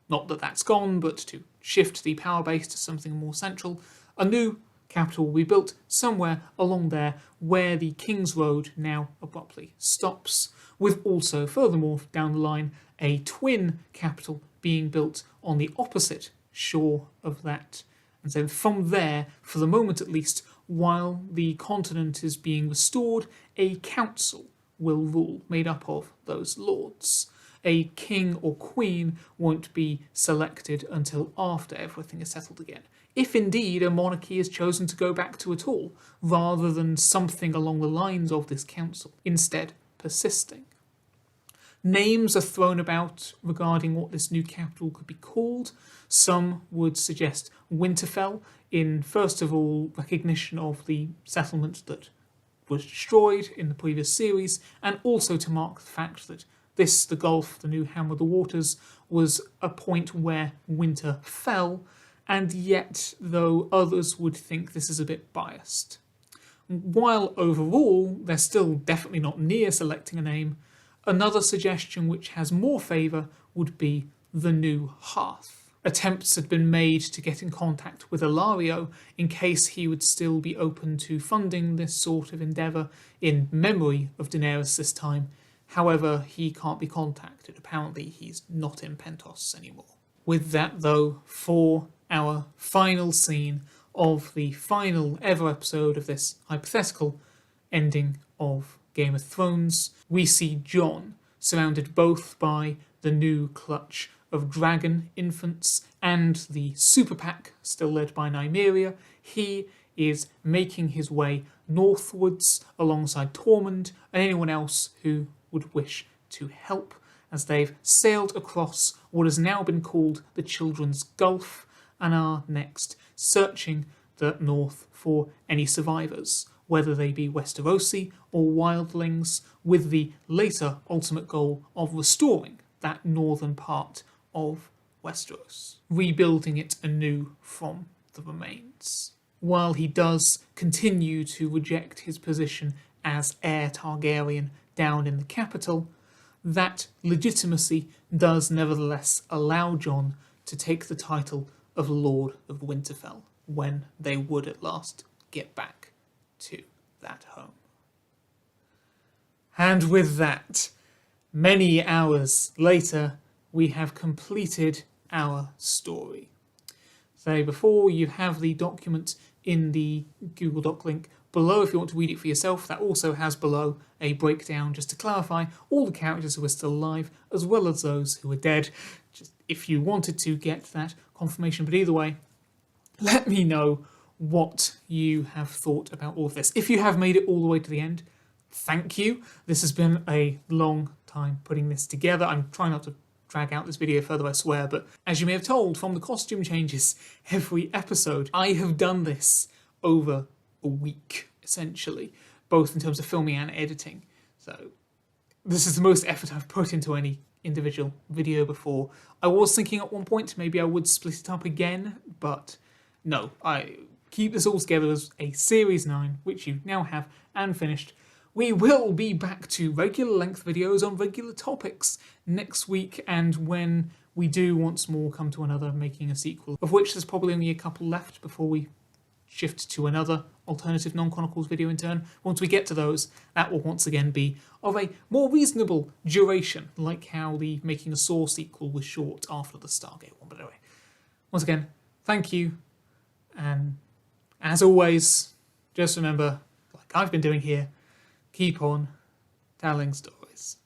A: not that that's gone, but to shift the power base to something more central. A new capital will be built somewhere along there where the King's Road now abruptly stops, with also, furthermore, down the line, a twin capital being built on the opposite shore of that. And so from there, for the moment at least, while the continent is being restored, a council will rule, made up of those lords. A king or queen won't be selected until after everything is settled again, if indeed a monarchy is chosen to go back to at all, rather than something along the lines of this council, instead persisting. Names are thrown about regarding what this new capital could be called. Some would suggest Winterfell, in first of all recognition of the settlement that was destroyed in the previous series, and also to mark the fact that this, the Gulf, the new Hammer of the Waters, was a point where winter fell, and yet, though others would think this is a bit biased. While overall, they're still definitely not near selecting a name, another suggestion which has more favour would be the New Hearth. Attempts had been made to get in contact with Ilario in case he would still be open to funding this sort of endeavour in memory of Daenerys this time. However, he can't be contacted. Apparently he's not in Pentos anymore. With that though, for our final scene of the final ever episode of this hypothetical ending of Game of Thrones, we see Jon surrounded both by the new clutch of dragon infants and the super pack still led by Nymeria. He is making his way northwards alongside Tormund and anyone else who would wish to help, as they've sailed across what has now been called the Children's Gulf and are next searching the north for any survivors, whether they be Westerosi or wildlings, with the later ultimate goal of restoring that northern part of Westeros, rebuilding it anew from the remains. While he does continue to reject his position as heir Targaryen down in the capital, that legitimacy does nevertheless allow Jon to take the title of Lord of Winterfell when they would at last get back to that home. And with that, many hours later, we have completed our story. So before you have the document in the Google Doc link below if you want to read it for yourself. That also has below a breakdown just to clarify all the characters who are still alive as well as those who are dead, just if you wanted to get that confirmation. But either way, let me know what you have thought about all of this. If you have made it all the way to the end, thank you. This has been a long time putting this together. I'm trying not to drag out this video further, I swear, but as you may have told from the costume changes every episode, I have done this over a week, essentially, both in terms of filming and editing. So this is the most effort I've put into any individual video before. I was thinking at one point maybe I would split it up again, but no, I keep this all together as a Series 9, which you now have and finished. We will be back to regular length videos on regular topics next week, and when we do once more come to another making a sequel, of which there's probably only a couple left before we shift to another alternative Non-Chronicles video in turn. Once we get to those, that will once again be of a more reasonable duration, like how the Making a Saw sequel was short after the Stargate one. But anyway, once again, thank you, and as always, just remember, like I've been doing here, keep on telling stories.